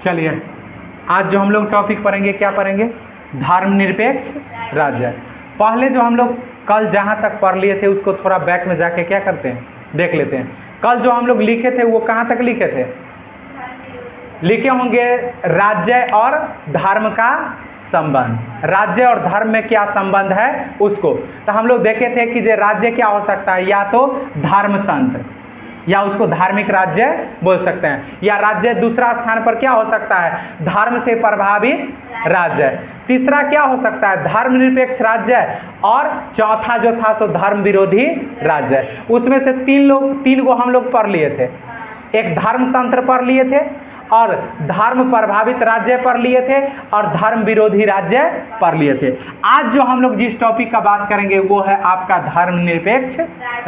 चलिए आज जो हम लोग टॉपिक पढ़ेंगे क्या पढ़ेंगे? धर्मनिरपेक्ष राज्य। पहले जो हम लोग कल जहाँ तक पढ़ लिए थे उसको थोड़ा बैक में जाके क्या करते हैं, देख लेते हैं। कल जो हम लोग लिखे थे वो कहाँ तक लिखे थे? लिखे होंगे राज्य और धर्म का संबंध। राज्य और धर्म में क्या संबंध है उसको तो हम लोग देखे थे कि जो राज्य क्या हो सकता है, या तो धर्मतंत्र या उसको धार्मिक राज्य बोल सकते हैं, या राज्य दूसरा स्थान पर क्या हो सकता है, धर्म से प्रभावित राज्य। तीसरा क्या हो सकता है, धर्मनिरपेक्ष राज्य। और चौथा जो था सो धर्म विरोधी राज्य। उसमें से तीन को हम लोग पढ़ लिए थे। एक धर्मतंत्र पढ़ लिए थे और धर्म प्रभावित राज्य पढ़ लिए थे और धर्म विरोधी राज्य पढ़ लिए थे। आज जो हम लोग जिस टॉपिक का बात करेंगे वो है आपका धर्मनिरपेक्ष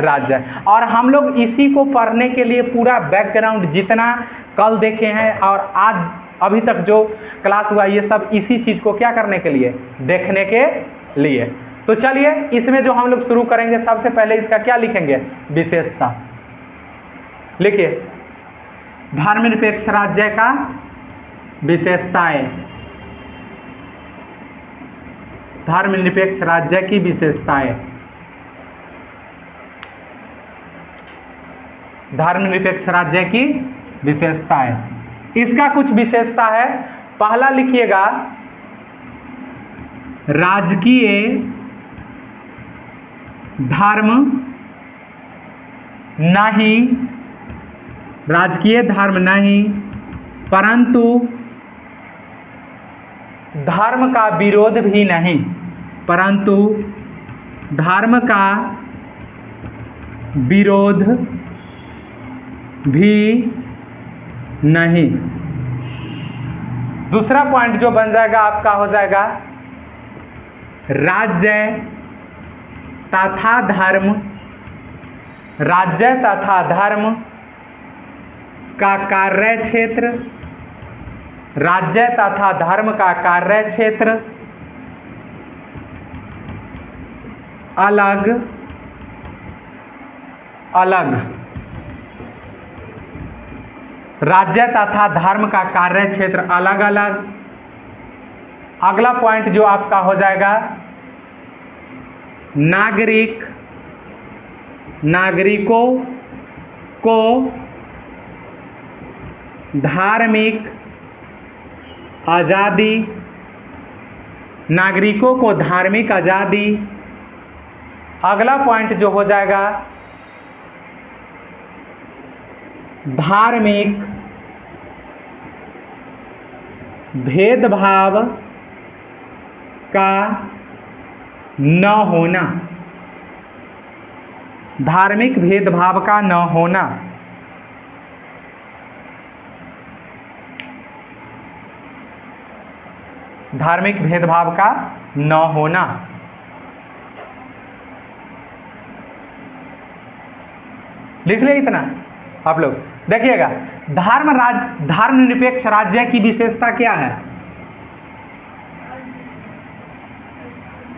राज्य। और हम लोग इसी को पढ़ने के लिए पूरा बैकग्राउंड जितना कल देखे हैं और आज अभी तक जो क्लास हुआ ये सब इसी चीज़ को क्या करने के लिए, देखने के लिए। तो चलिए इसमें जो हम लोग शुरू करेंगे सबसे पहले इसका क्या लिखेंगे, विशेषता लिखिए। धर्मनिरपेक्ष राज्य का विशेषताएं, धर्मनिरपेक्ष राज्य की विशेषताएं। धर्मनिरपेक्ष राज्य की विशेषताएं, इसका कुछ विशेषता है। पहला लिखिएगा, राजकीय धर्म नहीं, राजकीय धर्म नहीं परंतु धर्म का विरोध भी नहीं, परंतु धर्म का विरोध भी नहीं। दूसरा पॉइंट जो बन जाएगा आपका हो जाएगा, राज्य तथा धर्म, राज्य तथा धर्म का कार्य क्षेत्र, राज्य तथा धर्म का कार्य क्षेत्र अलग अलग, राज्य तथा धर्म का कार्य क्षेत्र अलग अलग। अगला पॉइंट जो आपका हो जाएगा, नागरिकों को धार्मिक आज़ादी, नागरिकों को धार्मिक आज़ादी। अगला पॉइंट जो हो जाएगा, धार्मिक भेदभाव का न होना, धार्मिक भेदभाव का न होना। धार्मिक भेदभाव का न होना। लिख ले इतना आप लोग, देखिएगा। धर्मनिरपेक्ष राज्य की विशेषता क्या है?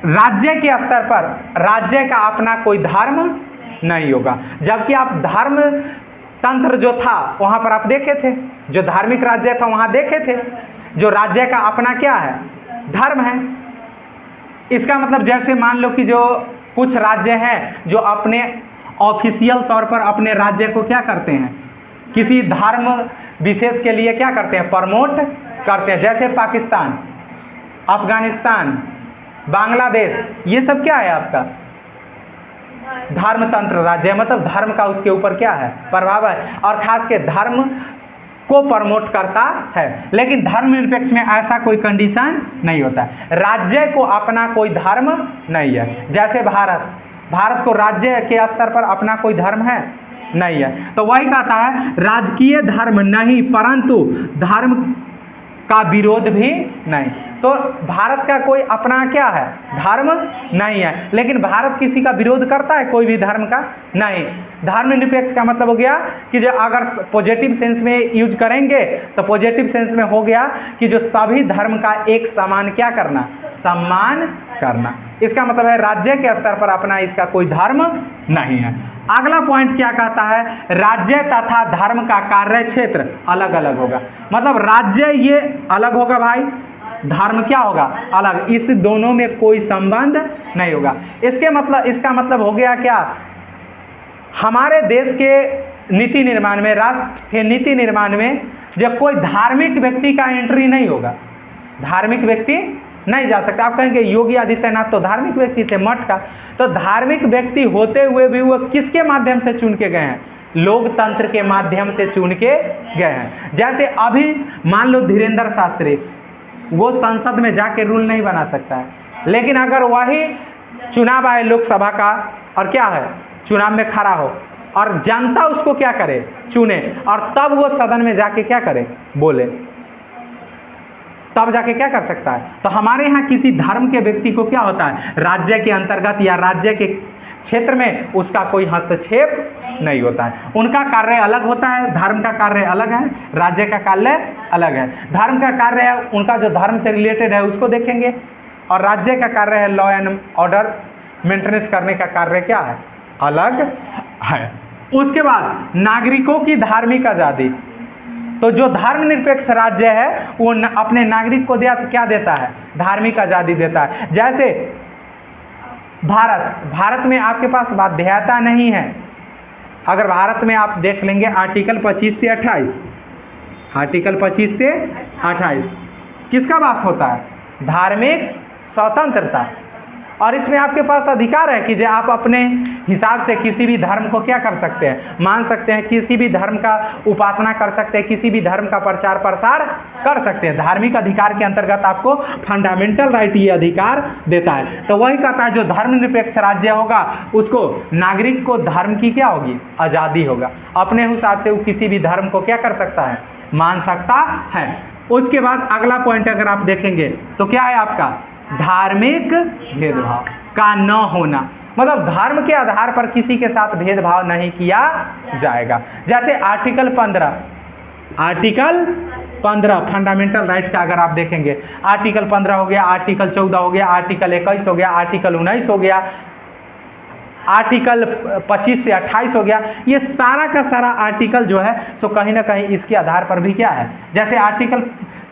राज्य के स्तर पर राज्य का अपना कोई धर्म नहीं होगा, जबकि आप धर्म तंत्र जो था वहां पर आप देखे थे, जो धार्मिक राज्य था वहां देखे थे, जो राज्य का अपना क्या है, धर्म है। इसका मतलब जैसे मान लो कि जो कुछ राज्य हैं जो अपने ऑफिशियल तौर पर अपने राज्य को क्या करते हैं, किसी धर्म विशेष के लिए क्या करते हैं, प्रमोट करते हैं। जैसे पाकिस्तान, अफगानिस्तान, बांग्लादेश, ये सब क्या है आपका धर्मतंत्र राज्य, मतलब धर्म का उसके ऊपर क्या है, प्रभाव है और खास के धर्म को प्रमोट करता है। लेकिन धर्मनिरपेक्ष में ऐसा कोई कंडीशन नहीं होता है, राज्य को अपना कोई धर्म नहीं है। जैसे भारत को राज्य के स्तर पर अपना कोई धर्म है नहीं है, तो वही कहता है राजकीय धर्म नहीं परंतु धर्म का विरोध भी नहीं। तो भारत का कोई अपना क्या है, धर्म नहीं है, लेकिन भारत किसी का विरोध करता है, कोई भी धर्म का नहीं। धर्मनिरपेक्ष का मतलब हो गया कि जो अगर पॉजिटिव सेंस में यूज करेंगे तो पॉजिटिव सेंस में हो गया कि जो सभी धर्म का एक समान क्या करना, सम्मान करना। इसका मतलब है राज्य के स्तर पर अपना इसका कोई धर्म नहीं है। अगला पॉइंट क्या कहता है, राज्य तथा धर्म का कार्य क्षेत्र अलग अलग होगा। मतलब राज्य ये अलग होगा भाई, धर्म क्या होगा, अलग। इस दोनों में कोई संबंध नहीं होगा। इसका मतलब हो गया क्या, हमारे देश के नीति निर्माण में, राष्ट्र के नीति निर्माण में जब कोई धार्मिक व्यक्ति का एंट्री नहीं होगा, धार्मिक व्यक्ति नहीं जा सकता। आप कहेंगे योगी आदित्यनाथ तो धार्मिक व्यक्ति थे मठ का, तो धार्मिक व्यक्ति होते हुए भी वो किसके माध्यम से चुन के गए हैं, लोकतंत्र के माध्यम से चुन के गए हैं। जैसे अभी मान लो धीरेन्द्र शास्त्री, वो संसद में जाके रूल नहीं बना सकता है, लेकिन अगर वही चुनाव आए लोकसभा का और क्या है, चुनाव में खड़ा हो और जनता उसको क्या करे, चुने, और तब वो सदन में जाके क्या करे, बोले, तब जाके क्या कर सकता है। तो हमारे यहाँ किसी धर्म के व्यक्ति को क्या होता है, राज्य के अंतर्गत या राज्य के क्षेत्र में उसका कोई हस्तक्षेप नहीं होता है। उनका कार्य अलग होता है, धर्म का कार्य अलग है, राज्य का कार्य अलग है। धर्म का कार्य है उनका जो धर्म से रिलेटेड है उसको देखेंगे, और राज्य का कार्य है लॉ एंड ऑर्डर मेंटेनेंस करने का कार्य क्या है, अलग है। उसके बाद नागरिकों की धार्मिक आज़ादी, तो जो धर्मनिरपेक्ष राज्य है वो अपने नागरिक को क्या देता है, धार्मिक आज़ादी देता है। जैसे भारत में आपके पास बाध्यता नहीं है। अगर भारत में आप देख लेंगे आर्टिकल 25 से 28, आर्टिकल 25 से 28 किसका बात होता है, धार्मिक स्वतंत्रता। और इसमें आपके पास अधिकार है कि जो आप अपने हिसाब से किसी भी धर्म को क्या कर सकते हैं, मान सकते हैं, किसी भी धर्म का उपासना कर सकते हैं, किसी भी धर्म का प्रचार प्रसार कर सकते हैं। धार्मिक अधिकार के अंतर्गत आपको फंडामेंटल राइट ये अधिकार देता है। तो वही कहता है जो धर्मनिरपेक्ष राज्य होगा उसको नागरिक को धर्म की क्या होगी, आज़ादी होगा। अपने हिसाब से वो किसी भी धर्म को क्या कर सकता है, मान सकता है। उसके बाद अगला पॉइंट अगर आप देखेंगे तो क्या है आपका, धार्मिक भेदभाव का न होना। मतलब धर्म के आधार पर किसी के साथ भेदभाव नहीं किया जाएगा। जैसे आर्टिकल 15 फंडामेंटल राइट का अगर आप देखेंगे, आर्टिकल 15 हो गया, आर्टिकल 14 हो गया, आर्टिकल 21 हो गया, आर्टिकल 19 हो गया, आर्टिकल 25 से 28 हो गया। ये सारा का सारा आर्टिकल जो है सो कहीं ना कहीं इसके आधार पर भी क्या है, जैसे आर्टिकल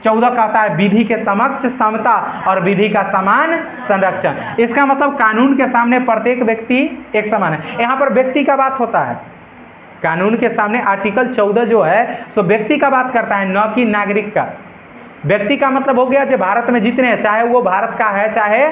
14 कहता है विधि के समक्ष समता और विधि का समान संरक्षण। इसका मतलब कानून के सामने प्रत्येक व्यक्ति एक समान है। यहाँ पर व्यक्ति का बात होता है, कानून के सामने आर्टिकल 14 जो है सो व्यक्ति का बात करता है, न कि नागरिक का। व्यक्ति का मतलब हो गया जो भारत में जितने हैं, चाहे वो भारत का है चाहे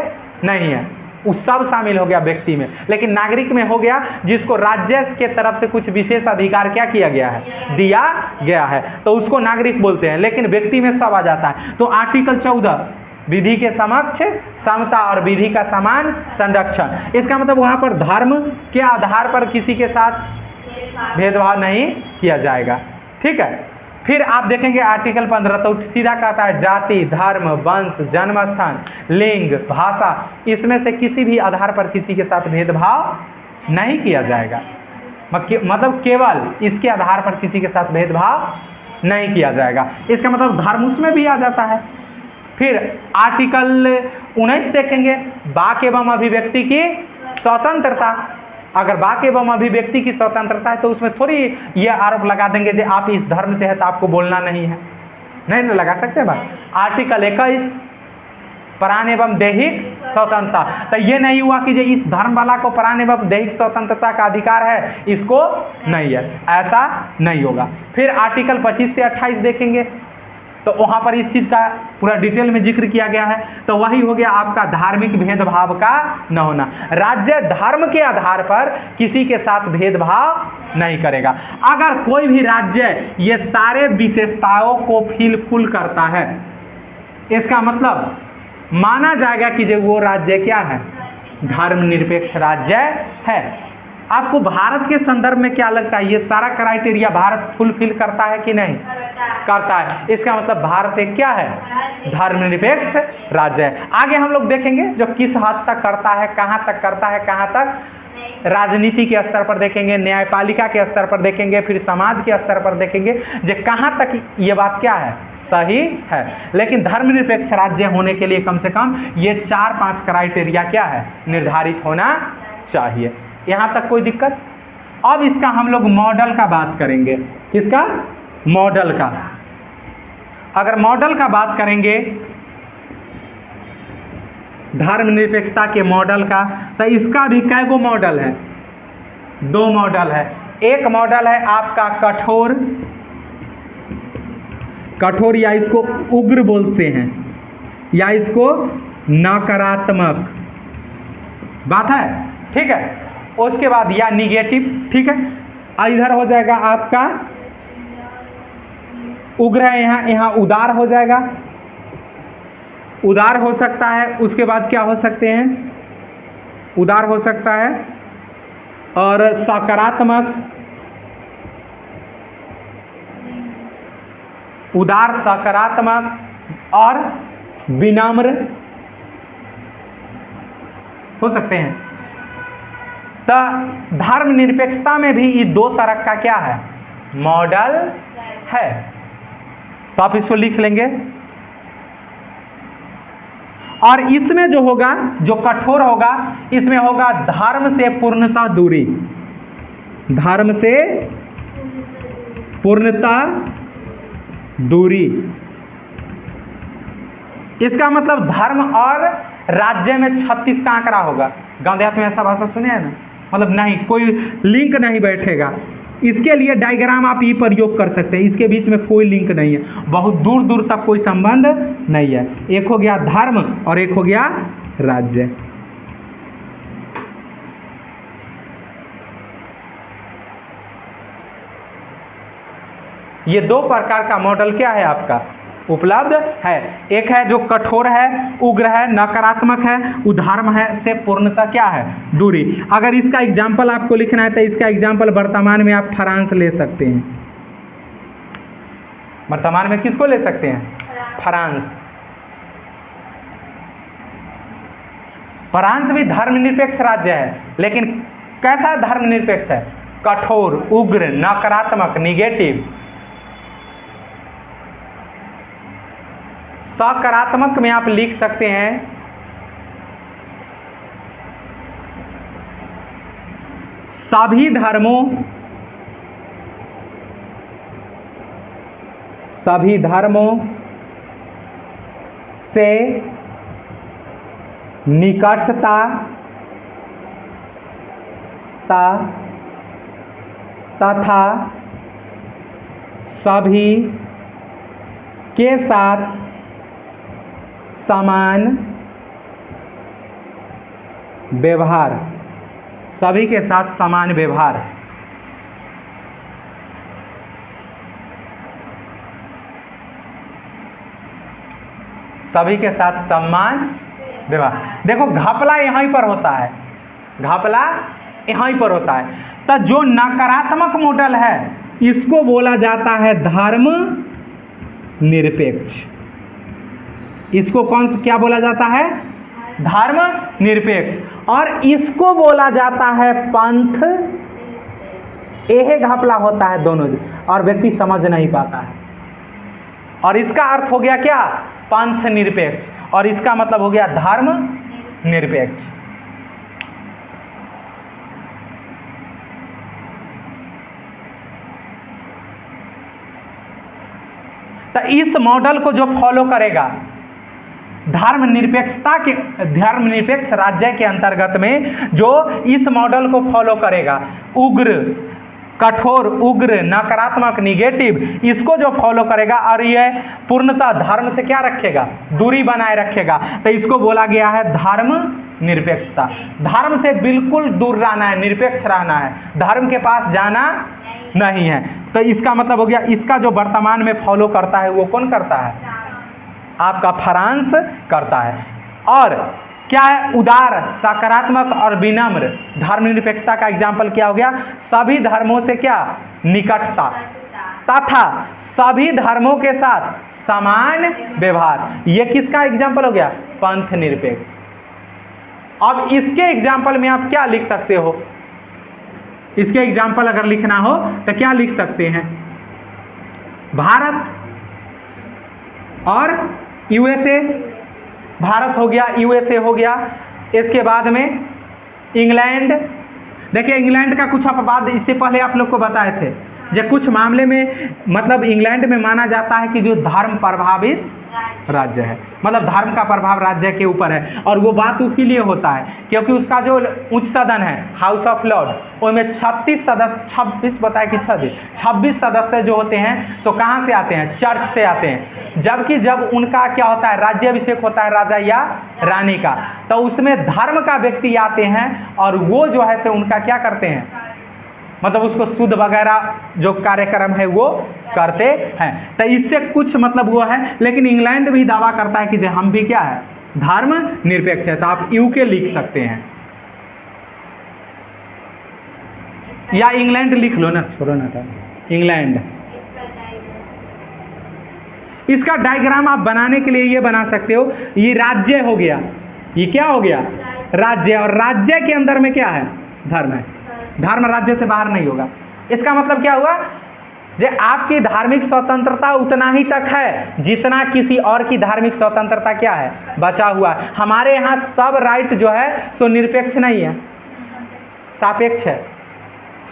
नहीं है, उस सब शामिल हो गया व्यक्ति में। लेकिन नागरिक में हो गया जिसको राज्य के तरफ से कुछ विशेष अधिकार क्या किया गया है, दिया गया है, तो उसको नागरिक बोलते हैं। लेकिन व्यक्ति में सब आ जाता है। तो आर्टिकल 14 विधि के समक्ष समता और विधि का समान संरक्षण, इसका मतलब वहाँ पर धर्म के आधार पर किसी के साथ भेदभाव नहीं किया जाएगा। ठीक है। फिर आप देखेंगे आर्टिकल 15 तो सीधा कहता है जाति, धर्म, वंश, जन्म स्थान, लिंग, भाषा, इसमें से किसी भी आधार पर किसी के साथ भेदभाव नहीं किया जाएगा। मतलब केवल इसके आधार पर किसी के साथ भेदभाव नहीं किया जाएगा। इसका मतलब धर्म उसमें भी आ जाता है। फिर आर्टिकल 19 देखेंगे, वाक एवं अभिव्यक्ति की स्वतंत्रता। अगर वाक एवं अभिव्यक्ति की स्वतंत्रता है तो उसमें थोड़ी ये आरोप लगा देंगे कि आप इस धर्म से है तो आपको बोलना नहीं है, नहीं ना लगा सकते बात। आर्टिकल 21 प्राण एवं दैहिक स्वतंत्रता, तो ये नहीं हुआ कि जो इस धर्म वाला को प्राण एवं दैहिक स्वतंत्रता का अधिकार है, इसको नहीं है, ऐसा नहीं होगा। फिर आर्टिकल 25 से 28 देखेंगे तो वहाँ पर इस चीज़ का पूरा डिटेल में जिक्र किया गया है। तो वही हो गया आपका धार्मिक भेदभाव का न होना। राज्य धर्म के आधार पर किसी के साथ भेदभाव नहीं करेगा। अगर कोई भी राज्य ये सारे विशेषताओं को फुलफिल करता है, इसका मतलब माना जाएगा कि जो वो राज्य क्या है, धर्मनिरपेक्ष राज्य है। आपको भारत के संदर्भ में क्या लगता है, ये सारा क्राइटेरिया भारत फुलफिल करता है कि नहीं करता है? इसका मतलब भारत एक क्या है, धर्मनिरपेक्ष राज्य है। आगे हम लोग देखेंगे जो किस हद तक करता है, कहाँ तक करता है, कहाँ तक राजनीति के स्तर पर देखेंगे, न्यायपालिका के स्तर पर देखेंगे, फिर समाज के स्तर पर देखेंगे जो कहाँ तक ये बात क्या है, सही है। लेकिन धर्मनिरपेक्ष राज्य होने के लिए कम से कम ये 4-5 क्राइटेरिया क्या है, निर्धारित होना चाहिए। यहाँ तक कोई दिक्कत? अब इसका हम लोग मॉडल का बात करेंगे। किसका? मॉडल का। अगर मॉडल का बात करेंगे धर्मनिरपेक्षता के मॉडल का, तो इसका भी कै गो मॉडल है? 2 मॉडल है। एक मॉडल है आपका कठोर, कठोर या इसको उग्र बोलते हैं, या इसको नकारात्मक, बात है, ठीक है। उसके बाद या निगेटिव, ठीक है। इधर हो जाएगा आपका उग्र है, यहाँ उदार हो जाएगा, उदार हो सकता है। उसके बाद क्या हो सकते हैं? उदार हो सकता है, और सकारात्मक, उदार, सकारात्मक और विनम्र हो सकते हैं। तो धर्मनिरपेक्षता में भी ये 2 तरह का क्या है? मॉडल है। तो आप इसको लिख लेंगे। और इसमें जो होगा, जो कठोर होगा, इसमें होगा धर्म से पूर्णता दूरी, धर्म से पूर्णता दूरी। इसका मतलब धर्म और राज्य में 36 का आंकड़ा होगा। गांव देहात में ऐसा भाषा सुने हैं ना, मतलब नहीं, कोई लिंक नहीं बैठेगा। इसके लिए डायग्राम आप ये प्रयोग कर सकते हैं, इसके बीच में कोई लिंक नहीं है, बहुत दूर दूर तक कोई संबंध नहीं है। एक हो गया धर्म और एक हो गया राज्य। ये 2 प्रकार का मॉडल क्या है आपका? उपलब्ध है। एक है जो कठोर है, उग्र है, नकारात्मक है, उधर्म है, से पूर्णता क्या है? दूरी। अगर इसका एग्जाम्पल आपको लिखना है तो इसका एग्जाम्पल वर्तमान में आप फ्रांस ले सकते हैं। वर्तमान में किसको ले सकते हैं? फ्रांस। फ्रांस भी धर्मनिरपेक्ष राज्य है, लेकिन कैसा धर्मनिरपेक्ष है? कठोर, उग्र, नकारात्मक, निगेटिव। सकारात्मक में आप लिख सकते हैं सभी धर्मों से निकटता तथा सभी के साथ समान व्यवहार, सभी के साथ समान व्यवहार। सभी के साथ समान व्यवहार। देखो घपला यहीं पर होता है, घपला यहीं पर होता है। तो जो नकारात्मक मॉडल है इसको बोला जाता है धर्म निरपेक्ष। इसको क्या बोला जाता है? धर्म निरपेक्ष। और इसको बोला जाता है पंथ। यह घपला होता है दोनों, और व्यक्ति समझ नहीं पाता है। और इसका अर्थ हो गया क्या? पंथ निरपेक्ष, और इसका मतलब हो गया धर्म निरपेक्ष। तो इस मॉडल को जो फॉलो करेगा, धर्मनिरपेक्ष राज्य के अंतर्गत में जो इस मॉडल को फॉलो करेगा, उग्र, कठोर, उग्र, नकारात्मक, निगेटिव, इसको जो फॉलो करेगा और ये पूर्णतः धर्म से क्या रखेगा? दूरी बनाए रखेगा, तो इसको बोला गया है धर्म निरपेक्षता। धर्म से बिल्कुल दूर रहना है, निरपेक्ष रहना है, धर्म के पास जाना नहीं है। तो इसका मतलब हो गया, इसका जो वर्तमान में फॉलो करता है वो कौन करता है? आपका फ्रांस करता है। और क्या है? उदार, सकारात्मक और विनम्र। धर्मनिरपेक्षता का एग्जाम्पल क्या हो गया? सभी धर्मों से क्या? निकटता तथा सभी धर्मों के साथ समान व्यवहार। ये किसका एग्जाम्पल हो गया? पंथ निरपेक्ष। अब इसके एग्जाम्पल में आप क्या लिख सकते हो? इसके एग्जाम्पल अगर लिखना हो तो क्या लिख सकते हैं? भारत और यूएसए। भारत हो गया, यूएसए हो गया, इसके बाद में इंग्लैंड, देखिए इंग्लैंड का कुछ अपवाद इससे पहले आप लोग को बताए थे, जो कुछ मामले में मतलब इंग्लैंड में माना जाता है कि जो धर्म प्रभावित राज्य है, मतलब धर्म का प्रभाव राज्य के ऊपर है। और वो बात उसी लिए होता है क्योंकि उसका जो उच्च सदन है हाउस ऑफ लॉर्ड, उसमें 36 सदस्य 26 बताए कि 26 सदस्य जो होते हैं सो कहाँ से आते हैं, चर्च से आते हैं। जबकि जब उनका क्या होता है, राज्याभिषेक होता है राजा या रानी का, तो उसमें धर्म का व्यक्ति आते हैं और वो जो है से उनका क्या करते हैं, मतलब उसको शुद्ध वगैरह जो कार्यक्रम है वो करते हैं। तो इससे कुछ मतलब वो है, लेकिन इंग्लैंड भी दावा करता है कि जो हम भी क्या है, धर्म निरपेक्ष है। तो आप यूके लिख सकते हैं या इंग्लैंड लिख लो ना, छोड़ो ना, था इंग्लैंड। इसका डायग्राम आप बनाने के लिए ये बना सकते हो, ये राज्य हो गया, ये क्या हो गया, राज्य, और राज्य के अंदर में क्या है, धर्म है। धर्म राज्य से बाहर नहीं होगा। इसका मतलब क्या हुआ, जे आपकी धार्मिक स्वतंत्रता उतना ही तक है जितना किसी और की धार्मिक स्वतंत्रता क्या है, बचा हुआ है। हमारे यहाँ सब राइट जो है सो निरपेक्ष नहीं है, सापेक्ष है।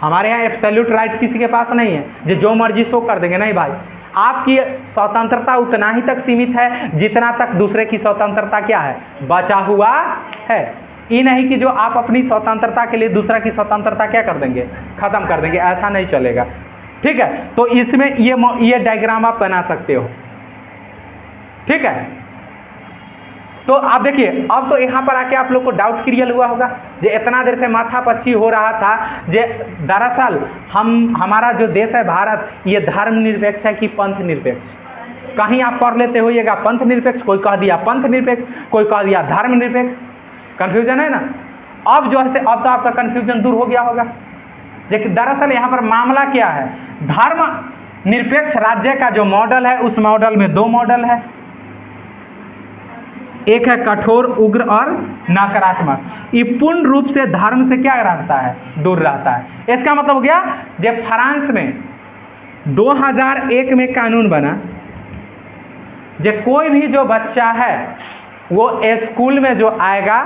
हमारे यहाँ एब्सोल्यूट राइट किसी के पास नहीं है जो मर्जी सो कर देंगे, नहीं भाई। आपकी स्वतंत्रता उतना ही तक सीमित है जितना तक दूसरे की स्वतंत्रता क्या है, बचा हुआ है। ये नहीं कि जो आप अपनी स्वतंत्रता के लिए दूसरा की स्वतंत्रता क्या कर देंगे, खत्म कर देंगे, ऐसा नहीं चलेगा। ठीक है, तो इसमें ये डायग्राम आप बना सकते हो। ठीक है, तो आप देखिए, अब तो यहाँ पर आके आप लोग को डाउट क्लियर हुआ होगा, जो इतना देर से माथापच्ची हो रहा था, जे दरअसल हमारा जो देश है भारत, ये धर्म निरपेक्ष है कि पंथ निरपेक्ष। कहीं आप पढ़ लेते होइएगा पंथ निरपेक्ष, कोई कह दिया पंथ निरपेक्ष, कोई कह दिया धर्म निरपेक्ष। कंफ्यूजन है ना। अब जो है, अब तो आपका कंफ्यूजन दूर हो गया होगा। लेकिन दरअसल यहाँ पर मामला क्या है, धर्म निरपेक्ष राज्य का जो मॉडल है, उस मॉडल में दो मॉडल है, एक है कठोर, उग्र और नकारात्मक। ये पूर्ण रूप से धर्म से क्या रहता है, दूर रहता है। इसका मतलब हो गया, जब फ्रांस में 2001 में कानून बना, जब कोई भी जो बच्चा है वो स्कूल में जो आएगा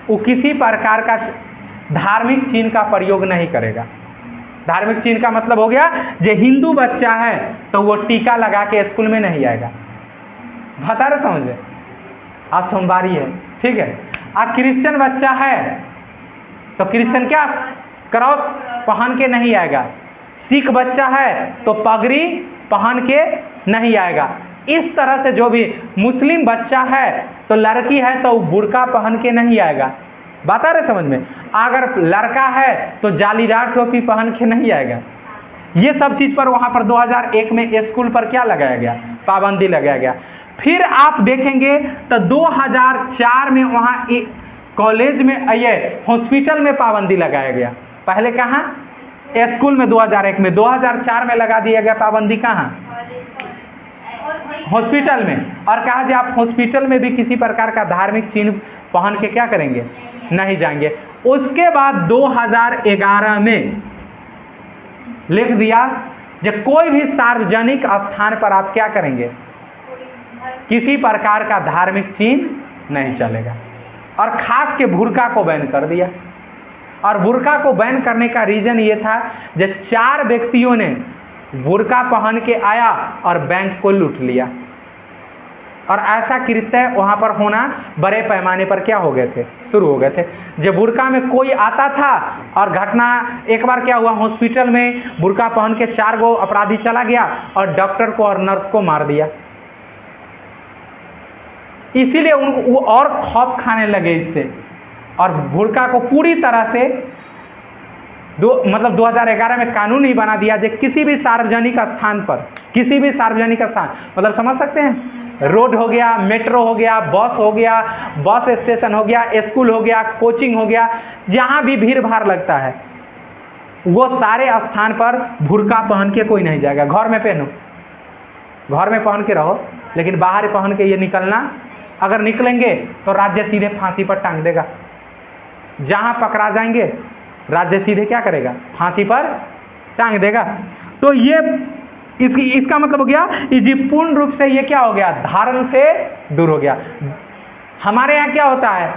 वो किसी प्रकार का धार्मिक चिन्ह का प्रयोग नहीं करेगा। धार्मिक चिन्ह का मतलब हो गया, जो हिंदू बच्चा है तो वो टीका लगा के स्कूल में नहीं आएगा। बता रहे समझे, आज सोमवारी है, ठीक है। आज क्रिश्चियन बच्चा है तो क्रिश्चियन क्या क्रॉस पहन के नहीं आएगा। सिख बच्चा है तो पगड़ी पहन के नहीं आएगा। इस तरह से जो भी मुस्लिम बच्चा है तो लड़की है तो बुर्का पहन के नहीं आएगा। बात आ रहे समझ में। अगर लड़का है तो जालीदार टोपी पहन के नहीं आएगा। ये सब चीज़ पर वहाँ पर 2001 में स्कूल पर क्या लगाया गया, पाबंदी लगाया गया। फिर आप देखेंगे तो 2004 में वहाँ कॉलेज में ये हॉस्पिटल में पाबंदी लगाया गया। पहले कहाँ, स्कूल में 2001 में, 2004 में लगा दिया गया पाबंदी कहाँ, हॉस्पिटल में। और कहा कि आप हॉस्पिटल में भी किसी प्रकार का धार्मिक चिन्ह पहन के क्या करेंगे, नहीं जाएंगे। उसके बाद 2011 में लिख दिया जब कोई भी सार्वजनिक स्थान पर आप क्या करेंगे, किसी प्रकार का धार्मिक चिन्ह नहीं चलेगा। और खास के बुर्का को बैन कर दिया। और बुर्का को बैन करने का रीजन ये था, जब 4 व्यक्तियों ने बुर्का पहन के आया और बैंक को लूट लिया। और ऐसा कृत्य वहाँ पर होना बड़े पैमाने पर क्या हो गए थे, शुरू हो गए थे। जब बुर्का में कोई आता था, और घटना एक बार क्या हुआ, हॉस्पिटल में बुर्का पहन के 4 गो अपराधी चला गया और डॉक्टर को और नर्स को मार दिया। इसीलिए वो और खौफ खाने लगे इससे, और बुर्का को पूरी तरह से 2011 में कानून ही बना दिया, जो किसी भी सार्वजनिक स्थान पर, किसी भी सार्वजनिक स्थान, मतलब समझ सकते हैं, रोड हो गया, मेट्रो हो गया, बस हो गया, बस स्टेशन हो गया, स्कूल हो गया, कोचिंग हो गया, जहाँ भी भीड़ भाड़ लगता है वो सारे स्थान पर बुर्का पहन के कोई नहीं जाएगा। घर में पहनो, घर में पहन के रहो, लेकिन बाहर पहन के ये निकलना, अगर निकलेंगे तो राज्य सीधे फांसी पर टांग देगा। जहाँ पकड़ा जाएंगे राज्य सीधे क्या करेगा, फांसी पर टांग देगा। तो ये इसका मतलब हो गया, ये पूर्ण रूप से ये क्या हो गया, धर्म से दूर हो गया। हमारे यहाँ क्या होता है,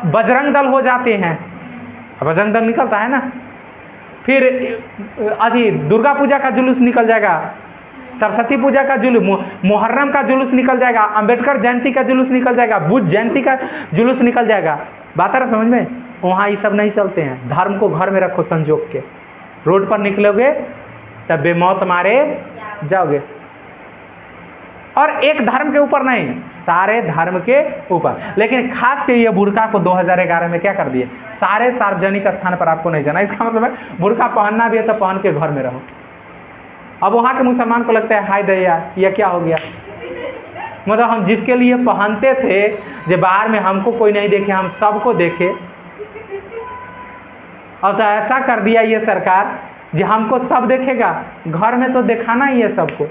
बजरंग दल हो जाते हैं, बजरंग दल निकलता है ना। फिर अभी दुर्गा पूजा का जुलूस निकल जाएगा, सरस्वती पूजा का जुलूस, मुहर्रम का जुलूस निकल जाएगा, अंबेडकर जयंती का जुलूस निकल जाएगा, बुद्ध जयंती का जुलूस निकल जाएगा। बात आ रहा समझ में? वहाँ ये सब नहीं चलते हैं। धर्म को घर में रखो संजोग के, रोड पर निकलोगे तब बेमौत मारे जाओगे। और एक धर्म के ऊपर नहीं, सारे धर्म के ऊपर। लेकिन खास के ये बुर्का को 2011 में क्या कर दिए, सारे सार्वजनिक स्थान पर आपको नहीं जाना। इसका मतलब है बुर्का पहनना भी है तो पहन के घर में रहो। अब वहाँ के मुसलमान को लगता है हाय दया ये क्या हो गया, मतलब हम जिसके लिए पहनते थे जो बाहर में हमको कोई नहीं देखे, हम सबको देखे। अब तो ऐसा कर दिया ये सरकार जो हमको सब देखेगा, घर में तो दिखाना ही है सबको,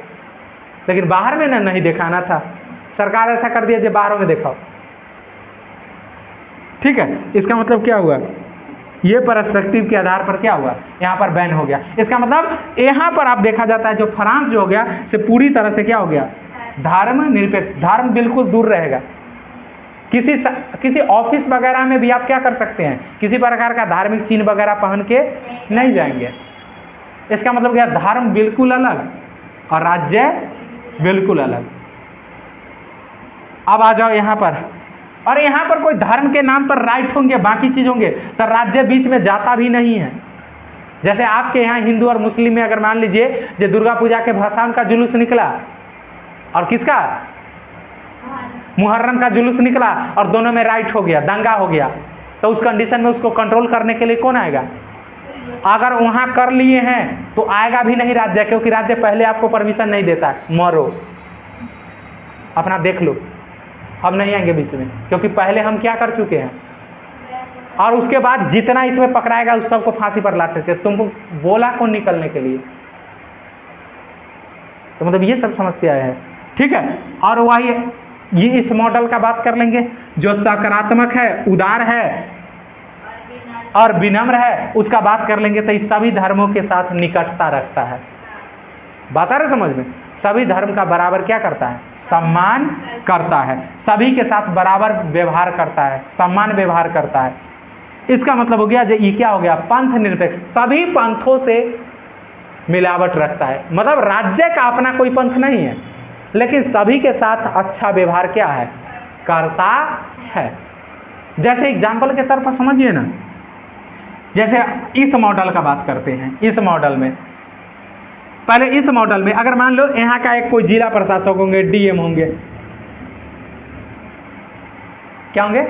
लेकिन बाहर में ना नहीं दिखाना था। सरकार ऐसा कर दिया जो बाहरों में दिखाओ। ठीक है, इसका मतलब क्या हुआ, ये पर्सपेक्टिव के आधार पर क्या हुआ, यहाँ पर बैन हो गया। इसका मतलब यहाँ पर आप देखा जाता है जो फ्रांस जो हो गया से पूरी तरह से क्या हो गया, धर्म निरपेक्ष, धर्म बिल्कुल दूर रहेगा। किसी ऑफिस वगैरह में भी आप क्या कर सकते हैं, किसी प्रकार का धार्मिक चिन्ह वगैरह पहन के नहीं जाएंगे। इसका मतलब क्या, धर्म बिल्कुल अलग और राज्य बिल्कुल अलग। अब आ जाओ यहाँ पर, और यहाँ पर कोई धर्म के नाम पर राइट होंगे, बाकी चीज होंगे, तो राज्य बीच में जाता भी नहीं है। जैसे आपके यहाँ हिंदू और मुस्लिम में अगर मान लीजिए जो दुर्गा पूजा के भसान का जुलूस निकला और किसका, मुहर्रम का जुलूस निकला, और दोनों में राइट हो गया, दंगा हो गया, तो उस कंडीशन में उसको कंट्रोल करने के लिए कौन आएगा? अगर वहाँ कर लिए हैं तो आएगा भी नहीं राज्य, क्योंकि राज्य पहले आपको परमिशन नहीं देता, मरो अपना देख लो, हम नहीं आएंगे बीच में, क्योंकि पहले हम क्या कर चुके हैं। और उसके बाद जितना इसमें पकड़ाएगा उस सबको फांसी पर लाते थे, तुमको बोला कौन निकलने के लिए? तो मतलब ये सब समस्याएं है। ठीक है, और वही ये इस मॉडल का बात कर लेंगे जो सकारात्मक है, उदार है और विनम्र है, उसका बात कर लेंगे। तो इस सभी धर्मों के साथ निकटता रखता है। बात आ रहा समझ में? सभी धर्म का बराबर क्या करता है, सम्मान करता है, सभी के साथ बराबर व्यवहार करता है, सम्मान व्यवहार करता है। इसका मतलब हो गया, जो ये क्या हो गया, पंथ निरपेक्ष, सभी पंथों से मिलावट रखता है। मतलब राज्य का अपना कोई पंथ नहीं है, लेकिन सभी के साथ अच्छा व्यवहार क्या है, करता है। जैसे एग्जाम्पल के तौर पर समझिए ना, जैसे इस मॉडल का बात करते हैं। इस मॉडल में पहले इस मॉडल में अगर मान लो यहाँ का एक कोई जिला प्रशासक होंगे, डीएम होंगे, क्या होंगे,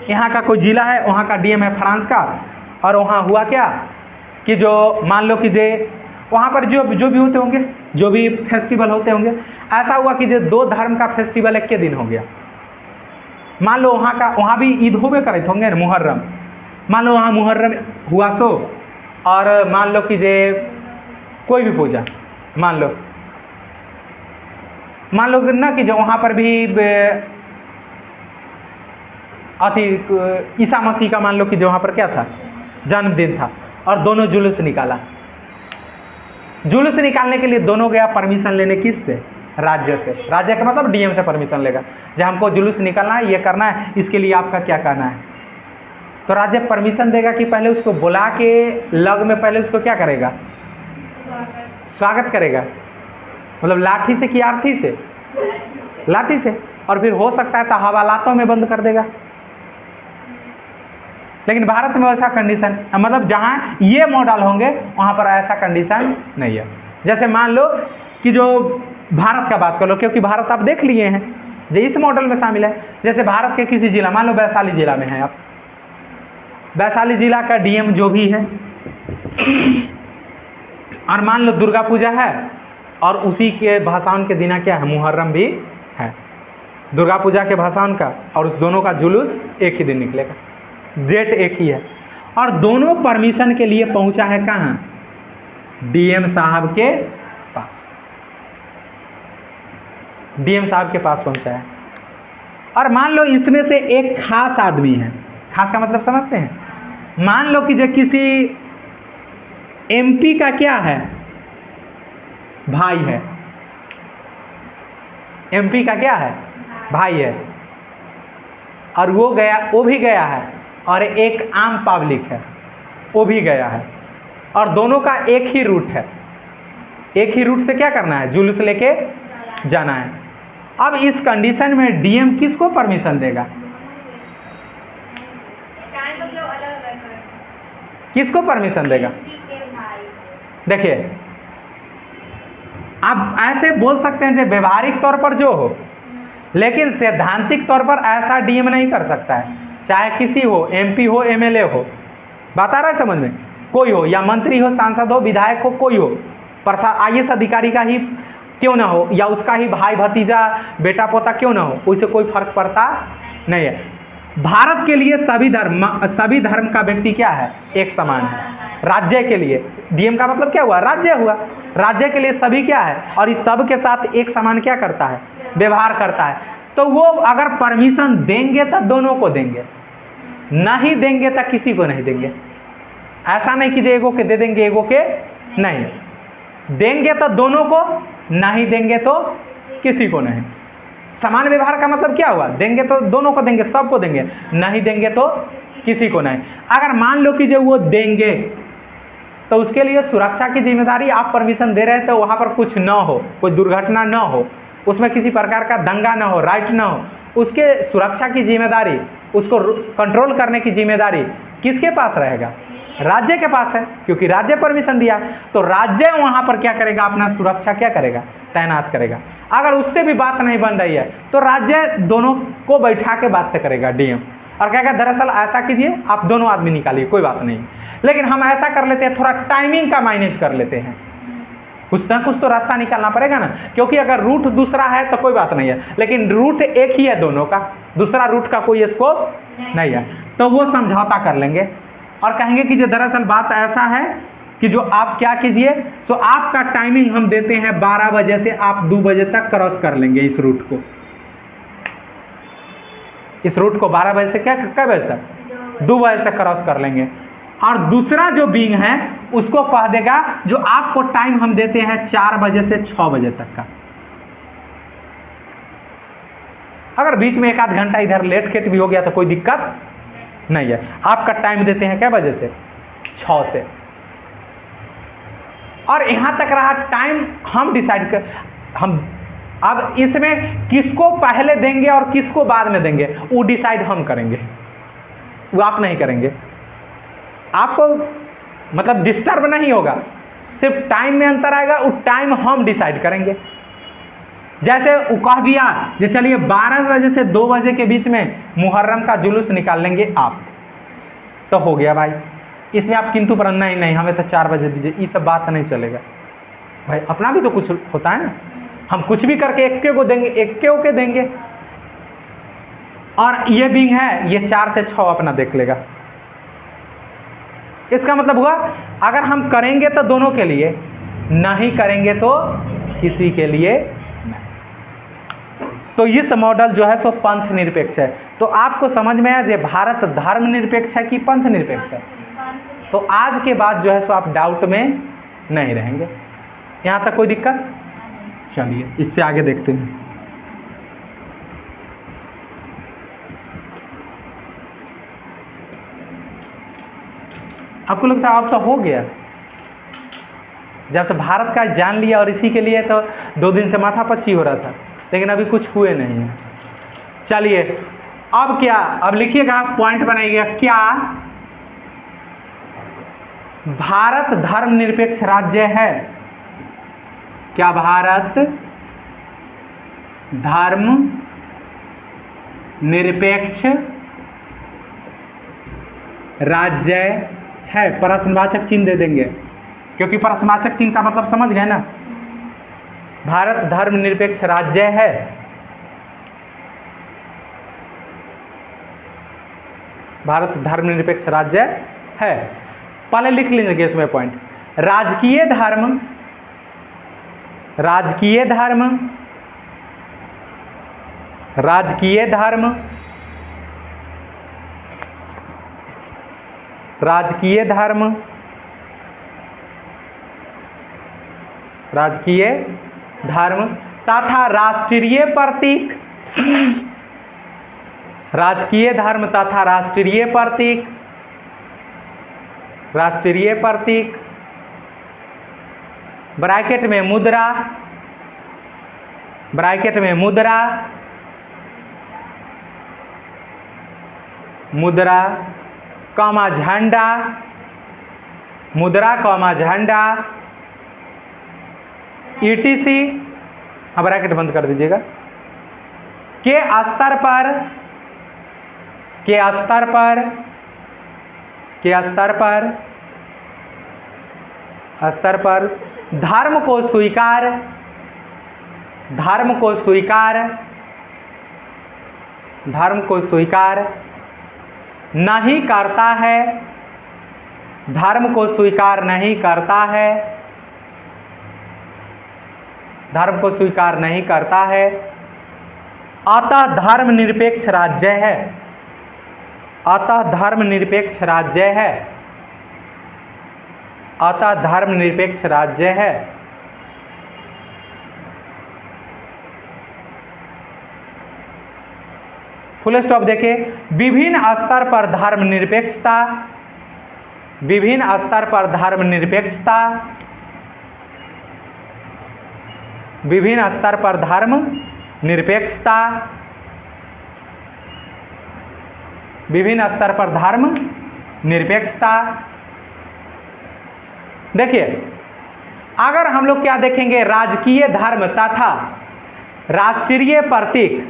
यहाँ का कोई जिला है, वहाँ का डीएम है फ्रांस का, और वहाँ हुआ क्या कि जो मान लो कि जे वहाँ पर जो भी होते होंगे, जो भी फेस्टिवल होते होंगे, ऐसा हुआ कि जो दो धर्म का फेस्टिवल एक के दिन हो गया। मान लो वहाँ भी ईद होबे करे होंगे ना, मुहर्रम, मान लो वहाँ मुहर्रम हुआ सो, और मान लो कि जे कोई भी पूजा, मान लो ना कि जो वहाँ पर भी ईसा मसीह का मान लो कि जो वहाँ पर क्या था, जन्मदिन था, और दोनों जुलूस निकाला। जुलूस निकालने के लिए दोनों गया परमिशन लेने किससे, राज्य से। राज्य का मतलब डीएम से परमिशन लेगा, जब हमको जुलूस निकालना है, ये करना है, इसके लिए आपका क्या कहना है। तो राज्य परमिशन देगा कि पहले उसको बुला के लग में पहले उसको क्या करेगा, स्वागत करेगा। मतलब लाठी से कि आरती से, लाठी से, और फिर हो सकता है तो हवालातों में बंद कर देगा। लेकिन भारत में वैसा कंडीशन, मतलब जहाँ ये मॉडल होंगे वहाँ पर ऐसा कंडीशन नहीं है। जैसे मान लो कि जो भारत का बात कर लो, क्योंकि भारत आप देख लिए हैं जो इस मॉडल में शामिल है। जैसे भारत के किसी जिला, मान लो वैशाली जिला में है आप, वैशाली जिला का डीएम जो भी है, और मान लो दुर्गा पूजा है और उसी के भाषण के दिन क्या है, मुहर्रम भी है, दुर्गा पूजा के भाषण का, और उस दोनों का जुलूस एक ही दिन निकलेगा, डेट एक ही है, और दोनों परमिशन के लिए पहुंचा है कहाँ, डीएम साहब के पास, डीएम साहब के पास पहुंचा है। और मान लो इसमें से एक खास आदमी है, खास का मतलब समझते हैं, मान लो कि जो किसी एमपी का क्या है, भाई है, एमपी का क्या है, भाई है, और वो भी गया है, और एक आम पब्लिक है, वो भी गया है, और दोनों का एक ही रूट है। एक ही रूट से क्या करना है, जुलूस लेके जाना है। अब इस कंडीशन में डीएम किसको परमिशन देगा, किसको परमिशन देगा? देखिए, आप ऐसे बोल सकते हैं जो व्यवहारिक तौर पर जो हो, लेकिन सैद्धांतिक तौर पर ऐसा डीएम नहीं कर सकता है। चाहे किसी हो, एमपी हो, एमएलए हो, बात आ रहा है समझ में, कोई हो, या मंत्री हो, सांसद हो, विधायक हो, कोई हो, आईएएस अधिकारी का ही क्यों ना हो, या उसका ही भाई भतीजा बेटा पोता क्यों ना हो, उससे कोई फर्क पड़ता नहीं है। भारत के लिए सभी धर्म का व्यक्ति क्या है, एक समान है। राज्य के लिए डीएम का मतलब क्या हुआ, राज्य हुआ। राज्य के लिए सभी क्या है, और इस सब के साथ एक समान क्या करता है, व्यवहार करता है। तो वो अगर परमिशन देंगे तो दोनों को देंगे, नहीं देंगे तो किसी को नहीं देंगे। ऐसा नहीं कि जो एगो के दे देंगे, एगो के नहीं देंगे तो दोनों को, नहीं देंगे तो किसी को नहीं। समान व्यवहार का मतलब क्या हुआ, देंगे तो दोनों को देंगे, सबको देंगे, नहीं देंगे तो किसी को नहीं। अगर मान लो कि जो वो देंगे तो उसके लिए सुरक्षा की जिम्मेदारी, आप परमिशन दे रहे हैं तो वहाँ पर कुछ ना हो, कोई दुर्घटना ना हो, उसमें किसी प्रकार का दंगा ना हो, राइट ना हो, उसके सुरक्षा की जिम्मेदारी, उसको कंट्रोल करने की जिम्मेदारी किसके पास रहेगा, राज्य के पास है, क्योंकि राज्य परमिशन दिया। तो राज्य वहाँ पर क्या करेगा, अपना सुरक्षा क्या करेगा, तैनात करेगा। अगर उससे भी बात नहीं बन रही है तो राज्य दोनों को बैठा के बात करेगा डीएम, और कहेगा दरअसल ऐसा कीजिए, आप दोनों आदमी निकालिए, कोई बात नहीं, लेकिन हम ऐसा कर लेते हैं, थोड़ा टाइमिंग का मैनेज कर लेते हैं, कुछ ना कुछ तो रास्ता निकालना पड़ेगा ना। क्योंकि अगर रूट दूसरा है तो कोई बात नहीं है, लेकिन रूट एक ही है दोनों का, दूसरा रूट का कोई स्कोप नहीं है। तो वो समझौता कर लेंगे और कहेंगे कि जो दरअसल बात ऐसा है कि जो आप क्या कीजिए, सो आपका टाइमिंग हम देते हैं 12 बजे से आप 2 बजे तक क्रॉस कर लेंगे इस रूट को। इस रूट को 12 बजे से क्या कब बजे तक, 2 बजे तक क्रॉस कर लेंगे। और दूसरा जो बींग है उसको कह देगा जो आपको टाइम हम देते हैं 4 बजे से 6 बजे तक का। अगर बीच में 1 आध घंटा इधर लेट खेट भी हो गया तो कोई दिक्कत नहीं है। आपका टाइम देते हैं क्या बजे से, 6 से। और यहां तक रहा टाइम, हम डिसाइड कर, हम अब इसमें किसको पहले देंगे और किसको बाद में देंगे वो डिसाइड हम करेंगे, वो आप नहीं करेंगे। आपको मतलब डिस्टर्ब नहीं होगा, सिर्फ टाइम में अंतर आएगा, वो टाइम हम डिसाइड करेंगे। जैसे वो कह दिया कि चलिए 12 बजे से 2 बजे के बीच में मुहर्रम का जुलूस निकाल लेंगे आप, तो हो गया भाई। इसमें आप किंतु पर नहीं हमें तो 4 बजे दीजिए, ये सब बात नहीं चलेगा भाई। अपना भी तो कुछ होता है ना, हम कुछ भी करके एक को देंगे, एक के देंगे। और ये भी है, ये 4 से 6 अपना देख लेगा। इसका मतलब हुआ अगर हम करेंगे तो दोनों के लिए, नहीं करेंगे तो किसी के लिए नहीं। तो इस मॉडल जो है सो पंथ निरपेक्ष है। तो आपको समझ में आया कि भारत धर्म निरपेक्ष है कि पंथ निरपेक्ष है। तो आज के बाद जो है सो आप डाउट में नहीं रहेंगे। यहां तक कोई दिक्कत? चलिए इससे आगे देखते हैं। आपको लगता है अब तो हो गया, जब तो भारत का जान लिया और इसी के लिए तो 2 दिन से माथा पच्ची हो रहा था, लेकिन अभी कुछ हुए नहीं है। चलिए अब क्या, अब लिखिएगा, पॉइंट बनाइएगा, क्या भारत धर्मनिरपेक्ष राज्य है? क्या भारत धर्म निरपेक्ष राज्य है? प्रश्नवाचक चिन्ह दे देंगे, क्योंकि प्रश्नवाचक चिन्ह का मतलब समझ गए ना। भारत धर्मनिरपेक्ष राज्य है। भारत धर्मनिरपेक्ष राज्य है। पहले लिख लीजिए इसमें पॉइंट, राजकीय धर्म, राजकीय धर्म, राजकीय धर्म, राजकीय धर्म, राजकीय धर्म तथा राष्ट्रीय प्रतीक, राजकीय धर्म तथा राष्ट्रीय प्रतीक, राष्ट्रीय प्रतीक, ब्रैकेट में मुद्रा, ब्रैकेट में मुद्रा, मुद्रा कॉमा झंडा, मुद्रा कॉमा झंडा, ईटीसी, अब ब्रैकेट बंद कर दीजिएगा, के स्तर पर, के स्तर पर, के स्तर पर, स्तर पर धर्म को स्वीकार, धर्म को स्वीकार, धर्म को स्वीकार नहीं करता है, धर्म को स्वीकार नहीं करता है, धर्म को स्वीकार नहीं करता है, अतः धर्मनिरपेक्ष राज्य है, अतः धर्मनिरपेक्ष राज्य है, अतः धर्मनिरपेक्ष राज्य है। फुल स्टॉप देखिए, विभिन्न स्तर पर धर्मनिरपेक्षता, विभिन्न स्तर पर धर्मनिरपेक्षता, विभिन्न स्तर पर धर्म निरपेक्षता, विभिन्न स्तर पर धर्म निरपेक्षता। देखिए, अगर हम लोग क्या देखेंगे, राजकीय धर्म तथा राष्ट्रीय प्रतीक,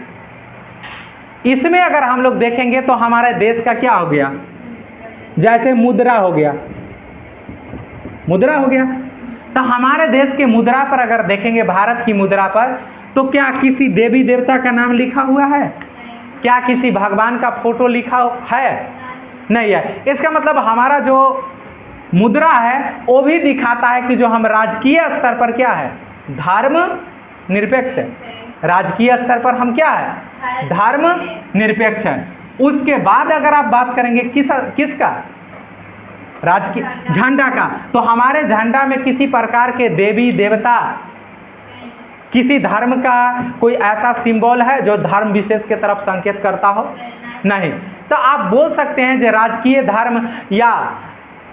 इसमें अगर हम लोग देखेंगे तो हमारे देश का क्या हो गया, जैसे मुद्रा हो गया, मुद्रा हो गया, तो हमारे देश के मुद्रा पर अगर देखेंगे, भारत की मुद्रा पर, तो क्या किसी देवी देवता का नाम लिखा हुआ है? क्या किसी भगवान का फोटो लिखा है? नहीं है। इसका मतलब हमारा जो मुद्रा है वो भी दिखाता है कि जो हम राजकीय स्तर पर क्या है, धर्म निरपेक्ष है। राजकीय स्तर पर हम क्या है, धर्म निरपेक्ष है। उसके बाद अगर आप बात करेंगे किसका, राजकीय झंडा का, तो हमारे झंडा में किसी प्रकार के देवी देवता, किसी धर्म का कोई ऐसा सिंबल है जो धर्म विशेष के तरफ संकेत करता हो? नहीं। तो आप बोल सकते हैं कि राजकीय धर्म या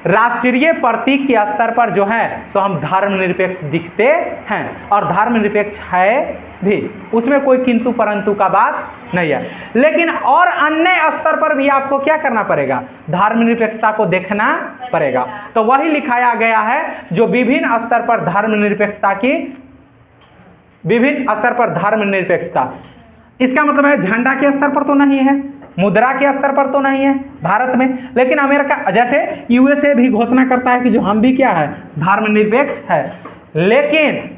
राष्ट्रीय प्रतीक के स्तर पर जो है सो हम धर्मनिरपेक्ष दिखते हैं, और धर्मनिरपेक्ष है भी, उसमें कोई किंतु परंतु का बात नहीं है। लेकिन और अन्य स्तर पर भी आपको क्या करना पड़ेगा, धर्मनिरपेक्षता को देखना पड़ेगा। तो वही लिखाया गया है जो विभिन्न स्तर पर धर्मनिरपेक्षता की, विभिन्न स्तर पर धर्मनिरपेक्षता। इसका मतलब है झंडा के स्तर पर तो नहीं है, मुद्रा के स्तर पर तो नहीं है भारत में, लेकिन अमेरिका जैसे यूएसए भी घोषणा करता है कि जो हम भी क्या है, धर्मनिरपेक्ष है। लेकिन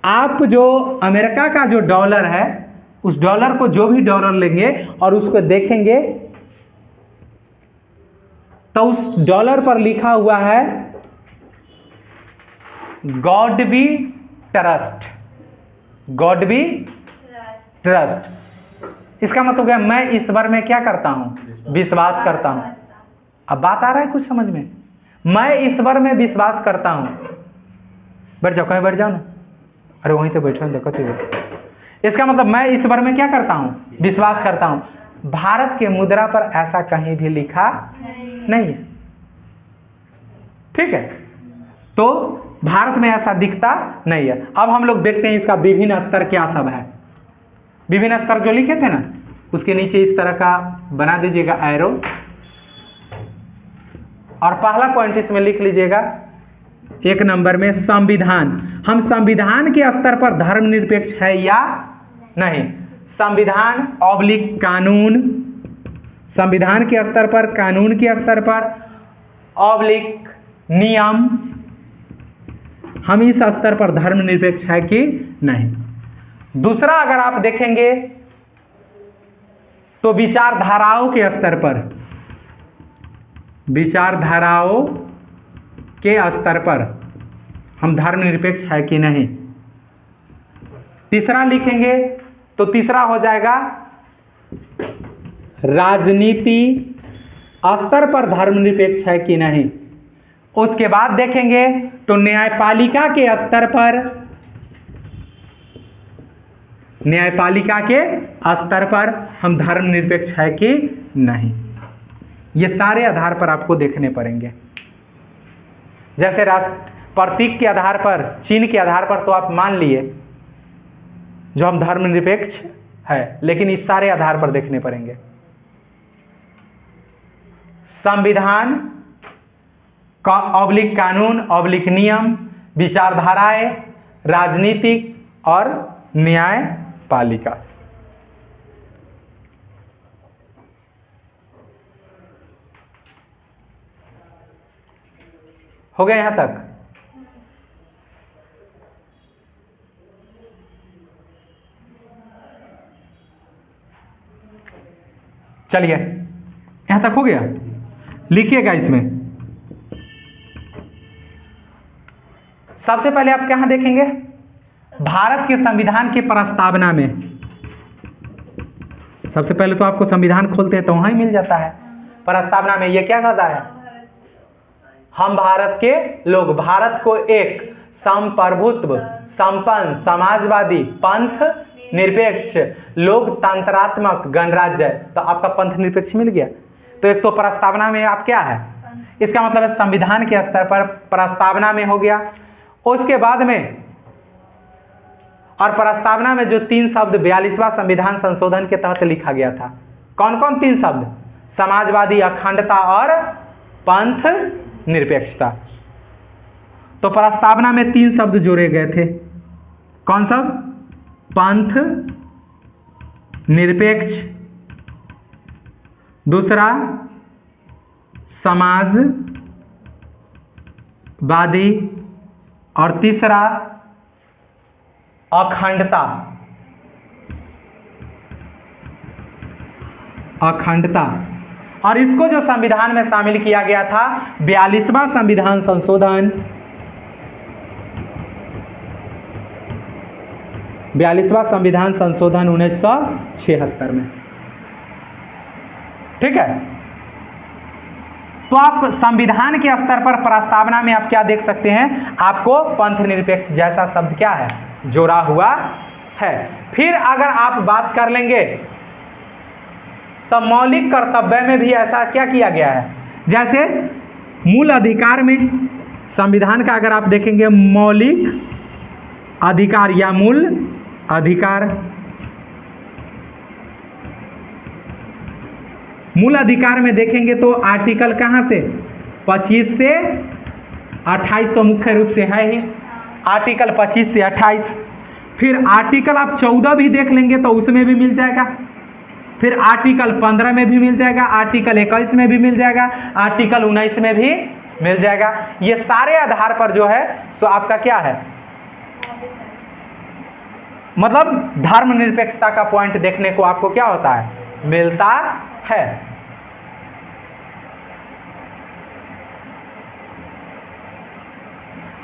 आप जो अमेरिका का जो डॉलर है, उस डॉलर को जो भी डॉलर लेंगे और उसको देखेंगे तो उस डॉलर पर लिखा हुआ है God B trust, God B trust. इसका मतलब क्या, मैं ईश्वर में क्या करता हूं, विश्वास करता हूं। अब बात आ रहा है कुछ समझ में, मैं ईश्वर में विश्वास करता हूं। बैठ जाओ, कहीं बैठ जाओ ना, अरे वहीं तो बैठो, देखो तो। इसका मतलब मैं ईश्वर में क्या करता हूं, विश्वास करता हूं। भारत के मुद्रा पर ऐसा कहीं भी लिखा नहीं है, ठीक है। तो भारत में ऐसा दिखता नहीं है। अब हम लोग देखते हैं इसका विभिन्न स्तर क्या सब है। विभिन्न स्तर जो लिखे थे ना, उसके नीचे इस तरह का बना दीजिएगा एरो, और पहला पॉइंट इसमें लिख लीजिएगा 1 नंबर में संविधान। हम संविधान के स्तर पर धर्मनिरपेक्ष है या नहीं। संविधान ऑब्लिक कानून, संविधान के स्तर पर, कानून के स्तर पर ऑब्लिक नियम, हम इस स्तर पर धर्मनिरपेक्ष है कि नहीं। दूसरा अगर आप देखेंगे तो विचारधाराओं के स्तर पर, विचारधाराओं के स्तर पर हम धर्मनिरपेक्ष है कि नहीं। तीसरा लिखेंगे तो तीसरा हो जाएगा राजनीति स्तर पर धर्मनिरपेक्ष है कि नहीं। उसके बाद देखेंगे तो न्यायपालिका के स्तर पर, न्यायपालिका के स्तर पर हम धर्मनिरपेक्ष है कि नहीं। ये सारे आधार पर आपको देखने पड़ेंगे। जैसे राष्ट्र प्रतीक के आधार पर, चिन्ह के आधार पर तो आप मान लिए जो हम धर्मनिरपेक्ष है, लेकिन इस सारे आधार पर देखने पड़ेंगे। संविधान का ऑब्लिक कानून ऑब्लिक नियम, विचारधाराएं, राजनीतिक और न्यायपालिका। हो गया यहां तक? चलिए यहां तक हो गया। लिखिएगा इसमें। सबसे पहले आप कहां देखेंगे? भारत के संविधान के प्रस्तावना में। सबसे पहले तो आपको संविधान खोलते हैं तो वहां ही मिल जाता है। प्रस्तावना में ये क्या कहता है? हम भारत के लोग भारत को एक संप्रभुत्व, संपन्न, समाजवादी, पंथ निरपेक्ष, लोकतंत्रात्मक गणराज्य। तो आपका पंथ निरपेक्ष मिल गया। तो एक तो प्रस्तावना में आप क्या है, इसका मतलब है संविधान के स्तर पर प्रस्तावना में हो गया। उसके बाद में और प्रस्तावना में जो 3 शब्द 42वां संविधान संशोधन के तहत लिखा गया था, कौन कौन 3 शब्द? समाजवादी, अखंडता और पंथ निरपेक्षता। तो प्रस्तावना में 3 शब्द जोड़े गए थे। कौन सब? पंथ निरपेक्ष, दूसरा समाजवादी और तीसरा अखंडता। अखंडता। और इसको जो संविधान में शामिल किया गया था 42वां संविधान संशोधन, 42वां संविधान संशोधन 1976 में। ठीक है। तो आप संविधान के स्तर पर प्रस्तावना में आप क्या देख सकते हैं? आपको पंथ निरपेक्ष जैसा शब्द क्या है? जोड़ा हुआ है। फिर अगर आप बात कर लेंगे तो मौलिक कर्तव्य में भी ऐसा क्या किया गया है? जैसे मूल अधिकार में संविधान का अगर आप देखेंगे मौलिक अधिकार या मूल अधिकार, मूल अधिकार में देखेंगे तो आर्टिकल कहां से? 25 से 28 तो मुख्य रूप से है ही। आर्टिकल 25 से 28। फिर आर्टिकल आप 14 भी देख लेंगे तो उसमें भी मिल जाएगा। फिर आर्टिकल 15 में भी मिल जाएगा, आर्टिकल 21 में भी मिल जाएगा, आर्टिकल 19 में भी मिल जाएगा। ये सारे आधार पर जो है सो आपका क्या है, मतलब धर्मनिरपेक्षता का पॉइंट देखने को आपको क्या होता है? मिलता है।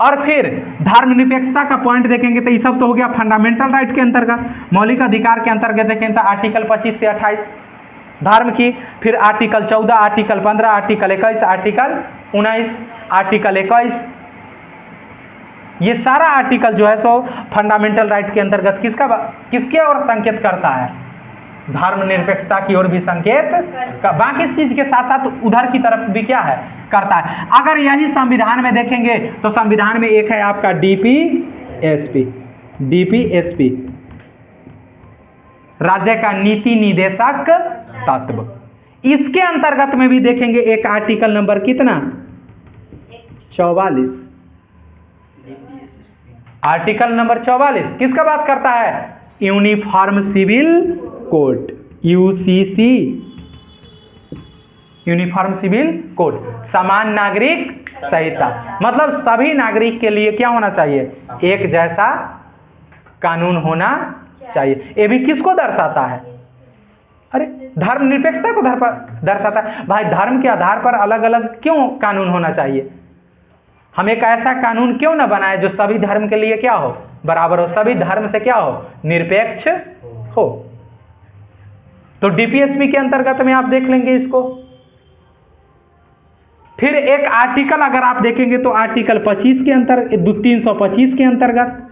और फिर धर्मनिरपेक्षता का पॉइंट देखेंगे तो ये सब तो हो गया फंडामेंटल राइट के अंतर्गत, मौलिक अधिकार के अंतर्गत देखेंगे तो आर्टिकल 25 से 28 धर्म की, फिर article 14, article 15, article 21, article 19, article 21, ये सारा आर्टिकल जो है सो फंडामेंटल राइट के अंतर्गत किसके ओर संकेत करता है? धर्मनिरपेक्षता की ओर भी संकेत का, बाकी चीज के साथ साथ उधर की तरफ भी क्या है? करता है। अगर यही संविधान में देखेंगे तो संविधान में एक है आपका डीपीएसपी, डीपीएसपी राज्य का नीति निदेशक तत्व। इसके अंतर्गत में भी देखेंगे एक आर्टिकल नंबर कितना? 44। आर्टिकल नंबर 44 किसका बात करता है? Uniform civil code, UCC, uniform civil code, समान नागरिक संहिता। मतलब सभी नागरिक के लिए क्या होना चाहिए? एक जैसा कानून होना चाहिए। ये भी किसको दर्शाता है? अरे धर्मनिरपेक्षता को दर्शाता है। भाई धर्म के आधार पर अलग अलग क्यों कानून होना चाहिए? हम एक ऐसा कानून क्यों ना बनाए जो सभी धर्म के लिए क्या हो? बराबर हो, सभी धर्म से क्या हो? निरपेक्ष हो। तो डीपीएसपी के अंतर्गत में आप देख लेंगे इसको। फिर एक आर्टिकल अगर आप देखेंगे तो आर्टिकल 25 के अंतर्गत, 325 के अंतर्गत।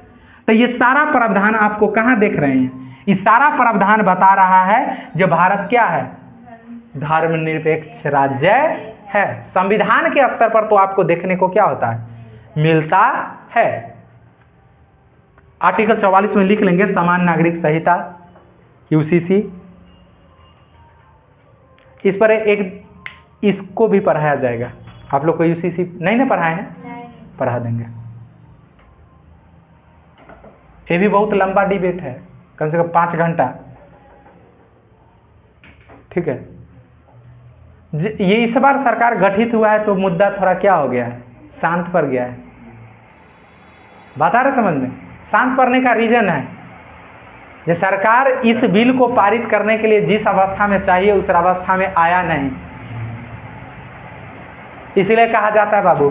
तो ये सारा प्रावधान आपको कहां देख रहे हैं? ये सारा प्रावधान बता रहा है जो भारत क्या है? धर्मनिरपेक्ष राज्य है। संविधान के स्तर पर तो आपको देखने को क्या होता है, मिलता है। आर्टिकल 44 में लिख लेंगे समान नागरिक संहिता यूसीसी। इस पर एक इसको भी पढ़ाया जाएगा। आप लोग को यूसीसी नहीं ना पढ़ाए हैं? पढ़ा देंगे। ये भी बहुत लंबा डिबेट है, कम से कम 5 घंटा। ठीक है, ये इस बार सरकार गठित हुआ है तो मुद्दा थोड़ा क्या हो गया है, शांत पड़ गया है। बता रहे समझ में? शांत पड़ने का रीजन है कि सरकार इस बिल को पारित करने के लिए जिस अवस्था में चाहिए उस अवस्था में आया नहीं। इसलिए कहा जाता है बाबू,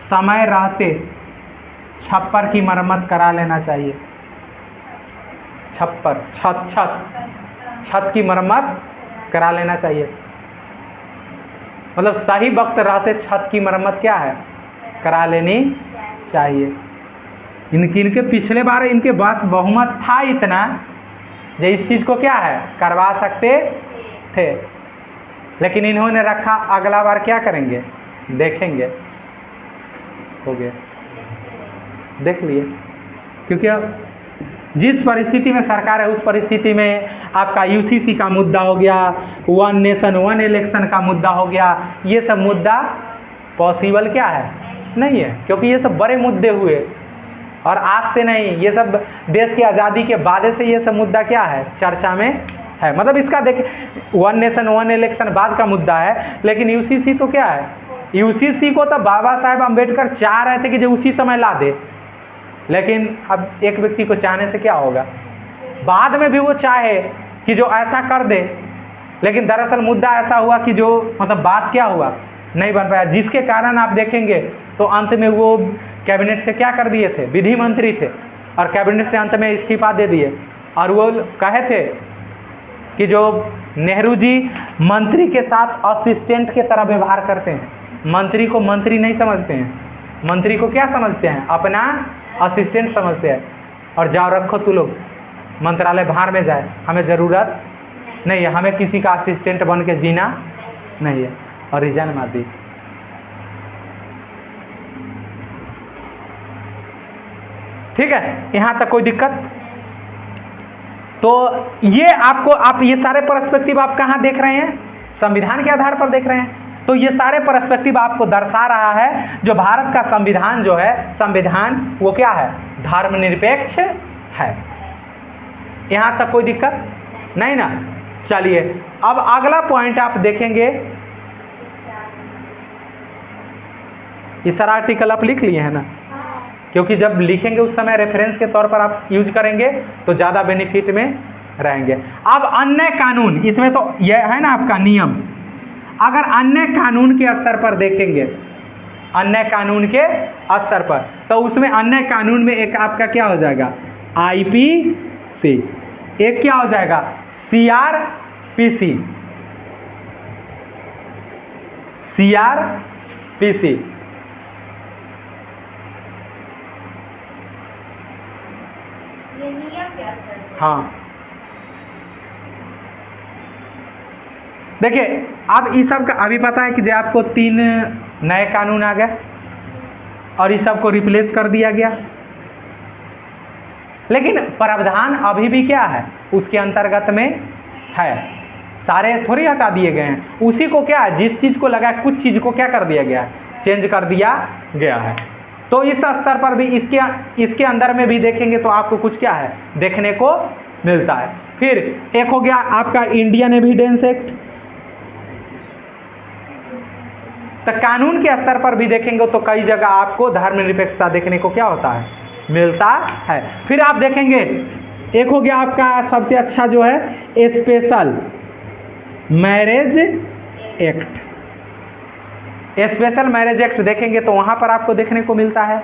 समय रहते छप्पर की मरम्मत करा लेना चाहिए। छप्पर, छत की मरम्मत करा लेना चाहिए। मतलब सही वक्त रहते छत की मरम्मत क्या है, करा लेनी चाहिए। इनके पिछले बार इनके पास बहुमत था इतना जो इस चीज़ को क्या है, करवा सकते थे, लेकिन इन्होंने रखा। अगला बार क्या करेंगे देखेंगे। हो गया, देख लिए। क्योंकि जिस परिस्थिति में सरकार है उस परिस्थिति में आपका यूसीसी का मुद्दा हो गया, वन नेशन वन इलेक्शन का मुद्दा हो गया, ये सब मुद्दा पॉसिबल क्या है, नहीं है। क्योंकि ये सब बड़े मुद्दे हुए और आज से नहीं, ये सब देश की आज़ादी के बाद से ये सब मुद्दा क्या है, चर्चा में है। मतलब इसका देख, वन नेशन वन इलेक्शन बाद का मुद्दा है, लेकिन यूसीसी तो क्या है, यूसीसी को तो बाबा साहेब अम्बेडकर चाह रहे थे कि जो उसी समय ला दे, लेकिन अब एक व्यक्ति को चाहने से क्या होगा, बाद में भी वो चाहे कि जो ऐसा कर दे, लेकिन दरअसल मुद्दा ऐसा हुआ कि जो मतलब बात क्या हुआ, नहीं बन पाया, जिसके कारण आप देखेंगे तो अंत में वो कैबिनेट से क्या कर दिए थे, विधि मंत्री थे और कैबिनेट से अंत में इस्तीफा दे दिए। और वो कहे थे कि जो नेहरू जी मंत्री के साथ असिस्टेंट के तरह व्यवहार करते हैं, मंत्री को मंत्री नहीं समझते हैं, मंत्री को क्या समझते हैं, अपना असिस्टेंट समझते हैं। और जाओ रखो तू लोग मंत्रालय बाहर में जाए, हमें ज़रूरत नहीं है, हमें किसी का असिस्टेंट बन के जीना नहीं है, और रिजाइन मार दी। ठीक है, यहाँ तक कोई दिक्कत? तो ये आपको, आप ये सारे पर्सपेक्टिव आप कहाँ देख रहे हैं, संविधान के आधार पर देख रहे हैं। तो ये सारे पर्सपेक्टिव आपको दर्शा रहा है जो भारत का संविधान जो है, संविधान वो क्या है, धर्मनिरपेक्ष है। यहाँ तक कोई दिक्कत नहीं ना? चलिए अब अगला पॉइंट आप देखेंगे। ये सारा आर्टिकल आप लिख लिए हैं ना? क्योंकि जब लिखेंगे उस समय रेफरेंस के तौर पर आप यूज करेंगे तो ज़्यादा बेनिफिट में रहेंगे। अब अन्य कानून, इसमें तो यह है ना आपका नियम। अगर अन्य कानून के स्तर पर देखेंगे, अन्य कानून के स्तर पर, तो उसमें अन्य कानून में एक आपका क्या हो जाएगा, आईपीसी, एक क्या हो जाएगा, सीआरपीसी, सीआरपीसी। हाँ, देखिए अब इस सब का अभी पता है कि जो आपको 3 नए कानून आ गए और इस सब को रिप्लेस कर दिया गया, लेकिन प्रावधान अभी भी क्या है, उसके अंतर्गत में है, सारे थोड़ी हटा दिए गए हैं। उसी को क्या है, जिस चीज़ को लगा कुछ चीज़ को क्या कर दिया गया है, चेंज कर दिया गया है। तो इस स्तर पर भी इसके अंदर में भी देखेंगे तो आपको कुछ क्या है देखने को मिलता है। फिर एक हो गया आपका इंडियन एविडेंस एक्ट। तो कानून के स्तर पर भी देखेंगे तो कई जगह आपको धर्मनिरपेक्षता देखने को क्या होता है, मिलता है। फिर आप देखेंगे एक हो गया आपका सबसे अच्छा जो है special marriage act. Special marriage act देखेंगे तो वहाँ पर आपको देखने को मिलता है।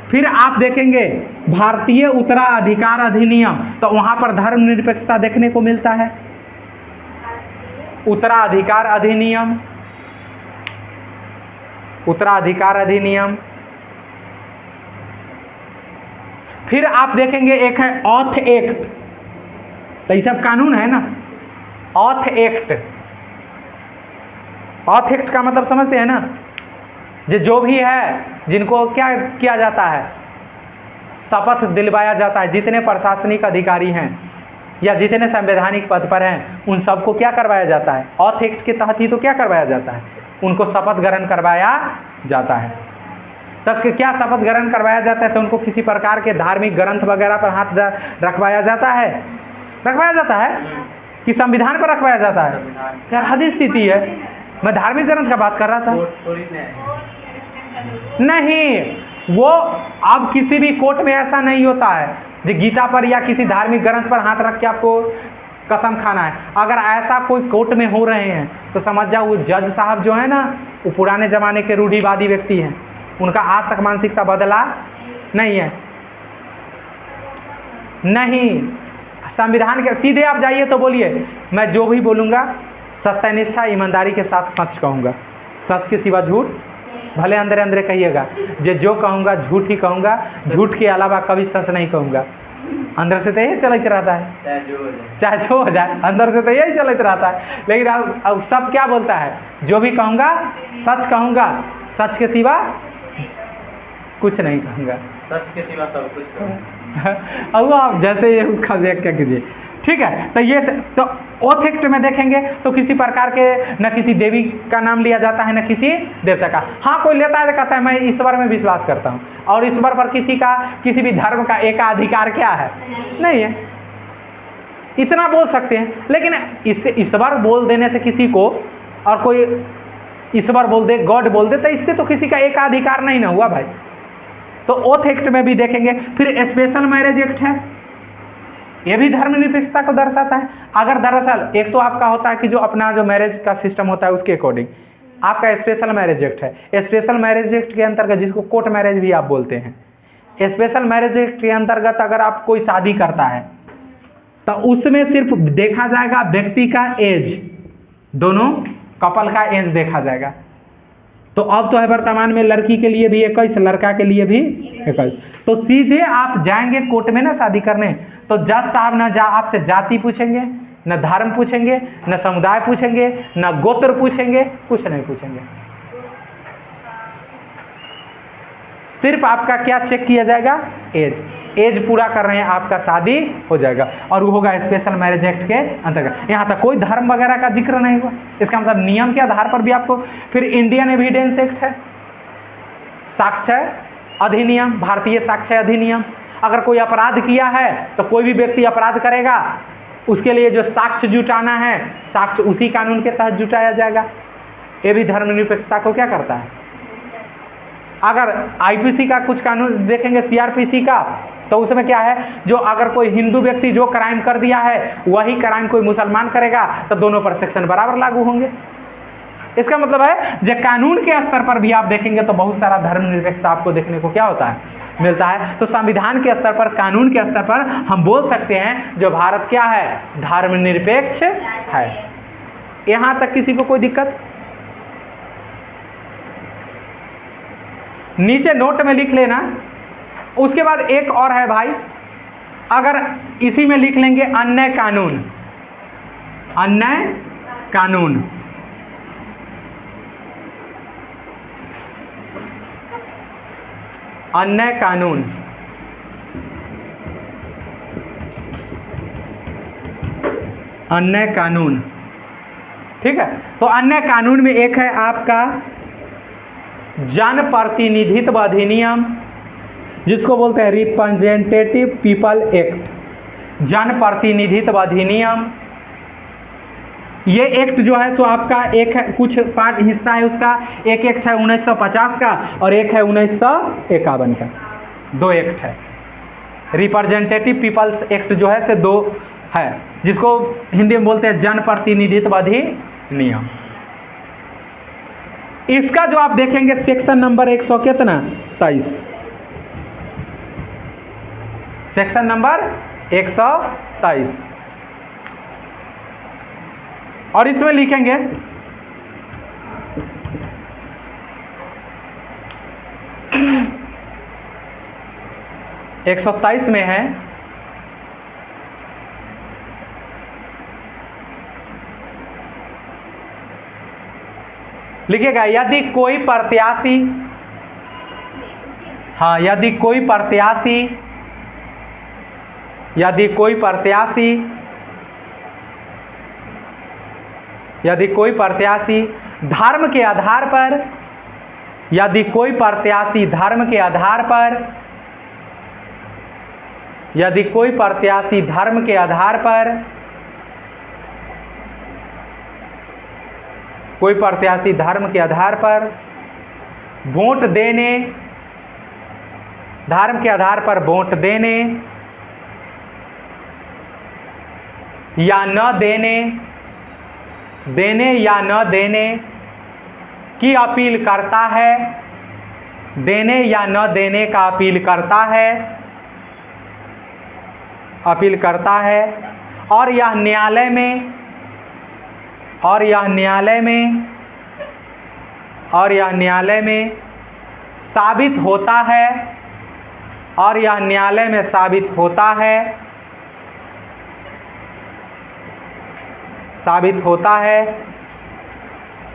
फिर आप देखेंगे भारतीय उत्तराधिकार अधिनियम, तो वहाँ पर धर्मनिरपेक्षता देखने को मिलता है, उत्तराधिकार अधिनियम, उत्तराधिकार अधिनियम। फिर आप देखेंगे एक है ऑथ एक्ट, तो ये सब कानून है ना, ऑथ एक्ट, ऑथ एक्ट का मतलब समझते हैं ना, जो भी है जिनको क्या किया जाता है, शपथ दिलवाया जाता है, जितने प्रशासनिक अधिकारी हैं या जितने संवैधानिक पद पर हैं उन सबको क्या करवाया जाता है, ऑथ एक्ट के तहत ही तो क्या करवाया जाता है, उनको शपथ ग्रहण करवाया जाता है। तब क्या शपथ ग्रहण करवाया जाता है तो उनको किसी प्रकार के धार्मिक ग्रंथ वगैरह पर हाथ रखवाया जाता है, कि संविधान पर रखवाया जाता है। क्या हद स्थिति है, मैं धार्मिक ग्रंथ का बात कर रहा था। नहीं, वो अब किसी भी कोर्ट में ऐसा नहीं होता है जो गीता पर या किसी धार्मिक ग्रंथ पर हाथ रख के आपको कसम खाना है। अगर ऐसा कोई कोर्ट में हो रहे हैं तो समझ जाओ वो जज साहब जो है ना, वो पुराने जमाने के रूढ़िवादी व्यक्ति हैं, उनका आज तक मानसिकता बदला नहीं है। नहीं, संविधान के सीधे आप जाइए तो बोलिए, मैं जो भी बोलूँगा सत्यनिष्ठा ईमानदारी के साथ सच कहूँगा, सच के सिवा झूठ, भले अंदर अंदर कहिएगा, जो कहूँगा झूठ ही कहूँगा, झूठ के अलावा कभी सच नहीं कहूँगा। अंदर से तो यही चलते रहता है, चाहे जो हो जाए, अंदर से तो यही चलते रहता है। लेकिन अब सब क्या बोलता है, जो भी कहूँगा सच कहूँगा, सच के सिवा कुछ नहीं कहूँगा, सच के सिवा सब कुछ कहूँगा। अब आप जैसे ये उसका व्याख्या कीजिए, ठीक है। तो ये तो ओथ एक्ट में देखेंगे तो किसी प्रकार के न किसी देवी का नाम लिया जाता है न किसी देवता का। हाँ, कोई लेता है तो कहता है मैं ईश्वर में विश्वास करता हूँ, और ईश्वर पर किसी भी धर्म का एकाधिकार क्या है, नहीं है, इतना बोल सकते हैं। लेकिन इससे ईश्वर बोल देने से किसी को, और कोई ईश्वर बोल दे, गॉड बोल दे, तो इससे तो किसी का एकाधिकार नहीं ना हुआ भाई। तो ओथ एक्ट में भी देखेंगे। फिर स्पेशल मैरिज एक्ट है, ये भी धर्मनिरपेक्षता को दर्शाता है। अगर दरअसल एक तो आपका होता है कि जो अपना जो मैरिज का सिस्टम होता है उसके अकॉर्डिंग आपका स्पेशल मैरिज एक्ट है। स्पेशल मैरिज एक्ट के अंतर्गत, जिसको कोर्ट मैरिज भी आप बोलते हैं, स्पेशल मैरिज एक्ट के अंतर्गत अगर आप कोई शादी करता है तो उसमें सिर्फ देखा जाएगा व्यक्ति का एज, दोनों कपल का एज देखा जाएगा। तो अब तो है वर्तमान में लड़की के लिए भी 21, लड़का के लिए भी 21। तो सीधे आप जाएंगे कोर्ट में ना शादी करने, तो जज साहब ना आपसे जाति पूछेंगे, न धर्म पूछेंगे, न समुदाय पूछेंगे, न गोत्र पूछेंगे, कुछ नहीं पूछेंगे। सिर्फ आपका क्या चेक किया जाएगा, एज पूरा कर रहे हैं, आपका शादी हो जाएगा, और वो होगा स्पेशल मैरिज एक्ट के अंतर्गत। यहाँ तक कोई धर्म वगैरह का जिक्र नहीं हुआ। इसका मतलब नियम के आधार पर भी आपको। फिर इंडियन एविडेंस एक्ट है, साक्ष्य अधिनियम, भारतीय साक्ष्य अधिनियम। अगर कोई अपराध किया है तो कोई भी व्यक्ति अपराध करेगा, उसके लिए जो साक्ष्य जुटाना है, साक्ष्य उसी कानून के तहत जुटाया जाएगा। ये भी धर्मनिरपेक्षता को क्या करता है। अगर आईपीसी का कुछ कानून देखेंगे, सीआरपीसी का, तो उसमें क्या है, जो अगर कोई हिंदू व्यक्ति जो क्राइम कर दिया है वही क्राइम कोई मुसलमान करेगा तो दोनों पर सेक्शन बराबर लागू होंगे। इसका मतलब है जो कानून के स्तर पर भी आप देखेंगे तो बहुत सारा धर्मनिरपेक्षता आपको देखने को क्या होता है, मिलता है। तो संविधान के स्तर पर, कानून के स्तर पर हम बोल सकते हैं जो भारत क्या है, धर्मनिरपेक्ष है। यहां तक किसी को कोई दिक्कत? नीचे नोट में लिख लेना। उसके बाद एक और है भाई, अगर इसी में लिख लेंगे अन्य कानून, अन्य कानून। अन्य कानून, अन्य कानून, ठीक है। तो अन्य कानून में एक है आपका जनप्रतिनिधित्व अधिनियम, जिसको बोलते हैं रिप्रेजेंटेटिव पीपल एक्ट। जनप्रतिनिधित्व अधिनियम, ये एक्ट जो है सो आपका एक है, कुछ पार्ट हिस्सा है उसका। एक एक्ट है 1950 का और एक है 1951 का, दो एक्ट है। रिप्रेजेंटेटिव पीपल्स एक्ट जो है से दो है, जिसको हिंदी में बोलते हैं जनप्रतिनिधित्व अधिनियम। इसका जो आप देखेंगे सेक्शन नंबर 100 कितना, 23, सेक्शन नंबर 123, और इसमें लिखेंगे 123 में है लिखिएगा, यदि कोई प्रत्याशी, हाँ, यदि कोई प्रत्याशी धर्म के आधार पर, यदि कोई प्रत्याशी धर्म के आधार पर, यदि कोई प्रत्याशी धर्म के आधार पर, कोई प्रत्याशी धर्म के आधार पर वोट देने, धर्म के आधार पर वोट देने या न देने, देने या न देने की अपील करता है, देने या न देने का अपील करता है, अपील करता है, और यह न्यायालय में, और यह न्यायालय में, और यह न्यायालय में साबित होता है, और यह न्यायालय में साबित होता है, साबित होता है,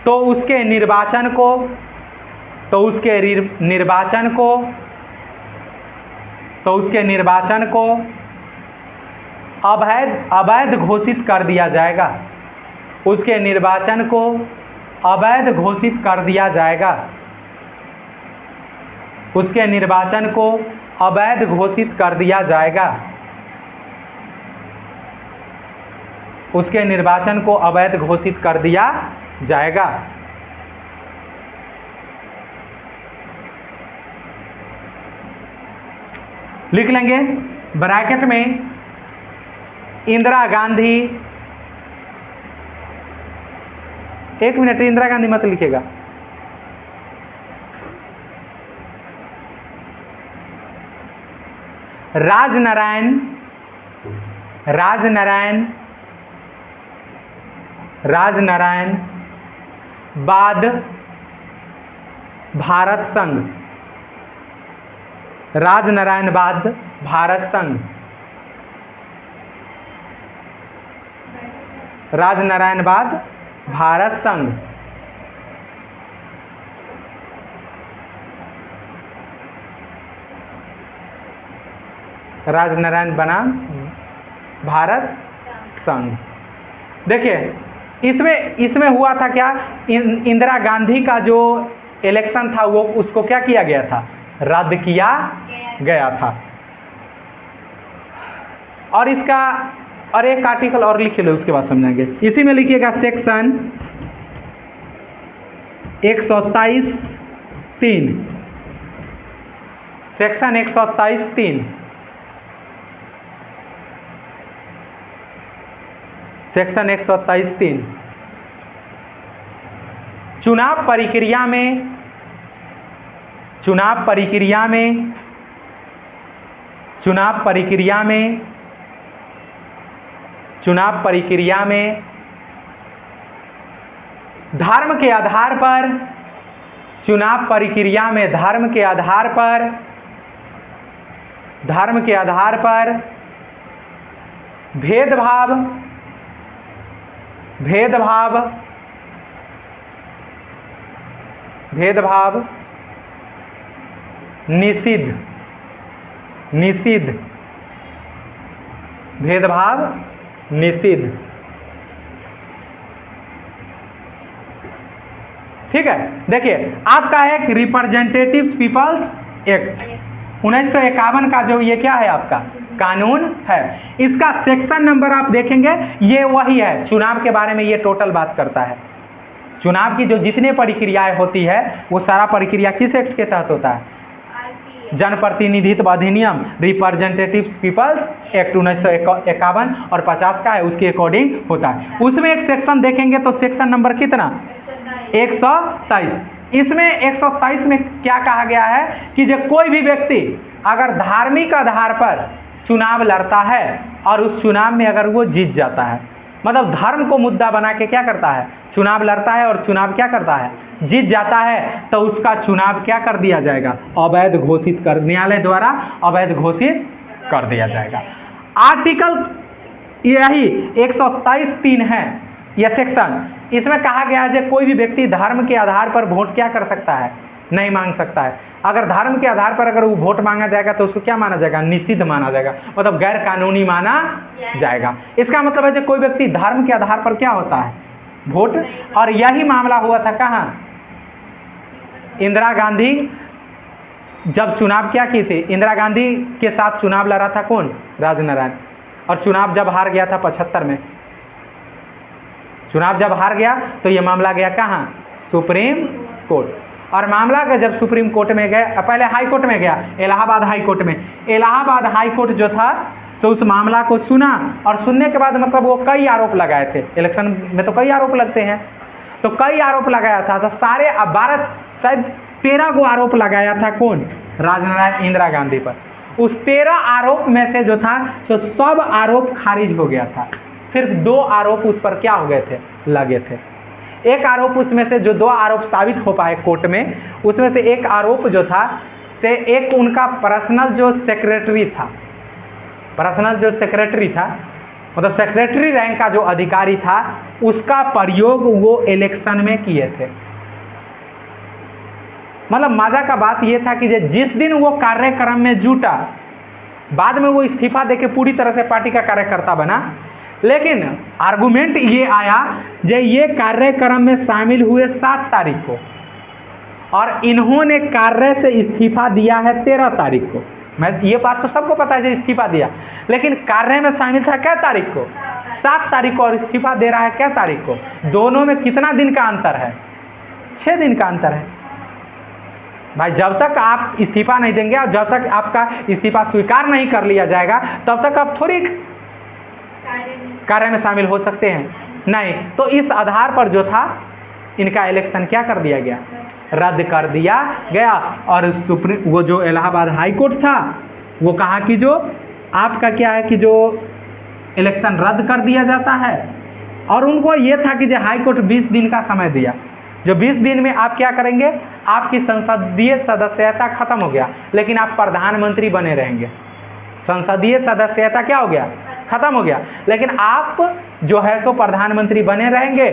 तो उसके निर्वाचन को, तो उसके निर्वाचन को, तो उसके निर्वाचन को अवैध घोषित कर दिया जाएगा, उसके निर्वाचन को अवैध घोषित कर दिया जाएगा, उसके निर्वाचन को अवैध घोषित कर दिया जाएगा, उसके निर्वाचन को अवैध घोषित कर दिया जाएगा। लिख लेंगे ब्रैकेट में इंदिरा गांधी, एक मिनट, इंदिरा गांधी मत लिखिएगा, राजनारायण, राजनारायण, राजनारायण बाद भारत संघ, राजनारायण बाद भारत संघ, राजनारायण बाद भारत संघ, राजनारायण बनाम भारत संघ। देखिए इसमें हुआ था क्या, इंदिरा गांधी का जो इलेक्शन था वो उसको क्या किया गया था, रद्द किया गया था। और इसका और एक आर्टिकल और लिख लो, उसके बाद समझाएंगे। इसी में लिखिएगा सेक्शन 127(3), सेक्शन 127(3), सेक्शन 127(3) चुनाव प्रक्रिया में, चुनाव प्रक्रिया में, चुनाव प्रक्रिया में, चुनाव प्रक्रिया में धर्म के आधार पर, चुनाव प्रक्रिया में धर्म के आधार पर, धर्म के आधार पर भेदभाव, भेदभाव, भेदभाव निषिद्ध, निषिद्ध, भेदभाव निषिद्ध। ठीक है, देखिए आपका एक रिप्रेजेंटेटिव्स पीपल्स एक्ट 1951 का जो ये क्या है आपका कानून है, इसका सेक्शन नंबर आप देखेंगे ये वही है, चुनाव के बारे में ये टोटल बात करता है। चुनाव की जो जितने प्रक्रियाएं होती है वो सारा प्रक्रिया किस एक्ट के तहत होता है, जनप्रतिनिधित्व अधिनियम, रिप्रेजेंटेटिव्स पीपल्स एक्ट 1951 और 50 का है, उसके अकॉर्डिंग होता है। उसमें एक सेक्शन देखेंगे तो सेक्शन नंबर कितना 123। इसमें 123 में क्या कहा गया है कि जो कोई भी व्यक्ति अगर धार्मिक आधार पर चुनाव लड़ता है और उस चुनाव में अगर वो जीत जाता है, मतलब धर्म को मुद्दा बना के क्या करता है, चुनाव लड़ता है और चुनाव क्या करता है, जीत जाता है, तो उसका चुनाव क्या कर दिया जाएगा, अवैध घोषित कर, न्यायालय द्वारा अवैध घोषित कर दिया जाएगा। आर्टिकल यही 127(3) है यह सेक्शन। इसमें कहा गया है कि कोई भी व्यक्ति धर्म के आधार पर वोट क्या कर सकता है, नहीं मांग सकता है। अगर धर्म के आधार पर अगर वो वोट मांगा जाएगा तो उसको क्या माना जाएगा, निषिद्ध माना जाएगा, मतलब गैर कानूनी माना जाएगा। इसका मतलब है कि कोई व्यक्ति धर्म के आधार पर क्या होता है, वोट। और यही मामला हुआ था कहाँ, इंदिरा गांधी जब चुनाव क्या की थी, इंदिरा गांधी के साथ चुनाव लड़ा था कौन, राजनारायण, और चुनाव जब हार गया था 75 में, चुनाव जब हार गया तो ये मामला गया कहाँ, सुप्रीम कोर्ट। और मामला का जब सुप्रीम कोर्ट में गए, पहले हाई कोर्ट में गया, इलाहाबाद हाई कोर्ट में। इलाहाबाद हाई कोर्ट जो था सो उस मामला को सुना, और सुनने के बाद मतलब वो कई आरोप लगाए थे, इलेक्शन में तो कई आरोप लगते हैं, तो कई आरोप लगाया था। तो सारे 12 शायद 13 को आरोप लगाया था कौन, राजनारायण इंदिरा गांधी पर। उस 13 आरोप में से जो था सो सब आरोप खारिज हो गया था, सिर्फ 2 आरोप उस पर क्या हो गए थे, लगे थे। एक आरोप उसमें से जो 2 आरोप साबित हो पाए कोर्ट में, उसमें से एक आरोप जो था से एक उनका पर्सनल जो सेक्रेटरी था, पर्सनल जो सेक्रेटरी था मतलब सेक्रेटरी रैंक का जो अधिकारी था, उसका प्रयोग वो इलेक्शन में किए थे। मतलब मजा का बात यह था कि जिस दिन वो कार्यक्रम में जुटा, बाद में वो इस्तीफा देके पूरी तरह से पार्टी का कार्यकर्ता बना, लेकिन आर्गुमेंट ये आया जो ये कार्यक्रम में शामिल हुए 7 तारीख को, और इन्होंने कार्य से इस्तीफा दिया है 13 तारीख को। मैं ये बात तो सबको पता है जो इस्तीफा दिया, लेकिन कार्य में शामिल था क्या तारीख को, 7 तारीख को, और इस्तीफा दे रहा है क्या तारीख को। दोनों में कितना दिन का अंतर है, 6 दिन का अंतर है भाई। जब तक आप इस्तीफा नहीं देंगे और जब तक आपका इस्तीफा स्वीकार नहीं कर लिया जाएगा, तब तक आप थोड़ी कार्य में शामिल हो सकते हैं, नहीं। तो इस आधार पर जो था इनका इलेक्शन क्या कर दिया गया, रद्द कर दिया गया। और सुप्रीम वो जो इलाहाबाद हाई कोर्ट था वो कहा कि जो आपका क्या है कि जो इलेक्शन रद्द कर दिया जाता है, और उनको ये था कि जो हाई कोर्ट 20 दिन का समय दिया, जो 20 दिन में आप क्या करेंगे, आपकी संसदीय सदस्यता खत्म हो गया, लेकिन आप प्रधानमंत्री बने रहेंगे। संसदीय सदस्यता क्या हो गया, खत्म हो गया, लेकिन आप जो है सो प्रधानमंत्री बने रहेंगे।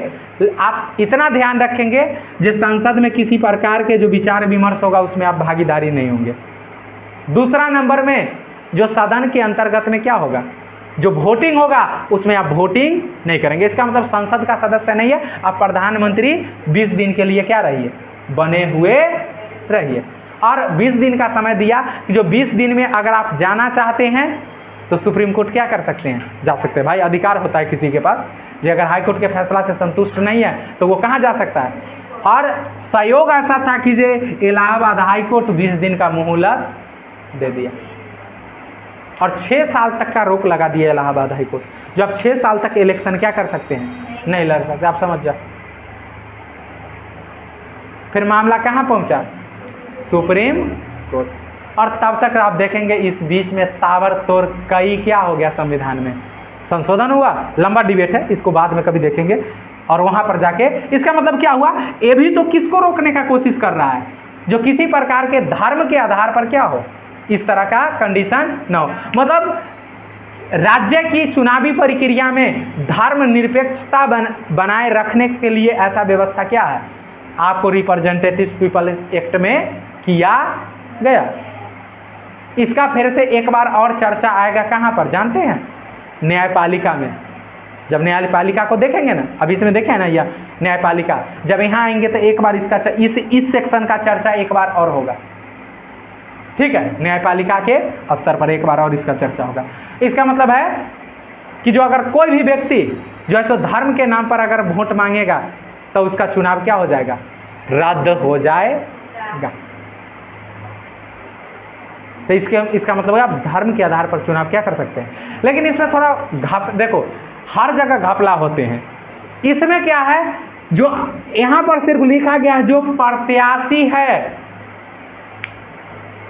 आप इतना ध्यान रखेंगे जिस संसद में किसी प्रकार के जो विचार विमर्श होगा उसमें आप भागीदारी नहीं होंगे। दूसरा नंबर में जो सदन के अंतर्गत में क्या होगा, जो वोटिंग होगा उसमें आप वोटिंग नहीं करेंगे। इसका मतलब संसद का सदस्य नहीं है, आप प्रधानमंत्री 20 दिन के लिए क्या रहिए, बने हुए रहिए। और 20 दिन का समय दिया कि जो 20 दिन में अगर आप जाना चाहते हैं तो सुप्रीम कोर्ट क्या कर सकते हैं, जा सकते हैं। भाई अधिकार होता है किसी के पास, जो अगर हाई कोर्ट के फैसला से संतुष्ट नहीं है तो वो कहाँ जा सकता है। और सहयोग ऐसा था कि जे इलाहाबाद हाई कोर्ट 20 दिन का मोहलत दे दिया, और 6 साल तक का रोक लगा दिया इलाहाबाद हाई कोर्ट, जो अब 6 साल तक इलेक्शन क्या कर सकते हैं, नहीं लड़ सकते। आप समझ जाओ। फिर मामला कहाँ पहुंचा, सुप्रीम कोर्ट। और तब तक आप देखेंगे इस बीच में ताबड़तोड़ कई क्या हो गया, संविधान में संशोधन हुआ। लंबा डिबेट है, इसको बाद में कभी देखेंगे। और वहां पर जाके इसका मतलब क्या हुआ, ये भी तो किसको रोकने का कोशिश कर रहा है, जो किसी प्रकार के धर्म के आधार पर क्या हो, इस तरह का कंडीशन न हो। मतलब राज्य की चुनावी प्रक्रिया में धर्मनिरपेक्षता बनाए रखने के लिए ऐसा व्यवस्था क्या है, आपको रिप्रेजेंटेटिव पीपल एक्ट में किया गया। इसका फिर से एक बार और चर्चा आएगा कहाँ पर जानते हैं, न्यायपालिका में। जब न्यायपालिका को देखेंगे ना, अभी इसमें देखें ना यह न्यायपालिका, जब यहाँ आएंगे तो एक बार इसका इस सेक्शन का चर्चा एक बार और होगा, ठीक है। न्यायपालिका के स्तर पर एक बार और इसका चर्चा होगा। इसका मतलब है कि जो अगर कोई भी व्यक्ति जो है सो धर्म के नाम पर अगर वोट मांगेगा तो उसका चुनाव क्या हो जाएगा, रद्द हो जाएगा। तो इसका मतलब है आप धर्म के आधार पर चुनाव क्या कर सकते हैं। लेकिन इसमें थोड़ा देखो, हर जगह घपला होते हैं। इसमें क्या है, जो यहाँ पर सिर्फ लिखा गया है जो प्रत्याशी है,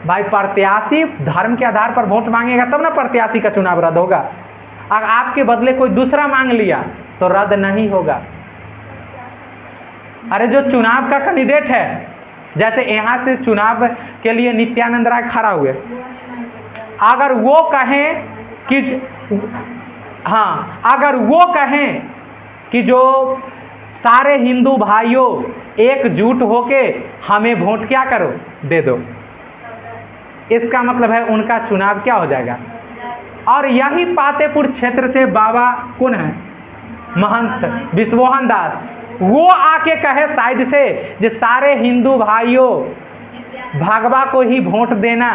भाई प्रत्याशी धर्म के आधार पर वोट मांगेगा तब ना प्रत्याशी का चुनाव रद्द होगा। अगर आपके बदले कोई दूसरा मांग लिया तो रद्द नहीं होगा। अरे जो चुनाव का कैंडिडेट है, जैसे यहाँ से चुनाव के लिए नित्यानंद राय खड़ा हुए, अगर वो कहें कि हाँ, अगर वो कहें कि जो सारे हिंदू भाइयों एकजुट होके हमें वोट क्या करो, दे दो। इसका मतलब है उनका चुनाव क्या हो जाएगा। और यही पातेपुर क्षेत्र से बाबा कौन है, महंत विश्वमोहन दास, वो आके कहे साइड से जो सारे हिंदू भाइयों भागवा को ही वोट देना,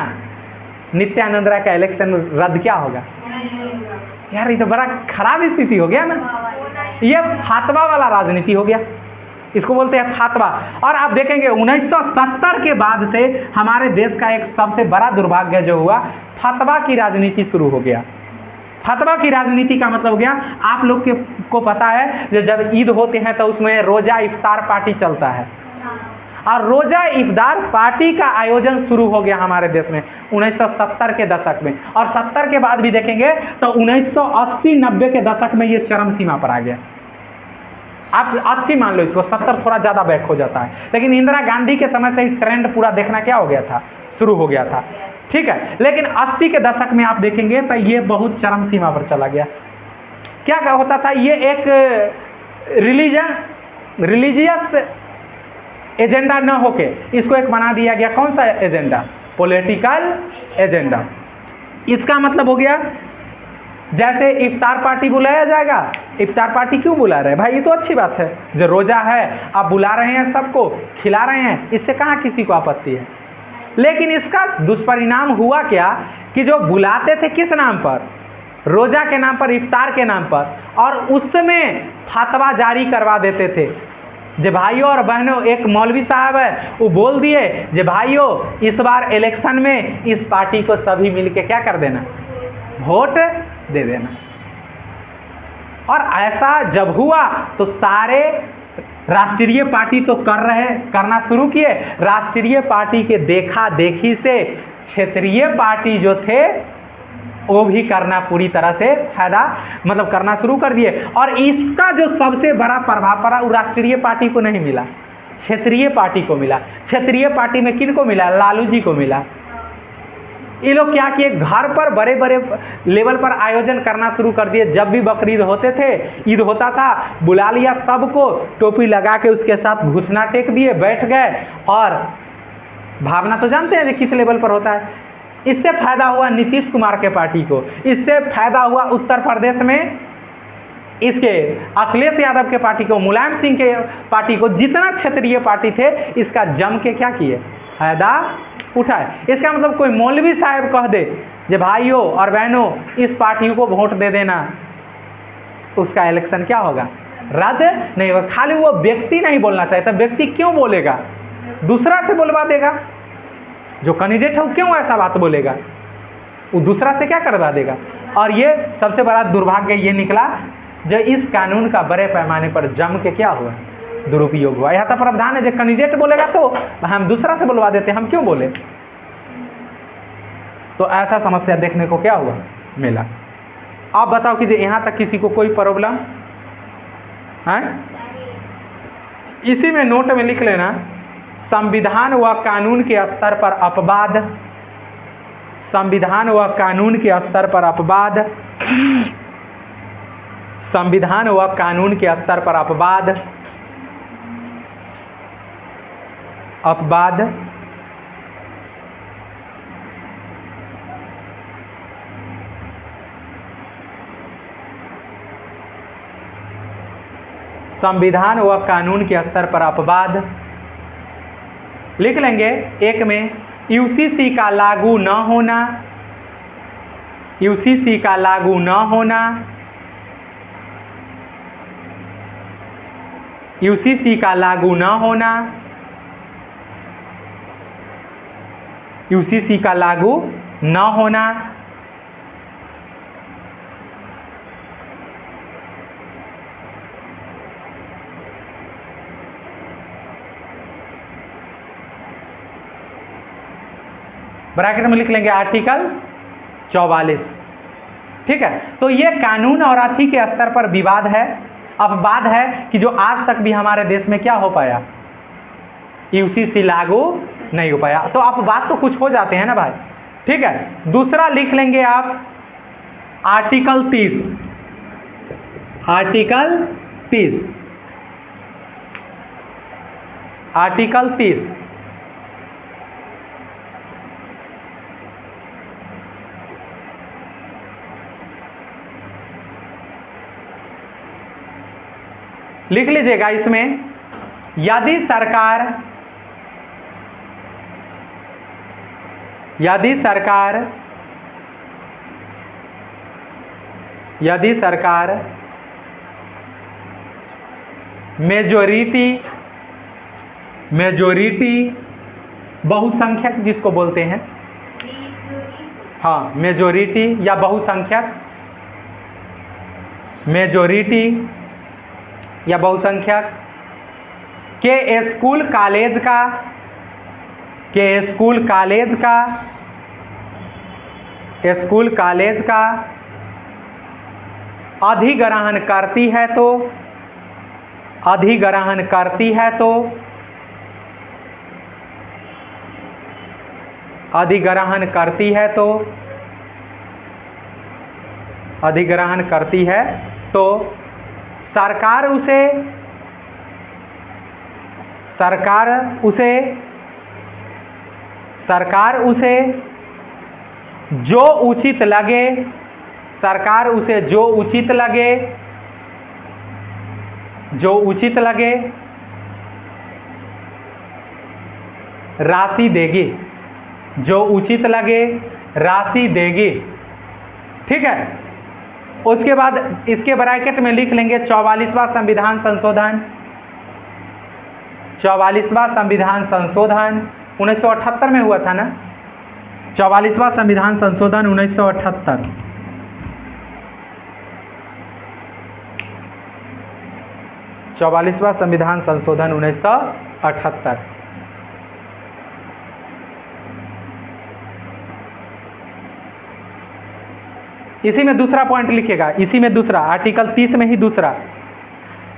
नित्यानंद राय का इलेक्शन रद्द क्या होगा। यार ये तो बड़ा खराब स्थिति हो गया ना, ये फातवा वाला राजनीति हो गया, इसको बोलते हैं फातवा। और आप देखेंगे 1970 के बाद से हमारे देश का एक सबसे बड़ा दुर्भाग्य जो हुआ, फतवा की राजनीति शुरू हो गया। फतवा की राजनीति का मतलब हो गया, आप लोग को पता है कि जब ईद होते हैं तो उसमें रोजा इफ्तार पार्टी चलता है, और रोजा इफ्तार पार्टी का आयोजन शुरू हो गया हमारे देश में 1970 के दशक में। और 70 के बाद भी देखेंगे तो 1980-90 के दशक में ये चरम सीमा पर आ गया। आप 80 मान लो इसको, 70 थोड़ा ज़्यादा बैक हो जाता है, लेकिन इंदिरा गांधी के समय से ही ट्रेंड पूरा देखना क्या हो गया था, शुरू हो गया था, ठीक है। लेकिन 80 के दशक में आप देखेंगे तो ये बहुत चरम सीमा पर चला गया। क्या होता था, ये एक रिलीजियस एजेंडा न होके इसको एक बना दिया गया, कौन सा एजेंडा, पॉलिटिकल एजेंडा। इसका मतलब हो गया जैसे इफ्तार पार्टी बुलाया जाएगा, इफ्तार पार्टी क्यों बुला रहे हैं भाई, ये तो अच्छी बात है, जो रोजा है आप बुला रहे हैं, सबको खिला रहे हैं, इससे कहाँ किसी को आपत्ति है। लेकिन इसका दुष्परिणाम हुआ क्या कि जो बुलाते थे किस नाम पर, रोजा के नाम पर, इफ्तार के नाम पर, और उसमें फतवा जारी करवा देते थे। जे भाइयों और बहनों, एक मौलवी साहब है वो बोल दिए जे भाइयों इस बार इलेक्शन में इस पार्टी को सभी मिलके क्या कर देना, वोट दे देना। और ऐसा जब हुआ तो सारे राष्ट्रीय पार्टी तो करना शुरू किए, राष्ट्रीय पार्टी के देखा देखी से क्षेत्रीय पार्टी जो थे वो भी करना पूरी तरह से फायदा मतलब करना शुरू कर दिए। और इसका जो सबसे बड़ा प्रभाव पड़ा वो राष्ट्रीय पार्टी को नहीं मिला, क्षेत्रीय पार्टी को मिला। क्षेत्रीय पार्टी में किन को मिला, लालू जी को मिला। ये लोग क्या किए, घर पर बड़े बड़े लेवल पर आयोजन करना शुरू कर दिए। जब भी बकरीद होते थे, ईद होता था, बुला लिया सबको, टोपी लगा के उसके साथ घुटना टेक दिए, बैठ गए। और भावना तो जानते हैं किस लेवल पर होता है। इससे फायदा हुआ नीतीश कुमार के पार्टी को, इससे फायदा हुआ उत्तर प्रदेश में इसके अखिलेश यादव के पार्टी को, मुलायम सिंह के पार्टी को, जितना क्षेत्रीय पार्टी थे इसका जम के क्या किए, फायदा उठाए। इसका मतलब कोई मौलवी साहब कह दे जे भाइयों और बहनों इस पार्टी को वोट दे देना, उसका इलेक्शन क्या होगा, रद्द नहीं होगा। खाली वो व्यक्ति नहीं बोलना चाहिए, तो व्यक्ति क्यों बोलेगा, दूसरा से बोलवा देगा। जो कैंडिडेट है वो क्यों ऐसा बात बोलेगा, वो दूसरा से क्या करवा देगा। और ये सबसे बड़ा दुर्भाग्य ये निकला जो इस कानून का बड़े पैमाने पर जम के क्या हुआ, दुरुपयोग हुआ। यहाँ तो प्रावधान है जो कैंडिडेट बोलेगा तो हम दूसरा से बुलवा देते, हम क्यों बोले। तो ऐसा समस्या देखने को क्या हुआ, मिला। आप बताओ कि यहाँ तक किसी को कोई प्रॉब्लम है। इसी में नोट में लिख लेना, संविधान व कानून के स्तर पर अपवाद, संविधान व कानून के स्तर पर अपवाद, संविधान व कानून के स्तर पर अपवाद, अपवाद संविधान व कानून के स्तर पर अपवाद लिख लेंगे। एक में यूसीसी का लागू न होना, यूसीसी का लागू न होना, यूसीसी का लागू न होना, यूसीसी का लागू न होना, ब्रैकेट में लिख लेंगे आर्टिकल 44। ठीक है, तो ये कानून और अथी के स्तर पर विवाद है, अपवाद है कि जो आज तक भी हमारे देश में क्या हो पाया, यूसीसी लागू नहीं हो पाया। तो अपवाद तो कुछ हो जाते हैं ना भाई। ठीक है, दूसरा लिख लेंगे आप आर्टिकल 30, आर्टिकल 30। आर्टिकल 30। लिख लीजिएगा इसमें, यदि सरकार मेजोरिटी बहुसंख्यक जिसको बोलते हैं, हाँ मेजोरिटी या बहुसंख्यक, मेजोरिटी या बहुसंख्यक के स्कूल कॉलेज का अधिग्रहण करती है तो अधिग्रहण करती है तो सरकार उसे जो उचित लगे राशि देगी। ठीक है, उसके बाद इसके ब्रैकेट में लिख लेंगे 44वां संविधान संशोधन। 44वां संविधान संशोधन 1978 में हुआ था ना, 44वां संविधान संशोधन 1978। चौवालीसवां संविधान संशोधन 1978। इसी में दूसरा पॉइंट लिखिएगा, इसी में दूसरा आर्टिकल 30 में ही दूसरा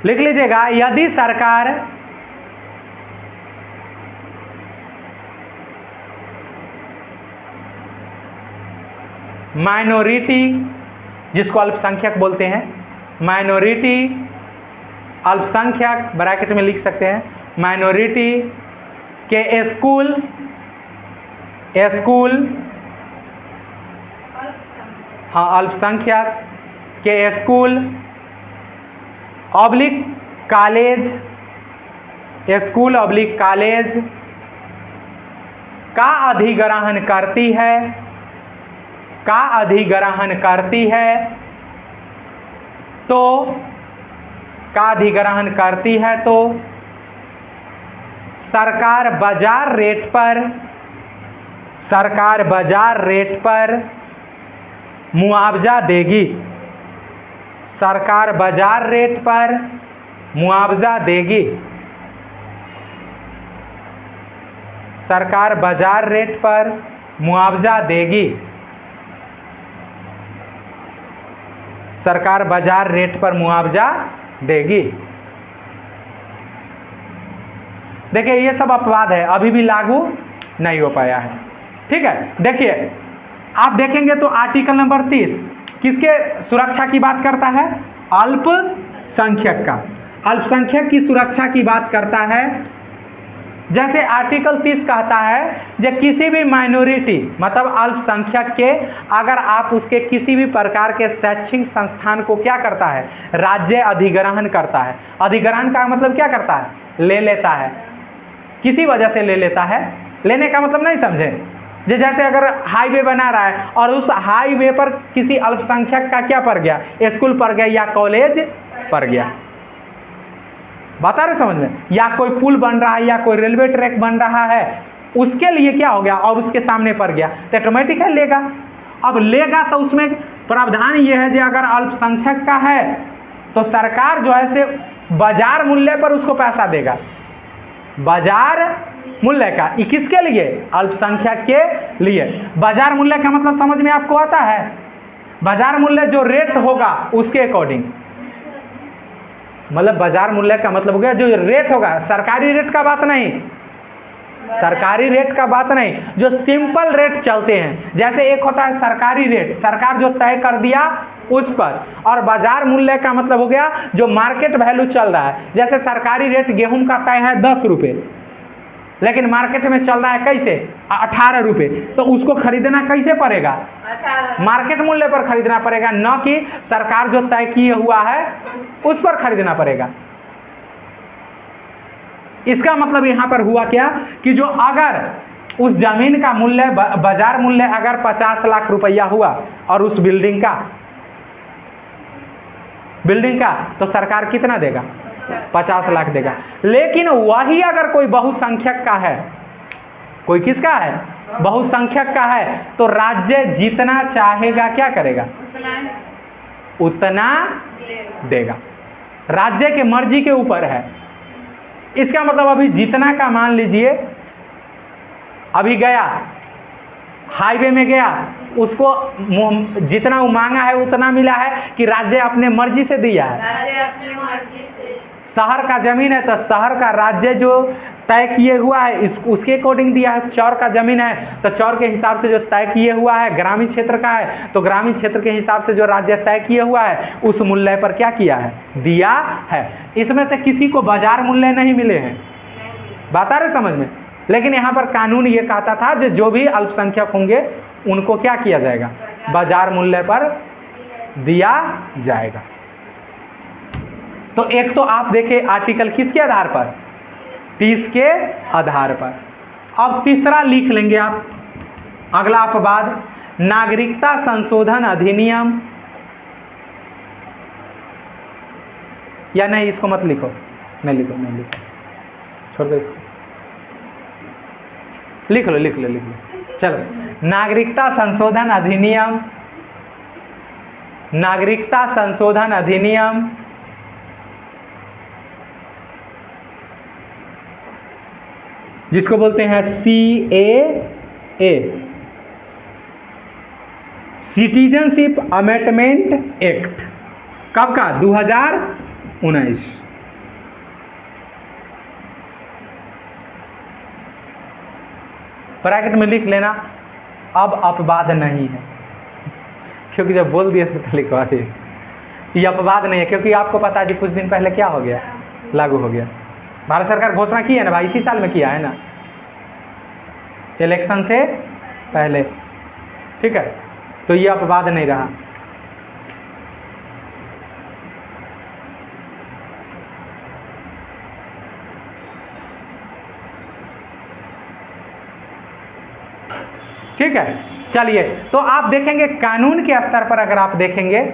लिख लीजिएगा, यदि सरकार माइनॉरिटी, जिसको अल्पसंख्यक बोलते हैं, माइनॉरिटी अल्पसंख्यक ब्रैकेट में लिख सकते हैं, माइनॉरिटी के स्कूल हाँ अल्पसंख्यक के स्कूल ऑब्लिक कॉलेज का अधिग्रहण करती है तो सरकार बाजार रेट पर मुआवजा देगी। सरकार बाजार रेट पर मुआवजा देगी। सरकार बाजार रेट पर मुआवजा देगी। सरकार बाजार रेट पर मुआवजा देगी। देखिए ये सब अपवाद है, अभी भी लागू नहीं हो पाया है। ठीक है, देखिए आप देखेंगे तो आर्टिकल नंबर 30 किसके सुरक्षा की बात करता है? अल्पसंख्यक का, अल्पसंख्यक की सुरक्षा की बात करता है। जैसे आर्टिकल 30 कहता है कि किसी भी माइनॉरिटी मतलब अल्पसंख्यक के अगर आप उसके किसी भी प्रकार के शैक्षिक संस्थान को क्या करता है? राज्य अधिग्रहण करता है। अधिग्रहण का मतलब क्या करता है? ले लेता है, किसी वजह से ले लेता है। लेने का मतलब नहीं समझे, जैसे अगर हाईवे बना रहा है और उस हाईवे पर किसी अल्पसंख्यक का क्या पड़ गया? स्कूल पड़ गया या कॉलेज पड़ गया, बता रहे समझ में? या कोई पुल बन रहा है या कोई रेलवे ट्रैक बन रहा है, उसके लिए क्या हो गया और उसके सामने पड़ गया तो ऑटोमेटिक है लेगा। अब लेगा तो उसमें प्रावधान ये है कि अगर अल्पसंख्यक का है तो सरकार जो है से बाजार मूल्य पर उसको पैसा देगा। बाजार मूल्य का, ये किसके लिए? अल्पसंख्यक के लिए। बाजार मूल्य का मतलब समझ में आपको आता है? बाजार मूल्य जो रेट होगा उसके अकॉर्डिंग, मतलब बाजार मूल्य का मतलब हो गया जो रेट होगा, सरकारी रेट का बात नहीं, सरकारी रेट का बात नहीं, जो सिंपल रेट चलते हैं। जैसे एक होता है सरकारी रेट, सरकार जो तय कर दिया उस पर, और बाजार मूल्य का मतलब हो गया जो मार्केट वैल्यू चल रहा है। जैसे सरकारी रेट गेहूं का तय है 10 रुपये, लेकिन मार्केट में चल रहा है कैसे 18 रुपये, तो उसको खरीदना कैसे पड़ेगा, मार्केट मूल्य पर खरीदना पड़ेगा, न कि सरकार जो तय किए हुआ है उस पर खरीदना पड़ेगा। इसका मतलब यहां पर हुआ क्या कि जो अगर उस जमीन का मूल्य बाजार मूल्य अगर 50 लाख रुपया हुआ और उस बिल्डिंग का तो सरकार कितना देगा, 50 लाख देगा। लेकिन वही अगर कोई बहुसंख्यक का है, कोई किसका है, बहुसंख्यक का है, तो राज्य जितना चाहेगा क्या करेगा, उतना देगा। राज्य के मर्जी के ऊपर है। इसका मतलब अभी जितना का मान लीजिए, अभी गया हाईवे में गया, उसको जितना वो मांगा है उतना मिला है कि राज्य अपने मर्जी से दिया है। शहर का जमीन है तो शहर का राज्य जो तय किए हुआ है उसके अकॉर्डिंग दिया है। चौर का जमीन है तो चौर के हिसाब से जो तय किए हुआ है। ग्रामीण क्षेत्र का है तो ग्रामीण क्षेत्र के हिसाब से जो राज्य तय किए हुआ है उस मूल्य पर क्या किया है, दिया है। इसमें से किसी को बाजार मूल्य नहीं मिले हैं, बात आ रही समझ में। लेकिन यहाँ पर कानून ये कहता था जो भी अल्पसंख्यक होंगे उनको क्या किया जाएगा, बाजार मूल्य पर दिया जाएगा। तो एक तो आप देखें आर्टिकल किसके आधार पर, 30 के आधार पर। अब तीसरा लिख लेंगे आप, अगला अपवाद नागरिकता संशोधन अधिनियम, या नहीं इसको मत लिखो, नहीं लिखो, छोड़ दो इसको, लिख लो। चलो, नागरिकता संशोधन अधिनियम, नागरिकता संशोधन अधिनियम जिसको बोलते हैं CAA, सिटीजनशिप अमेंडमेंट एक्ट, कब का, 2019। ब्रैकेट में लिख लेना। अब अपवाद नहीं है, क्योंकि जब बोल दिया तो लिखवा दिए, ये अपवाद नहीं है, क्योंकि आपको पता है कि कुछ दिन पहले क्या हो गया, लागू हो गया। भारत सरकार घोषणा की है ना भाई, इसी साल में किया है ना, इलेक्शन से पहले, ठीक है। तो ये अपवाद नहीं रहा। ठीक है, चलिए। तो आप देखेंगे कानून के स्तर पर, अगर आप देखेंगे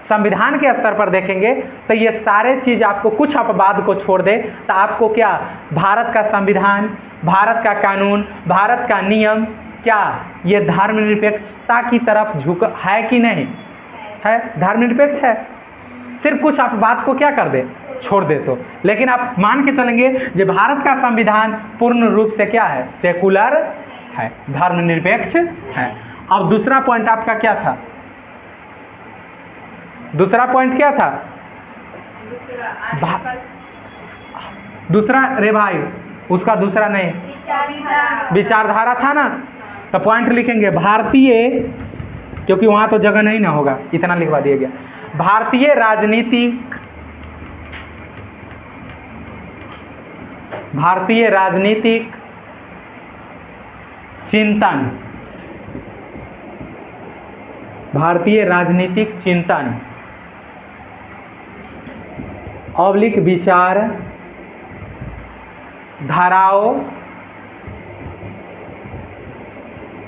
संविधान के स्तर पर देखेंगे तो ये सारे चीज आपको, कुछ अपवाद को छोड़ दे तो आपको क्या, भारत का संविधान, भारत का कानून, भारत का नियम क्या ये धर्मनिरपेक्षता की तरफ झुक है कि नहीं है, धर्मनिरपेक्ष है। सिर्फ कुछ अपवाद को क्या कर दे, छोड़ दे तो। लेकिन आप मान के चलेंगे जो भारत का संविधान पूर्ण रूप से क्या है, सेकुलर है, धर्मनिरपेक्ष है। अब दूसरा पॉइंट आपका क्या था, दूसरा पॉइंट क्या था, दूसरा रे भाई, उसका दूसरा नहीं, विचारधारा था ना, तो पॉइंट लिखेंगे भारतीय, क्योंकि वहां तो जगह नहीं ना होगा, इतना लिखवा दिया गया। भारतीय राजनीतिक, भारतीय राजनीतिक चिंतन, भारतीय राजनीतिक चिंतन ऑब्लिक विचार धाराओं,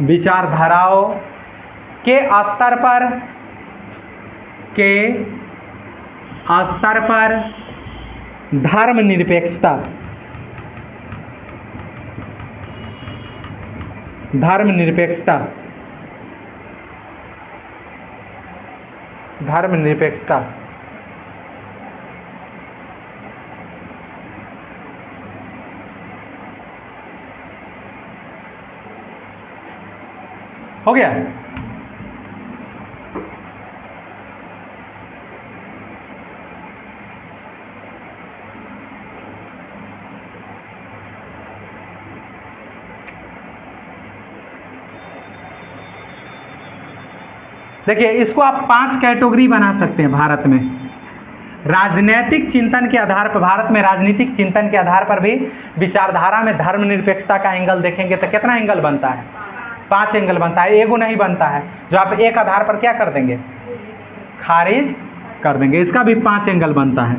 विचारधाराओं के स्तर पर, के स्तर पर धर्मनिरपेक्षता, धर्मनिरपेक्षता, धर्मनिरपेक्षता हो गया। देखिए इसको आप 5 कैटेगरी बना सकते हैं भारत में। राजनीतिक चिंतन के आधार पर, भारत में राजनीतिक चिंतन के आधार पर भी विचारधारा में धर्मनिरपेक्षता का एंगल देखेंगे तो कितना एंगल बनता है? 5 एंगल बनता है, एगो नहीं बनता है जो आप एक आधार पर क्या कर देंगे? खारिज कर देंगे। इसका भी 5 एंगल बनता है।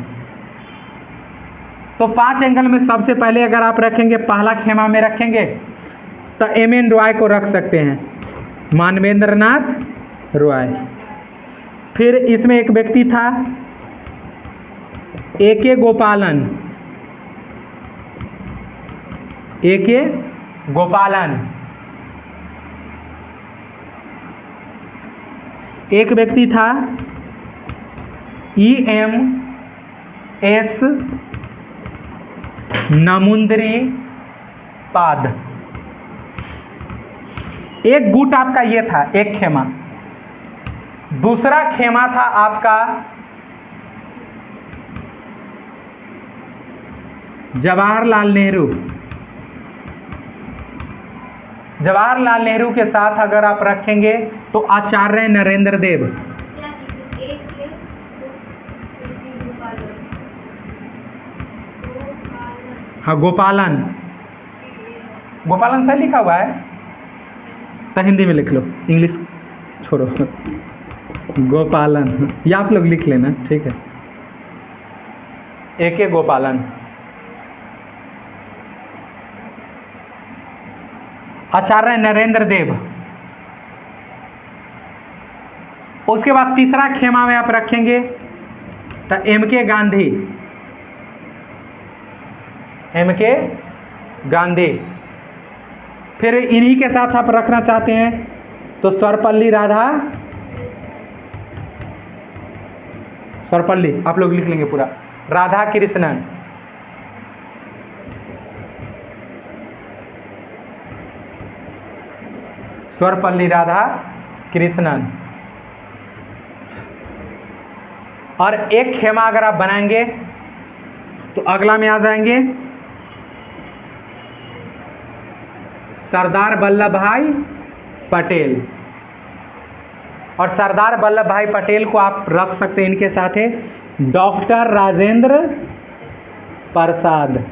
तो 5 एंगल में सबसे पहले अगर आप रखेंगे, पहला खेमा में रखेंगे तो एम.एन. रॉय को रख सकते हैं, मानवेंद्र नाथ रॉय। फिर इसमें एक व्यक्ति था ए.के. गोपालन, ए.के. गोपालन। एक व्यक्ति था E.M.S. नमुंदरी पाद। एक गुट आपका ये था, एक खेमा। दूसरा खेमा था आपका जवाहरलाल नेहरू। जवाहरलाल नेहरू के साथ अगर आप रखेंगे तो आचार्य नरेंद्र देव। हाँ, गोपालन, गोपालन सही लिखा हुआ है तो हिंदी में लिख लो, इंग्लिश छोड़ो। गोपालन, ये आप लोग लिख लेना, ठीक है। ए.के. गोपालन, आचार्य नरेंद्र देव। उसके बाद तीसरा खेमा में आप रखेंगे तो M.के. गांधी, M.के. गांधी। फिर इन्हीं के साथ आप रखना चाहते हैं तो सर्वपल्ली राधा, सर्वपल्ली आप लोग लिख लेंगे पूरा, राधा कृष्णन। सर्वपल्ली राधा कृष्णन। और एक खेमा अगर आप बनाएंगे तो अगला में आ जाएंगे सरदार वल्लभ भाई पटेल। और सरदार वल्लभ भाई पटेल को आप रख सकते हैं इनके साथ है डॉक्टर राजेंद्र प्रसाद।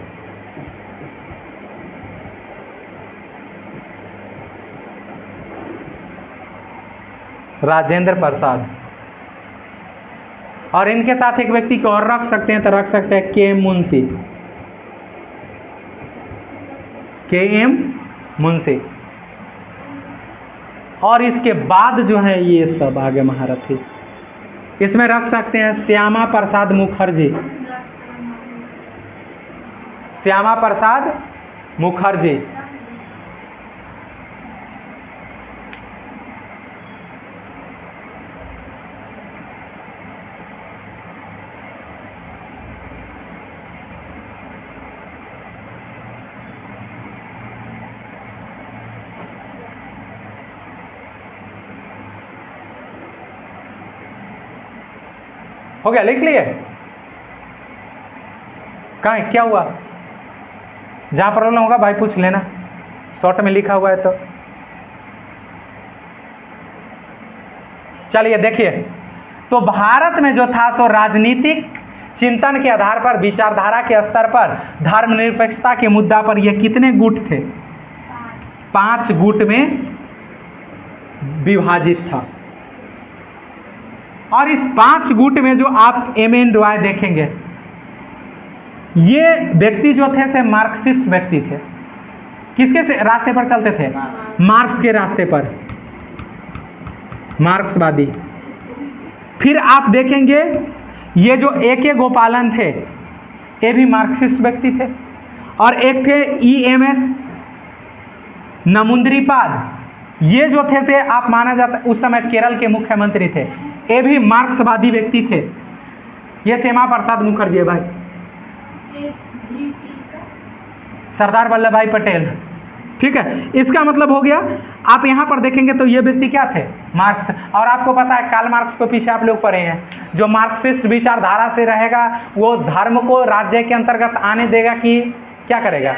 राजेंद्र प्रसाद। और इनके साथ एक व्यक्ति को और रख सकते हैं तो रख सकते हैं के.एम. मुंशी, के.एम. मुंशी। और इसके बाद जो है ये सब आगे महारथी, इसमें रख सकते हैं श्यामा प्रसाद मुखर्जी, श्यामा प्रसाद मुखर्जी। हो गया, लिख लिए? कहाँ क्या हुआ? जहाँ प्रॉब्लम होगा भाई पूछ लेना, शॉर्ट में लिखा हुआ है तो। चलिए देखिए, तो भारत में जो था सो राजनीतिक चिंतन के आधार पर, विचारधारा के स्तर पर धर्मनिरपेक्षता के मुद्दा पर ये कितने गुट थे? 5 गुट में विभाजित था। और इस 5 गुट में जो आप M.N. रॉय देखेंगे, ये व्यक्ति जो थे से मार्क्सिस्ट व्यक्ति थे। किसके से रास्ते पर चलते थे? मार्क्स के रास्ते पर, मार्क्सवादी। फिर आप देखेंगे ये जो ए.के. गोपालन थे, ये भी मार्क्सिस्ट व्यक्ति थे। और एक थे E.M.S. नमुंदरीपाद, ये जो थे से आप माना जाता, उस समय केरल के मुख्यमंत्री थे, ये भी मार्क्सवादी व्यक्ति थे। ये श्यामा प्रसाद मुखर्जी है भाई, सरदार वल्लभ भाई पटेल, ठीक है। इसका मतलब हो गया, आप यहाँ पर देखेंगे तो ये व्यक्ति क्या थे? मार्क्स। और आपको पता है कार्ल मार्क्स को पीछे आप लोग पढ़े हैं, जो मार्क्सिस्ट विचारधारा से रहेगा वो धर्म को राज्य के अंतर्गत आने देगा कि क्या करेगा?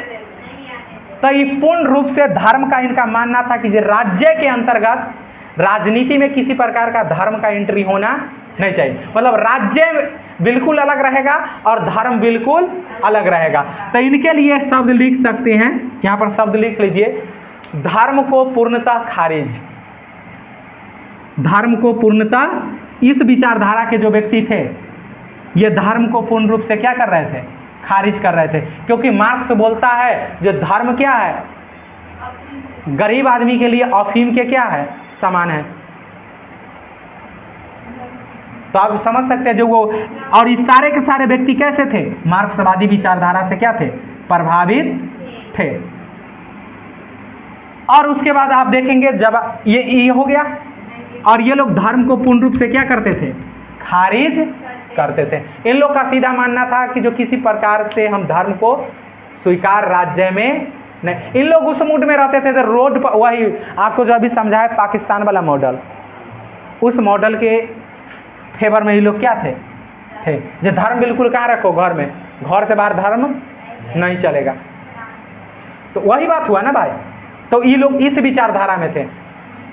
तो ये पूर्ण रूप से धर्म का इनका मानना था कि राज्य के अंतर्गत राजनीति में किसी प्रकार का धर्म का एंट्री होना नहीं चाहिए। मतलब राज्य बिल्कुल अलग रहेगा और धर्म बिल्कुल अलग रहेगा। तो इनके लिए शब्द लिख सकते हैं, यहाँ पर शब्द लिख लीजिए, धर्म को पूर्णतः खारिज। धर्म को पूर्णतः, इस विचारधारा के जो व्यक्ति थे ये धर्म को पूर्ण रूप से क्या कर रहे थे? खारिज कर रहे थे। क्योंकि मार्क्स बोलता है जो धर्म क्या है, गरीब आदमी के लिए अफीम के क्या है? समान है। तो आप समझ सकते हैं जो वो, और इस सारे के सारे व्यक्ति कैसे थे? मार्क्सवादी विचारधारा से क्या थे? प्रभावित थे। और उसके बाद आप देखेंगे जब ये हो गया, और ये लोग धर्म को पूर्ण रूप से क्या करते थे? खारिज करते थे। इन लोग का सीधा मानना था कि जो किसी प्रकार से हम धर्म को स्वीकार राज्य में नहीं। इन लोग उस मूड में रहते थे तो रोड पर, वही आपको जो अभी समझाया पाकिस्तान वाला मॉडल, उस मॉडल के फेवर में ये लोग क्या थे? जो धर्म बिल्कुल कहाँ रखो? घर में, घर से बाहर धर्म नहीं चलेगा। तो वही बात हुआ ना भाई। तो ये लोग इस विचारधारा में थे।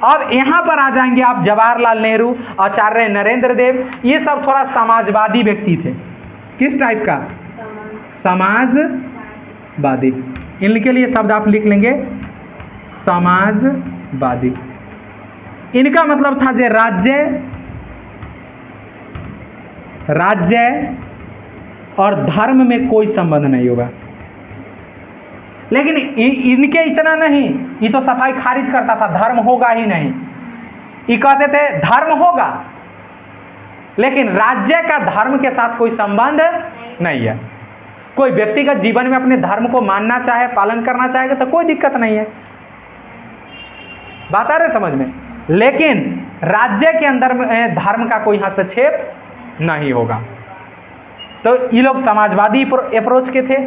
अब यहाँ पर आ जाएंगे आप जवाहरलाल नेहरू, आचार्य नरेंद्र देव, ये सब थोड़ा समाजवादी व्यक्ति थे। किस टाइप का? समाजवादी। इनके लिए शब्द आप लिख लेंगे समाजवादी। इनका मतलब था जो राज्य और धर्म में कोई संबंध नहीं होगा। लेकिन इनके इतना नहीं, ये तो सफाई खारिज करता था, धर्म होगा ही नहीं। ये कहते थे धर्म होगा लेकिन राज्य का धर्म के साथ कोई संबंध नहीं है। कोई व्यक्तिगत जीवन में अपने धर्म को मानना चाहे, पालन करना चाहेगा तो कोई दिक्कत नहीं है। बात आ रही समझ में? लेकिन राज्य के अंदर में धर्म का कोई हस्तक्षेप नहीं होगा। तो ये लोग समाजवादी अप्रोच के थे।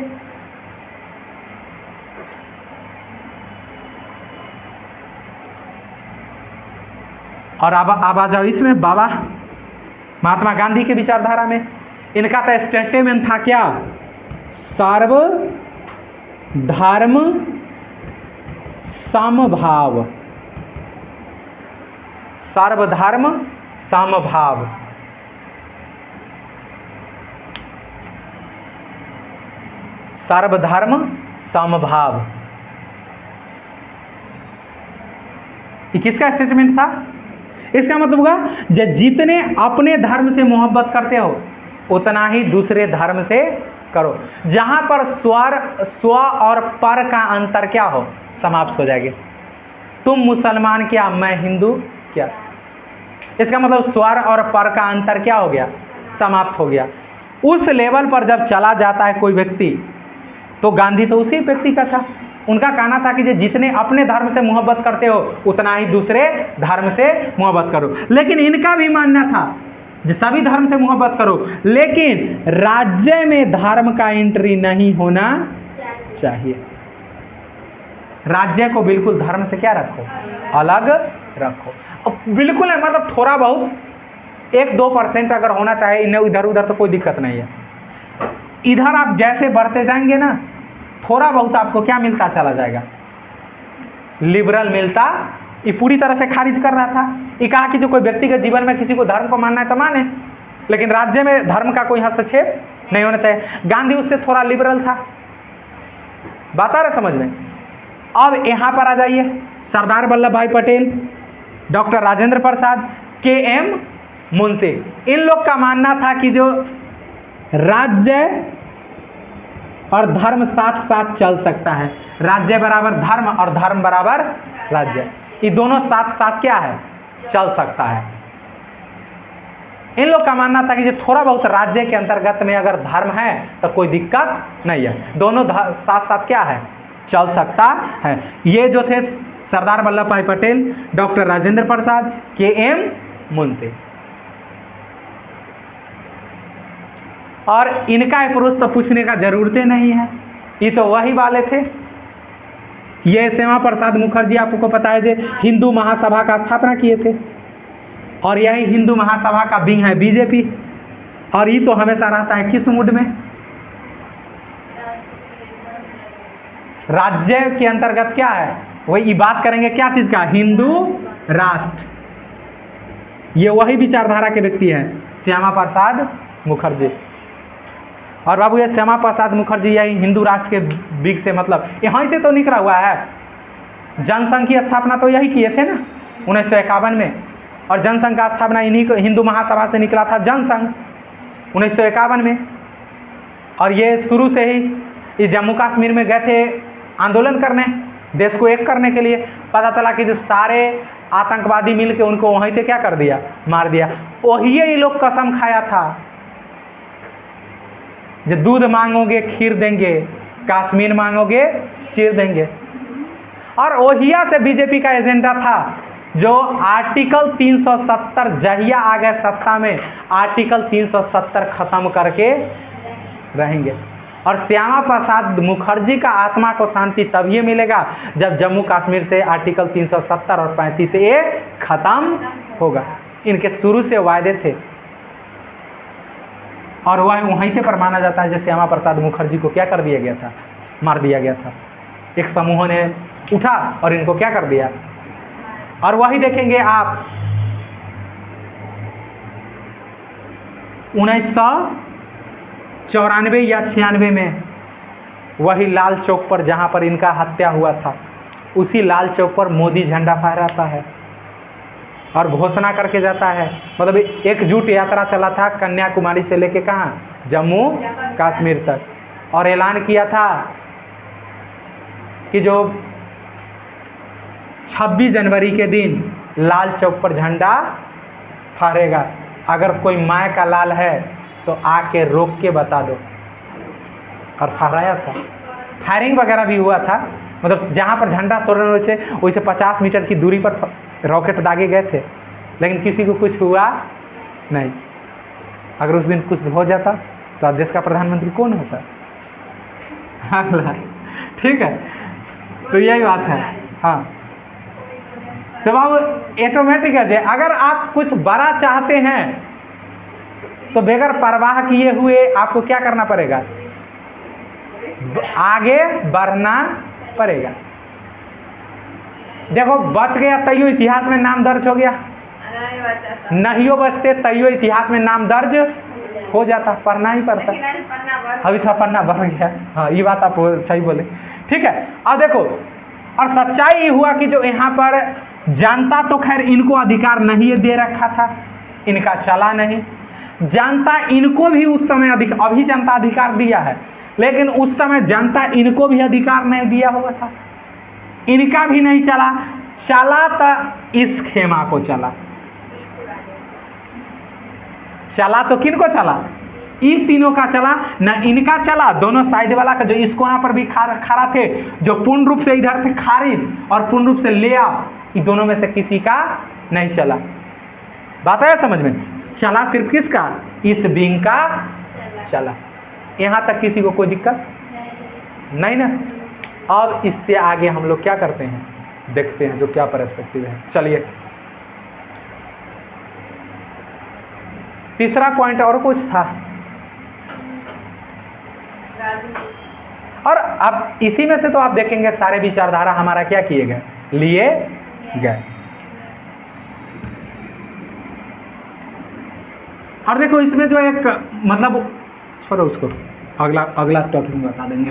और अब आ जाओ इसमें बाबा महात्मा गांधी के विचारधारा में। इनका तो स्टेटमेंट था क्या? सर्वधर्म समभाव। सर्वधर्म समभाव। सर्वधर्म समभाव, ये किसका स्टेटमेंट था? इसका मतलब होगा जितने अपने धर्म से मोहब्बत करते हो उतना ही दूसरे धर्म से करो। जहां पर स्व और पर का अंतर क्या हो? समाप्त हो जाएगी। तुम मुसलमान क्या, मैं हिंदू क्या। इसका मतलब स्वर और पर का अंतर क्या हो गया? समाप्त हो गया। उस लेवल पर जब चला जाता है कोई व्यक्ति, तो गांधी तो उसी व्यक्ति का था। उनका कहना था कि जितने अपने धर्म से मोहब्बत करते हो उतना ही दूसरे धर्म से मोहब्बत करो। लेकिन इनका भी मानना था कि सभी धर्म से मोहब्बत करो, लेकिन राज्य में धर्म का एंट्री नहीं होना चाहिए। राज्य को बिल्कुल धर्म से क्या रखो? अलग रखो। बिल्कुल है, मतलब थोड़ा बहुत 1-2% अगर होना चाहे इधर उधर तो कोई दिक्कत नहीं है। इधर आप जैसे बढ़ते जाएंगे ना, थोड़ा बहुत आपको क्या मिलता चला जाएगा? लिबरल मिलता। ये पूरी तरह से खारिज कर रहा था। ये कहा कि जो कोई व्यक्तिगत जीवन में किसी को धर्म को मानना है तो माने, लेकिन राज्य में धर्म का कोई हस्तक्षेप नहीं होना चाहिए। गांधी उससे थोड़ा लिबरल था। बात आ रहा समझ में? अब यहाँ पर आ जाइए, सरदार वल्लभ भाई पटेल, डॉक्टर राजेंद्र प्रसाद, के.एम. मुंशी। इन लोग का मानना था कि जो राज्य और धर्म साथ साथ चल सकता है। राज्य बराबर धर्म और धर्म बराबर राज्य, ये दोनों साथ साथ क्या है? चल सकता है। इन लोग का मानना था कि जो थोड़ा बहुत राज्य के अंतर्गत में अगर धर्म है तो कोई दिक्कत नहीं है, दोनों साथ साथ क्या है? चल सकता है। ये जो थे सरदार वल्लभ भाई पटेल, डॉक्टर राजेंद्र प्रसाद, के.एम. मुंशी। और इनका अप्रोच तो पूछने का जरूरत नहीं है, ये तो वही वाले थे। ये श्यामा प्रसाद मुखर्जी, आपको पता है, जो हिंदू महासभा का स्थापना किए थे, और यही हिंदू महासभा का विंग है बीजेपी। और ये तो हमेशा रहता है किस मूड में? राज्य के अंतर्गत क्या है? वही बात करेंगे क्या चीज़ का? हिंदू राष्ट्र। ये वही विचारधारा के व्यक्ति हैं, श्यामा प्रसाद मुखर्जी। और बाबू ये श्यामा प्रसाद मुखर्जी यही हिंदू राष्ट्र के बीच से मतलब यहीं से तो निकला हुआ है। जनसंघ की स्थापना तो यही किए थे ना 1951 में, और जनसंघ का स्थापना इन्हीं को हिंदू महासभा से निकला था जनसंघ 1951 में। और ये शुरू से ही इस जम्मू कश्मीर में गए थे आंदोलन करने, देश को एक करने के लिए। पता चला कि जो सारे आतंकवादी मिल के उनको वहीं से क्या कर दिया, मार दिया। वही ये लोग कसम खाया था, जो दूध मांगोगे खीर देंगे, कश्मीर मांगोगे चीर देंगे। और ओहिया से बीजेपी का एजेंडा था जो आर्टिकल 370 जहिया आ गए सत्ता में, आर्टिकल 370 खत्म करके रहेंगे। और श्यामा प्रसाद मुखर्जी का आत्मा को शांति तभी मिलेगा जब जम्मू कश्मीर से आर्टिकल 370 और 35A खत्म होगा। इनके शुरू से वायदे थे और वह वहीं से पर माना जाता है जैसे श्यामा प्रसाद मुखर्जी को क्या कर दिया गया था, मार दिया गया था। एक समूह ने उठा और इनको क्या कर दिया। और वही देखेंगे आप 1994 या 96 में वही लाल चौक पर जहां पर इनका हत्या हुआ था, उसी लाल चौक पर मोदी झंडा फहराता है और घोषणा करके जाता है, मतलब एकजुट यात्रा चला था कन्याकुमारी से लेके कहाँ, जम्मू कश्मीर तक। और ऐलान किया था कि जो 26 जनवरी के दिन लाल चौक पर झंडा फहरेगा, अगर कोई माय का लाल है तो आके रोक के बता दो। और फहराया था, फायरिंग वगैरह भी हुआ था, मतलब जहाँ पर झंडा तोड़ने वैसे 50 मीटर की दूरी पर रॉकेट दागे गए थे, लेकिन किसी को कुछ हुआ नहीं। अगर उस दिन कुछ हो जाता तो देश का प्रधानमंत्री कौन होता? ठीक है, तो यही बात है। हाँ, तो अब ऑटोमेटिक है, अगर आप कुछ बड़ा चाहते हैं तो बगैर परवाह किए हुए आपको क्या करना पड़ेगा, आगे बढ़ना पड़ेगा। देखो बच गया तैयो इतिहास में नाम दर्ज हो गया, नहीं हो बचते तैयो इतिहास में नाम दर्ज हो जाता, पढ़ना ही पड़ता। अभी थोड़ा पढ़ना बढ़ गया। हाँ, ये बात आप सही बोले। ठीक है, अब देखो, और सच्चाई ये हुआ कि जो यहाँ पर जनता तो खैर इनको अधिकार नहीं दे रखा था, इनका चला नहीं। जनता इनको भी उस समय अभी जनता अधिकार दिया है, लेकिन उस समय जनता इनको भी अधिकार नहीं दिया हुआ था, इनका भी नहीं चला। चला तो इस खेमा को चला, चला तो किन को चला, इन तीनों का चला ना, इनका चला। दोनों साइड वाला का जो इस कोना पर भी खड़ा थे, जो पूर्ण रूप से इधर थे खारिज और पूर्ण रूप से ले आओ, इन दोनों में से किसी का नहीं चला। बात आया समझ में? चला सिर्फ किसका, इस विंग का चला। यहाँ तक किसी को कोई दिक्कत नहीं ना। अब इससे आगे हम लोग क्या करते हैं, देखते हैं जो क्या पर्सपेक्टिव है। चलिए तीसरा पॉइंट और कुछ था, और अब इसी में से तो आप देखेंगे सारे विचारधारा हमारा क्या किए गए, लिए गए। और देखो इसमें जो एक मतलब छोड़ो उसको, अगला टॉपिक में बता देंगे।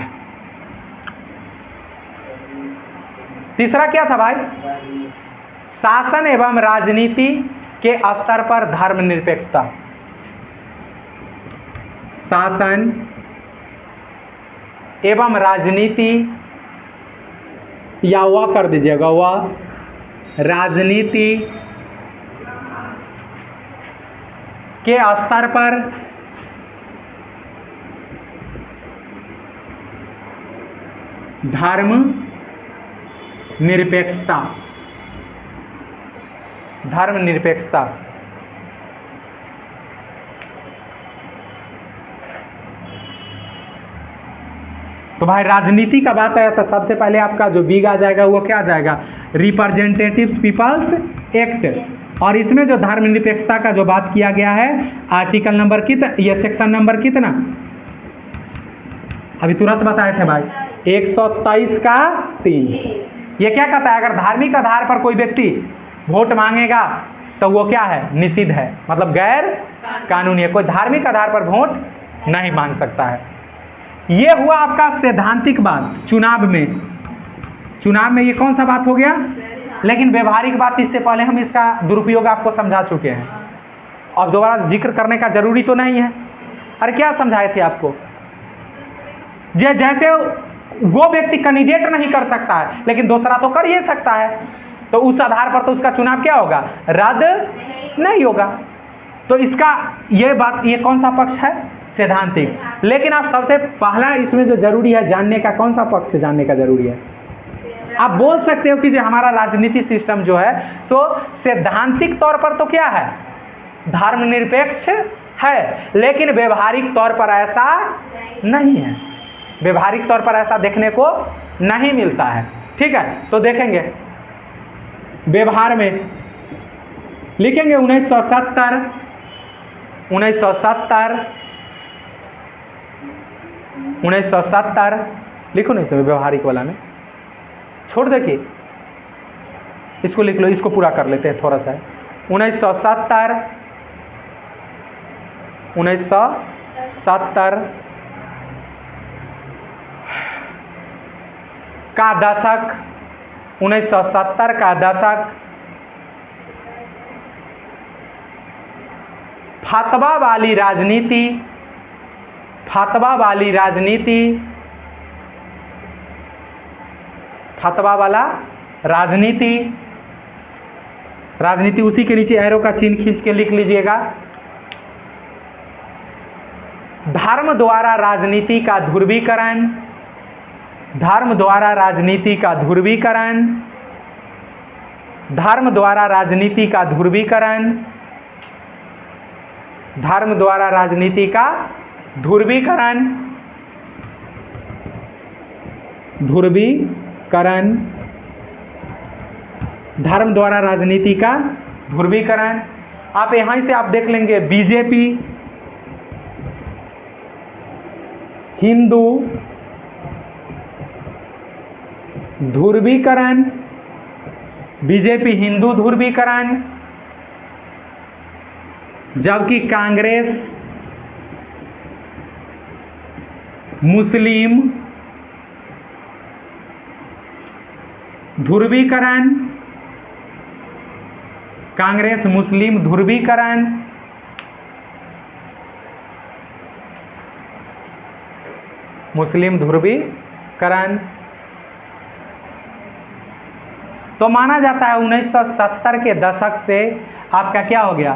तीसरा क्या था भाई, शासन एवं राजनीति के स्तर पर धर्मनिरपेक्षता। शासन एवं राजनीति, या वह कर दीजिएगा, वह राजनीति के स्तर पर धर्म निरपेक्षता। धर्म निरपेक्षता तो भाई राजनीति का बात आया तो सबसे पहले आपका जो बिग आ जाएगा वो क्या आ जाएगा, रिप्रेजेंटेटिव्स पीपल्स एक्ट। और इसमें जो धर्मनिरपेक्षता का जो बात किया गया है, आर्टिकल नंबर कितना, ये सेक्शन नंबर कितना, अभी तुरंत बताए थे भाई, 123 का 3। ये क्या कहता है, अगर धार्मिक आधार पर कोई व्यक्ति वोट मांगेगा तो तो वो क्या है, निषिद्ध है, मतलब गैर कानूनी है। कोई धार्मिक आधार पर वोट नहीं मांग सकता है। ये हुआ आपका सैद्धांतिक बात चुनाव में ये कौन सा बात हो गया। लेकिन व्यवहारिक बात, इससे पहले हम इसका दुरुपयोग आपको समझा चुके हैं, अब दोबारा जिक्र करने का जरूरी तो नहीं है। अरे क्या समझाए थे आपको, जैसे वो व्यक्ति कैंडिडेट नहीं कर सकता है लेकिन दूसरा तो कर ही सकता है, तो उस आधार पर तो उसका चुनाव क्या होगा, रद्द नहीं होगा। तो इसका ये बात, ये कौन सा पक्ष है, सैद्धांतिक। लेकिन आप सबसे पहला इसमें जो जरूरी है जानने का, कौन सा पक्ष जानने का जरूरी है। आप बोल सकते हो कि जो हमारा राजनीति सिस्टम जो है सो सैद्धांतिक तौर पर तो क्या है, धर्मनिरपेक्ष है, लेकिन व्यवहारिक तौर पर ऐसा नहीं है, व्यवहारिक तौर पर ऐसा देखने को नहीं मिलता है। ठीक है, तो देखेंगे व्यवहार में लिखेंगे 1970 लिखो नहीं सब व्यवहारिक वाला में, छोड़ देखिए इसको लिख लो, इसको पूरा कर लेते हैं थोड़ा सा। 1970 का दशक, 1970 का दशक फतवा वाली राजनीति, फतवा वाला राजनीति उसी के नीचे एरो का चिन्ह खींच के लिख लीजिएगा। धर्म द्वारा राजनीति का ध्रुवीकरण, धर्म द्वारा राजनीति का ध्रुवीकरण, धर्म द्वारा राजनीति का ध्रुवीकरण, धर्म द्वारा राजनीति का ध्रुवीकरण, धर्म द्वारा राजनीति का ध्रुवीकरण। आप यहां से आप देख लेंगे बीजेपी हिंदू ध्रुवीकरण, बीजेपी हिंदू ध्रुवीकरण, जबकि कांग्रेस मुस्लिम ध्रुवीकरण, कांग्रेस मुस्लिम ध्रुवीकरण, मुस्लिम ध्रुवीकरण। तो माना जाता है 1970 के दशक से आपका क्या हो गया,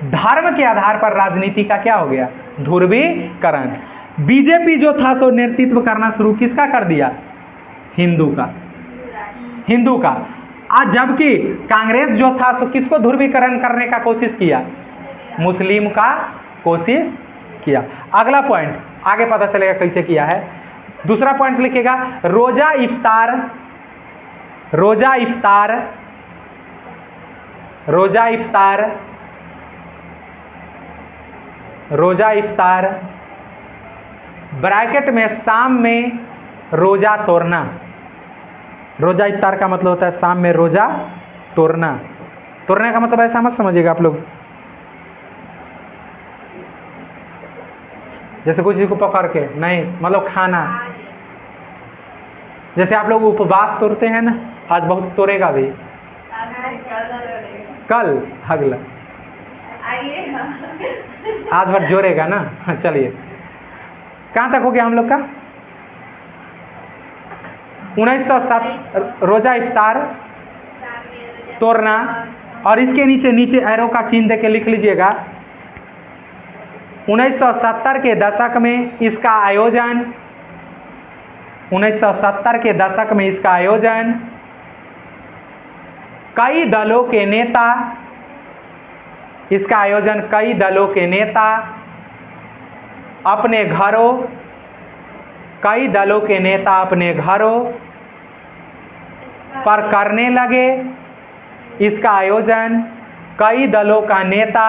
धर्म के आधार पर राजनीति का क्या हो गया, ध्रुवीकरण। बीजेपी जो था सो नेतृत्व करना शुरू किसका कर दिया, हिंदू का। आज जबकि कांग्रेस जो था सो किसको ध्रुवीकरण करने का कोशिश किया, मुस्लिम का कोशिश किया। अगला पॉइंट आगे पता चलेगा कैसे किया है। दूसरा पॉइंट लिखिएगा रोजा इफ्तार ब्रैकेट में शाम में रोजा तोड़ना। रोजा इफ्तार का मतलब होता है शाम में रोजा तोड़ना। तोड़ने का मतलब ऐसा मत समझिएगा आप लोग जैसे कुछ चीज को पकड़ के, नहीं, मतलब खाना। जैसे आप लोग उपवास तोड़ते हैं ना, आज बहुत तोड़ेगा भी, कल अगला आज भर जोड़ेगा ना। चलिए कहाँ तक हो गया हम लोग का, 1907 रोजा इफ्तार तोड़ना। और इसके नीचे एरो का चिन्ह देके लिख लीजिएगा 1970 के दशक में इसका आयोजन, 1970 के दशक में इसका आयोजन कई दलों के नेता, इसका आयोजन कई दलों के नेता अपने घरों, कई दलों के नेता अपने घरों पर करने लगे। इसका आयोजन कई दलों का नेता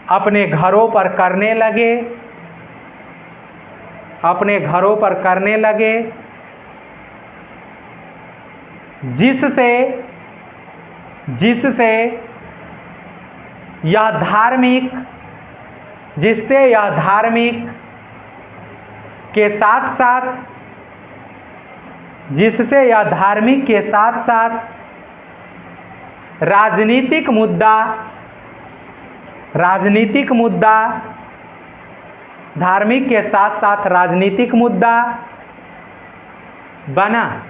अपने घरों पर करने लगे, अपने घरों पर करने लगे, जिससे यह धार्मिक जिससे यह धार्मिक के साथ साथ जिससे यह धार्मिक के साथ साथ राजनीतिक मुद्दा धार्मिक के साथ साथ राजनीतिक मुद्दा बना,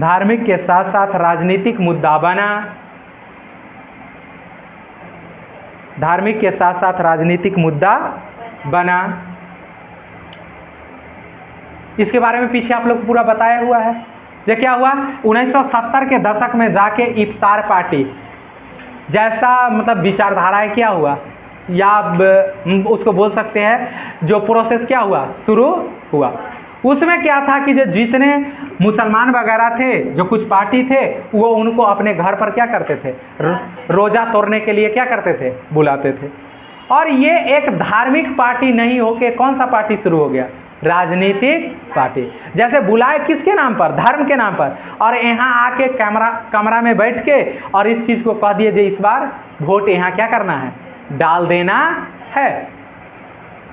धार्मिक के साथ साथ राजनीतिक मुद्दा बना, धार्मिक के साथ साथ राजनीतिक मुद्दा बना। इसके बारे में पीछे आप लोग को पूरा बताया हुआ है। ये क्या हुआ, 1970 के दशक में जाके इफ्तार पार्टी जैसा मतलब विचारधाराएं क्या हुआ, या उसको बोल सकते हैं जो प्रोसेस क्या हुआ, शुरू हुआ। उसमें क्या था कि जो जितने मुसलमान वगैरह थे, जो कुछ पार्टी थे, वो उनको अपने घर पर क्या करते थे, रोज़ा तोड़ने के लिए क्या करते थे, बुलाते थे। और ये एक धार्मिक पार्टी नहीं होके कौन सा पार्टी शुरू हो गया, राजनीतिक पार्टी। जैसे बुलाए किसके नाम पर, धर्म के नाम पर, और यहाँ आके कमरा में बैठ के और इस चीज़ को कह दिए जे इस बार वोट यहाँ क्या करना है, डाल देना है।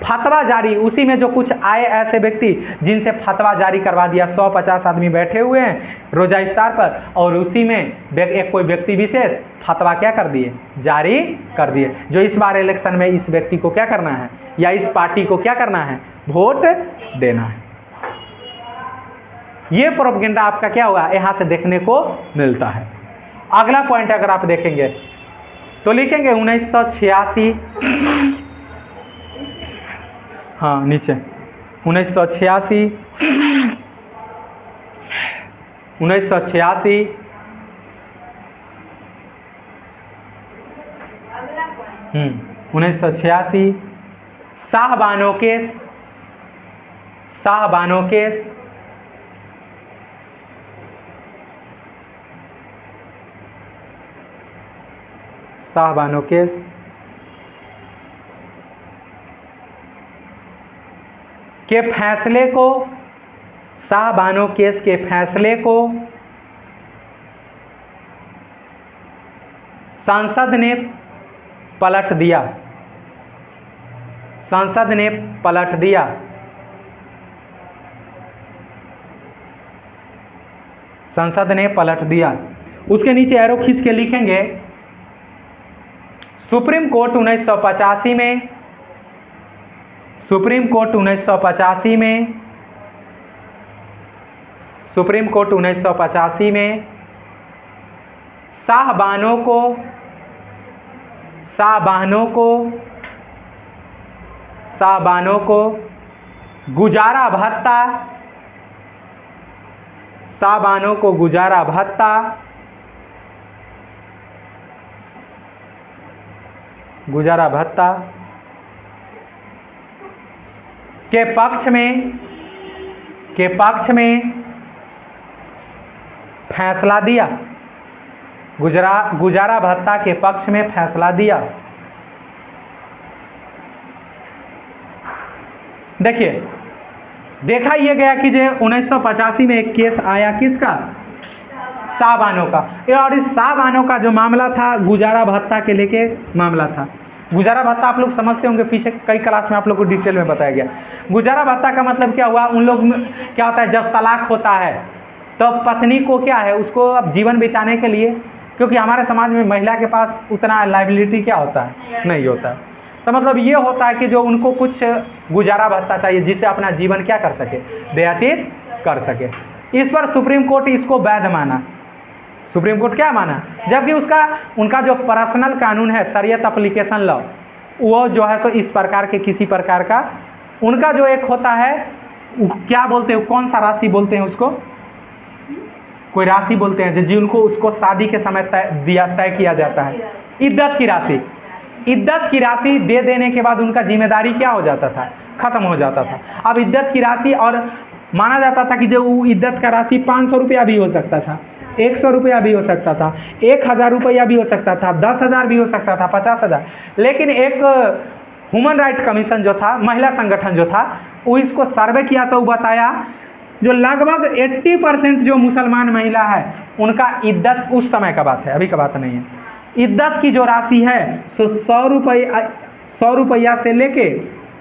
फतवा जारी, उसी में जो कुछ आए ऐसे व्यक्ति जिनसे फतवा जारी करवा दिया, 150 आदमी बैठे हुए हैं रोजा इफ्तार पर, और उसी में एक कोई व्यक्ति विशेष फतवा क्या कर दिए, जारी कर दिए, जो इस बार इलेक्शन में इस व्यक्ति को क्या करना है या इस पार्टी को क्या करना है, वोट देना है। ये प्रोपेगेंडा आपका क्या होगा, यहाँ से देखने को मिलता है। अगला पॉइंट अगर आप देखेंगे तो लिखेंगे 1986, हाँ नीचे 1986 1986 शाहबानो केस शाहबानो केस के फैसले को संसद ने पलट दिया, संसद ने पलट दिया। उसके नीचे एरो खींच के लिखेंगे सुप्रीम कोर्ट 1985 में शाहबानो को गुजारा भत्ता के पक्ष में फैसला दिया, गुजारा भत्ता के पक्ष में फैसला दिया। देखिए, देखा यह गया कि जो 1985 में एक केस आया किसका, शाहबानो का, और इस शाहबानो का जो मामला था गुजारा भत्ता के लेके मामला था। गुजारा भत्ता आप लोग समझते होंगे, पीछे कई क्लास में आप लोग को डिटेल में बताया गया। गुजारा भत्ता का मतलब क्या हुआ, उन लोग क्या होता है जब तलाक होता है तो पत्नी को क्या है, उसको अब जीवन बिताने के लिए, क्योंकि हमारे समाज में महिला के पास उतना लायबिलिटी क्या होता है, नहीं होता है, तो मतलब ये होता है कि जो उनको कुछ गुजारा भत्ता चाहिए जिससे अपना जीवन क्या कर सके, व्यतीत कर सके। इस पर सुप्रीम कोर्ट इसको वैध माना, सुप्रीम कोर्ट क्या माना, जबकि उनका जो पर्सनल कानून है शरीयत एप्लीकेशन लॉ, वो जो है सो इस प्रकार के किसी प्रकार का उनका जो एक होता है, क्या बोलते हैं, कौन सा राशि बोलते हैं उसको, कोई राशि बोलते हैं जिनको उसको शादी के समय तय किया जाता है, इद्दत की राशि दे देने के बाद उनका जिम्मेदारी क्या हो जाता था, खत्म हो जाता था। अब इद्दत की राशि, और माना जाता था कि जो इद्दत का राशि 500 रुपया भी हो सकता था, 100 रुपया भी हो सकता था, 1000 रुपया भी हो सकता था, 10,000 भी हो सकता था, 50,000। लेकिन एक ह्यूमन राइट कमीशन जो था, महिला संगठन जो था, वो इसको सर्वे किया तो बताया जो लगभग 80% जो मुसलमान महिला है उनका इद्दत, उस समय का बात है, अभी का बात नहीं है, इद्दत की जो राशि है सो 100 रुपया से लेके,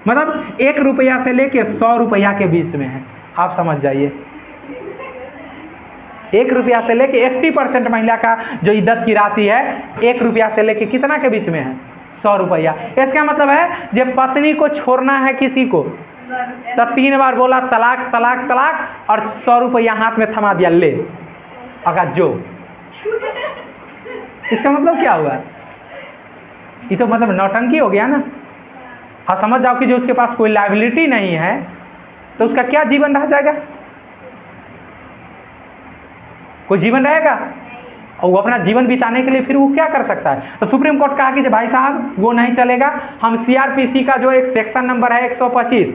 मतलब 1 रुपया से लेके 100 रुपया के बीच में है। आप समझ जाइए, 1 रुपया से लेके 80% महिला का जो इद्दत की राशि है 1 रुपया से लेके कितना के बीच में है? 100 रुपया। इसका मतलब है जब पत्नी को छोड़ना है किसी को तो 3 बार बोला तलाक तलाक तलाक और 100 रुपया हाथ में थमा दिया, ले अगर जो। इसका मतलब क्या हुआ? ये तो मतलब नौटंकी हो गया ना। आप समझ जाओ कि जो उसके पास कोई लायबिलिटी नहीं है तो उसका क्या जीवन रह जाएगा? कोई जीवन रहेगा? और वो अपना जीवन बिताने के लिए फिर वो क्या कर सकता है? तो सुप्रीम कोर्ट कहा कि भाई साहब वो नहीं चलेगा, हम सीआरपीसी का जो एक सेक्शन नंबर है 125,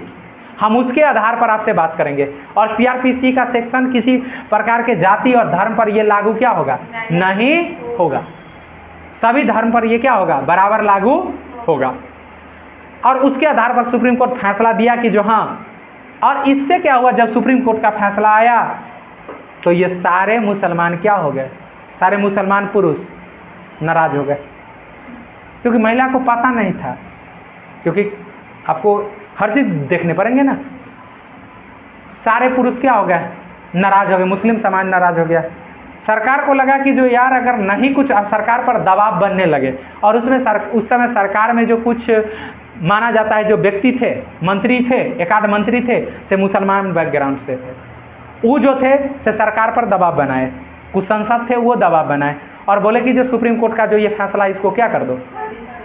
हम उसके आधार पर आपसे बात करेंगे। और सीआरपीसी का सेक्शन किसी प्रकार के जाति और धर्म पर ये लागू क्या होगा? नहीं होगा। सभी धर्म पर ये क्या होगा? बराबर लागू होगा। और उसके आधार पर सुप्रीम कोर्ट फैसला दिया कि जो हाँ, और इससे क्या हुआ जब सुप्रीम कोर्ट का फैसला आया तो ये सारे मुसलमान क्या हो गए? सारे मुसलमान पुरुष नाराज हो गए, क्योंकि महिला को पता नहीं था। क्योंकि आपको हर चीज़ देखने पड़ेंगे ना। सारे पुरुष क्या हो गए? नाराज हो गए, मुस्लिम समाज नाराज हो गया। सरकार को लगा कि जो यार अगर नहीं कुछ, सरकार पर दबाव बनने लगे। और उसमें उस समय सरकार में जो कुछ माना जाता है, जो व्यक्ति थे, मंत्री थे, एकाध मंत्री थे से मुसलमान बैकग्राउंड से थे, वो जो थे से सरकार पर दबाव बनाए। कुछ संसद थे वो दबाव बनाए और बोले कि जो सुप्रीम कोर्ट का जो ये फैसला इसको क्या कर दो,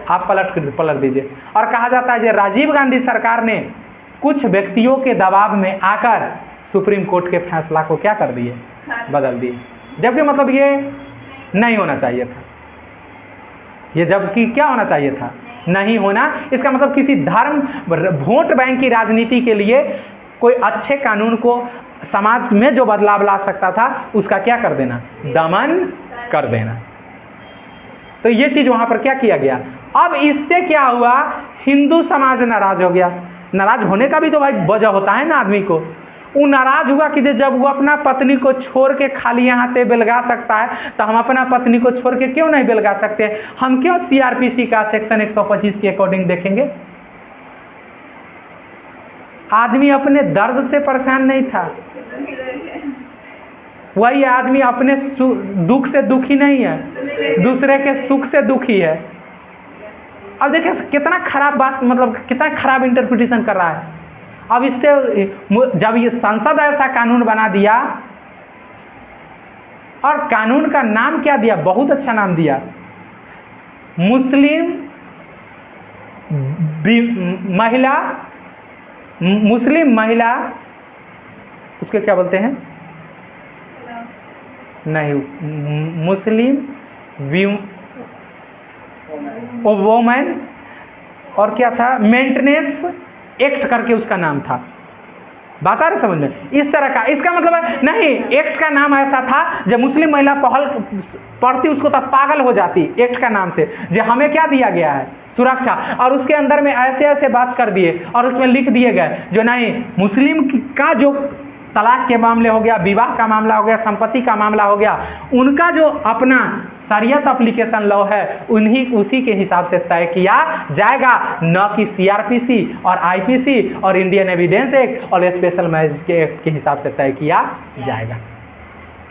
आप पलट दीजिए। और कहा जाता है कि राजीव गांधी सरकार ने कुछ व्यक्तियों के दबाव में आकर सुप्रीम कोर्ट के फैसला को क्या कर दिए? बदल दिए। जबकि मतलब ये नहीं होना चाहिए था। ये जबकि क्या होना चाहिए था? नहीं होना। इसका मतलब किसी धर्म, वोट बैंक की राजनीति के लिए कोई अच्छे कानून को समाज में जो बदलाव ला सकता था उसका क्या कर देना? दमन कर देना। तो ये चीज वहां पर क्या किया गया? अब इससे क्या हुआ? हिंदू समाज नाराज हो गया। नाराज होने का भी तो भाई वजह होता है ना आदमी को। वो नाराज हुआ कि जब वो अपना पत्नी को छोड़ के खाली यहाँ पे बेलगा सकता है तो हम अपना पत्नी को छोड़ के क्यों नहीं बेलगा सकते? हम क्यों सीआरपीसी का सेक्शन 125 के अकॉर्डिंग देखेंगे? आदमी अपने दर्द से परेशान नहीं था, वही आदमी अपने दुख से दुखी नहीं है, दूसरे के सुख से दुखी है। अब देखिए कितना खराब बात, मतलब कितना खराब इंटरप्रिटेशन कर रहा है। अब इससे जब ये संसद ऐसा कानून बना दिया, और कानून का नाम क्या दिया? बहुत अच्छा नाम दिया, मुस्लिम महिला, उसके क्या बोलते हैं? नहीं, मुस्लिम वोमेन, और क्या था? मेंटेनेंस एक्ट करके उसका नाम था। बात आ रही समझ में? इस तरह का, इसका मतलब है नहीं, एक्ट का नाम ऐसा था जब मुस्लिम महिला पहल पढ़ती उसको तब पागल हो जाती एक्ट का नाम से, जो हमें क्या दिया गया है? सुरक्षा। और उसके अंदर में ऐसे ऐसे बात कर दिए और उसमें लिख दिए गए जो नहीं, मुस्लिम का जो तलाक के मामले हो गया, विवाह का मामला हो गया, संपत्ति का मामला हो गया, उनका जो अपना शरीयत एप्लीकेशन लॉ है उसी के हिसाब से तय किया जाएगा, न कि सीआरपीसी और आईपीसी और इंडियन एविडेंस एक्ट और स्पेशल मैरिज एक्ट के हिसाब से तय किया जाएगा।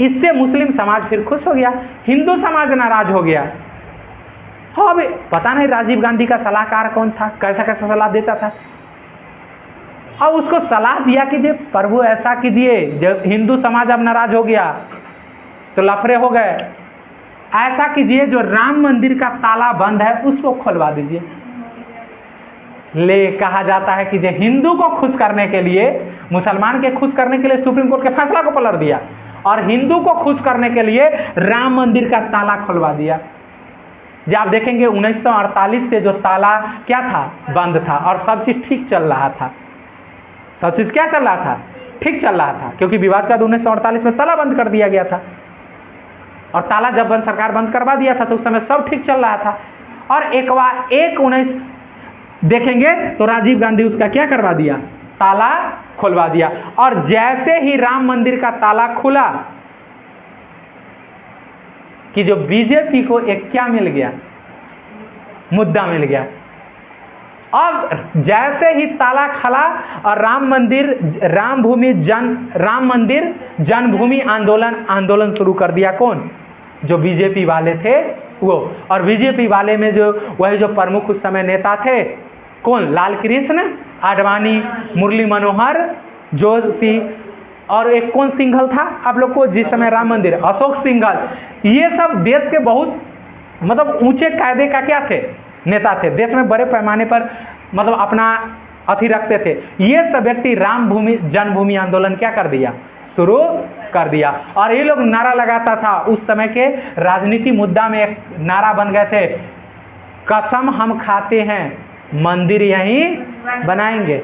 इससे मुस्लिम समाज फिर खुश हो गया, हिंदू समाज नाराज हो गया। हाँ, अभी पता नहीं राजीव गांधी का सलाहकार कौन था, कैसा कैसा सलाह देता था। अब उसको सलाह दिया कि जी प्रभु ऐसा कीजिए, जब हिंदू समाज अब नाराज हो गया तो लफड़े हो गए, ऐसा कीजिए जो राम मंदिर का ताला बंद है उसको खोलवा दीजिए। ले कहा जाता है कि जो हिंदू को खुश करने के लिए, मुसलमान के खुश करने के लिए सुप्रीम कोर्ट के फैसला को पलट दिया और हिंदू को खुश करने के लिए राम मंदिर का ताला खुलवा दिया। जब आप देखेंगे 1948 से जो ताला क्या था? बंद था और सब चीज़ ठीक चल रहा था। सब चीज़ क्या चल रहा था? ठीक चल रहा था, क्योंकि विवाद का 1948 में ताला बंद कर दिया गया था। और ताला जब सरकार बंद करवा दिया था तो उस समय सब ठीक चल रहा था। और 19 देखेंगे तो राजीव गांधी उसका क्या करवा दिया? ताला खुलवा दिया। और जैसे ही राम मंदिर का ताला खुला कि जो बीजेपी को एक क्या मिल गया, मुद्दा मिल गया। अब जैसे ही ताला खला और राम मंदिर जन्मभूमि आंदोलन शुरू कर दिया। कौन? जो बीजेपी वाले थे वो। और बीजेपी वाले में जो वही जो प्रमुख उस समय नेता थे, कौन? लाल कृष्ण आडवाणी, मुरली मनोहर जोशी, और एक कौन सिंघल था आप लोग को जिस समय राम मंदिर, अशोक सिंघल। ये सब देश के बहुत मतलब ऊंचे कायदे का क्या थे, नेता थे, देश में बड़े पैमाने पर मतलब अपना अथी रखते थे। ये सब व्यक्ति जन्मभूमि आंदोलन क्या कर दिया, शुरू कर दिया। और ये लोग नारा लगाता था उस समय के राजनीति मुद्दा में, एक नारा बन गए थे, कसम हम खाते हैं मंदिर यहीं बनाएंगे।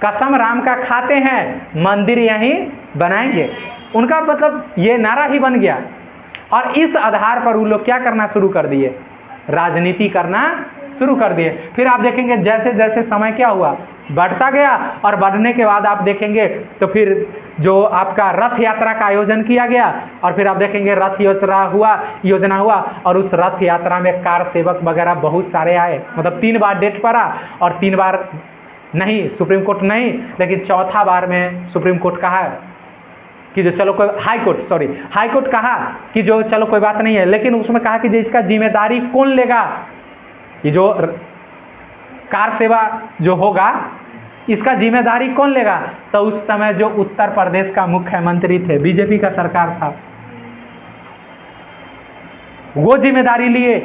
कसम राम का खाते हैं मंदिर यहीं बनाएंगे। उनका मतलब ये नारा ही बन गया। और इस आधार पर वो लोग क्या करना शुरू कर दिए, राजनीति करना शुरू कर दिए। फिर आप देखेंगे जैसे जैसे समय क्या हुआ, बढ़ता गया, और बढ़ने के बाद आप देखेंगे तो फिर जो आपका रथ यात्रा का आयोजन किया गया, और फिर आप देखेंगे रथ योजना हुआ, और उस रथ यात्रा में कार सेवक वगैरह बहुत सारे आए। मतलब 3 बार डेट पड़ा, और 3 बार नहीं, सुप्रीम कोर्ट नहीं, लेकिन चौथा बार में सुप्रीम कोर्ट कहा कि जो चलो कोई हाई कोर्ट कहा कि जो चलो कोई बात नहीं है, लेकिन उसमें कहा कि जो इसका जिम्मेदारी कौन लेगा, ये जो कार सेवा जो होगा इसका जिम्मेदारी कौन लेगा। तो उस समय जो उत्तर प्रदेश का मुख्यमंत्री थे, बीजेपी का सरकार था, वो जिम्मेदारी लिए।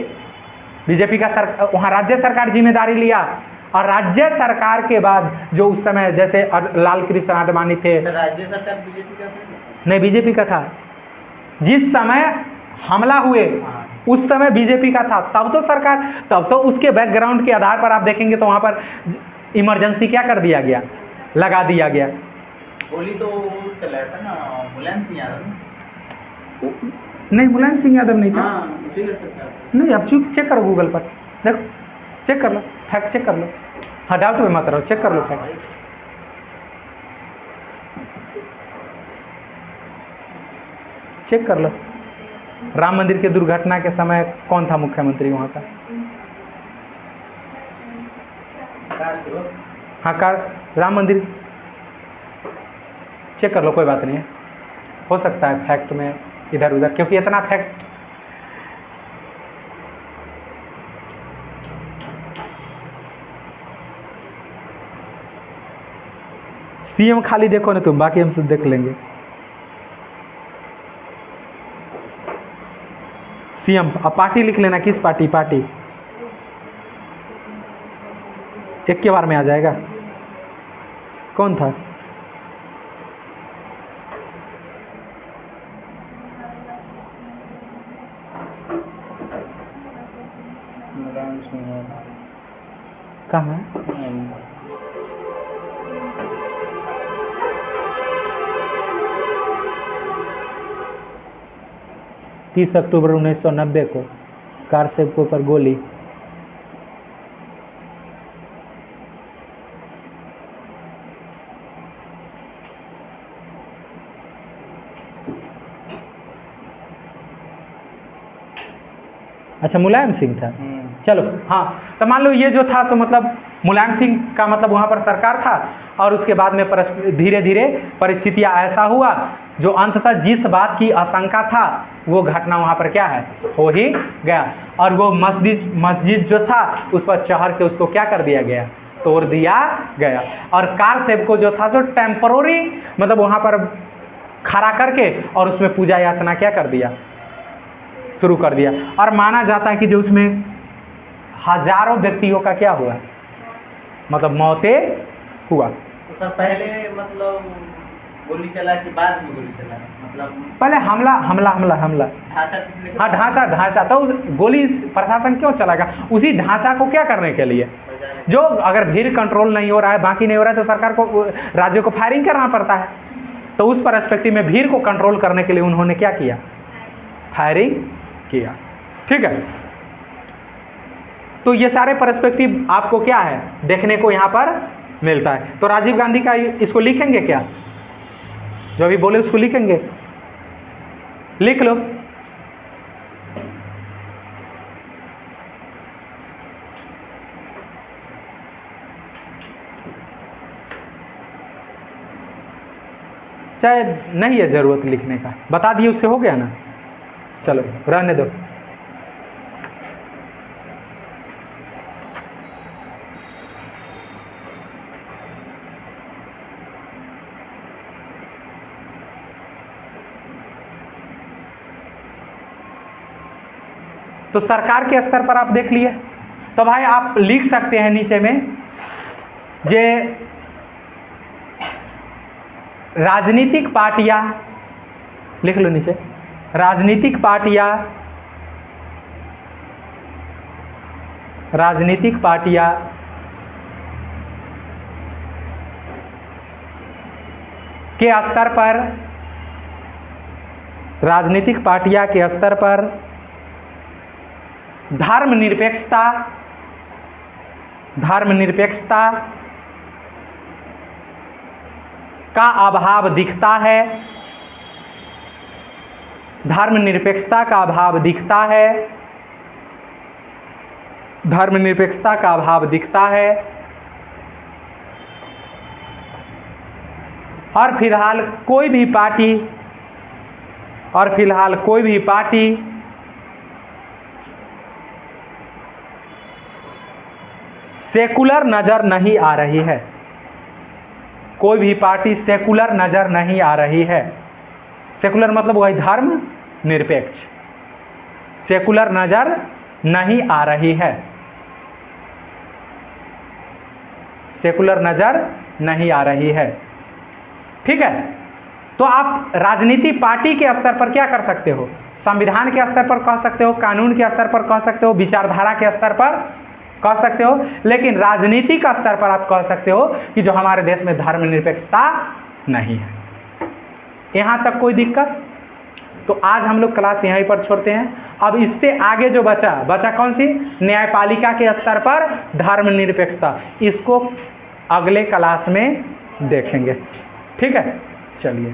बीजेपी का वहाँ राज्य सरकार जिम्मेदारी लिया, और राज्य सरकार के बाद जो उस समय जैसे लाल कृष्ण आडवाणी थे, राज्य सरकार बीजेपी का था? नहीं, बीजेपी का था। जिस समय हमला हुए उस समय बीजेपी का था। तब तो उसके बैकग्राउंड के आधार पर आप देखेंगे तो वहाँ पर इमरजेंसी क्या कर दिया गया, लगा दिया गया। गोली तो चलाया था ना मुलायम सिंह यादव? नहीं, मुलायम सिंह यादव नहीं था। उसी का सरकार नहीं, आप चेक करो गूगल पर, देखो, चेक कर लो, फैक्ट चेक कर लो। हाँ, डाउट में मत रहो, चेक कर लो फैक्ट। चेक कर लो, राम मंदिर के दुर्घटना के समय कौन था मुख्यमंत्री वहाँ का? हाँ, राम मंदिर चेक कर लो, कोई बात नहीं है, हो सकता है फैक्ट में इधर उधर, क्योंकि इतना फैक्ट सीएम खाली देखो ना तुम, बाकी हम सब देख लेंगे। सीएम, अब पार्टी लिख लेना, किस पार्टी एक के बार में आ जाएगा। कौन था? कहाँ है? 30 अक्टूबर 1990 को कार सेवकों पर गोली। अच्छा, मुलायम सिंह था। चलो, हाँ, तो मान लो ये जो था तो मतलब मुलायम सिंह का मतलब वहाँ पर सरकार था, और उसके बाद में धीरे धीरे परिस्थितियाँ ऐसा हुआ जो अंततः जिस बात की आशंका था वो घटना वहाँ पर क्या है, हो ही गया। और वो मस्जिद जो था उस पर चढ़ के उसको क्या कर दिया गया, तोड़ दिया गया। और कार सेवकों जो था सो टेम्पररी मतलब वहाँ पर खड़ा करके और उसमें पूजा याचना क्या कर दिया, शुरू कर दिया। और माना जाता है कि जो उसमें हजारों व्यक्तियों का क्या हुआ, मतलब मौतें हुआ। तो सर पहले मतलब गोली चला कि बाद में गोली चला, मतलब पहले हमला ढांचा? हाँ, ढांचा तो गोली प्रशासन क्यों चलाएगा, उसी ढांचा को क्या करने के लिए, जो अगर भीड़ कंट्रोल नहीं हो रहा है, बाकी नहीं हो रहा है, तो सरकार को, राज्य को फायरिंग करना पड़ता है। तो उस पर्सपेक्टिव में भीड़ को कंट्रोल करने के लिए उन्होंने क्या किया, फायरिंग किया। ठीक है, तो ये सारे पर्सपेक्टिव आपको क्या है, देखने को यहाँ पर मिलता है। तो राजीव गांधी का इसको लिखेंगे क्या, जो अभी बोले उसको लिखेंगे, लिख लो। चाहे नहीं है ज़रूरत लिखने का, बता दिए उससे हो गया ना, चलो रहने दो। तो सरकार के स्तर पर आप देख लिए, तो भाई आप लिख सकते हैं नीचे में जे राजनीतिक पार्टियां, लिख लो नीचे, राजनीतिक पार्टियां के स्तर पर, राजनीतिक पार्टियां के स्तर पर धर्मनिरपेक्षता का अभाव दिखता है, धर्मनिरपेक्षता का अभाव दिखता है, धर्मनिरपेक्षता का अभाव दिखता है। और फिलहाल कोई भी पार्टी सेकुलर नजर नहीं आ रही है, कोई भी पार्टी सेकुलर नजर नहीं आ रही है। सेकुलर मतलब वही धर्म निरपेक्ष, सेकुलर नजर नहीं आ रही है, सेकुलर नजर नहीं आ रही है। ठीक है, तो आप राजनीति पार्टी के स्तर पर क्या कर सकते हो, संविधान के स्तर पर कह सकते हो, कानून के स्तर पर कह सकते हो, विचारधारा के स्तर पर कह सकते हो, लेकिन राजनीति का स्तर पर आप कह सकते हो कि जो हमारे देश में धर्मनिरपेक्षता नहीं है। यहां तक कोई दिक्कत? तो आज हम लोग क्लास यहीं पर छोड़ते हैं। अब इससे आगे जो बचा कौन सी, न्यायपालिका के स्तर पर धर्मनिरपेक्षता, इसको अगले क्लास में देखेंगे। ठीक है, चलिए।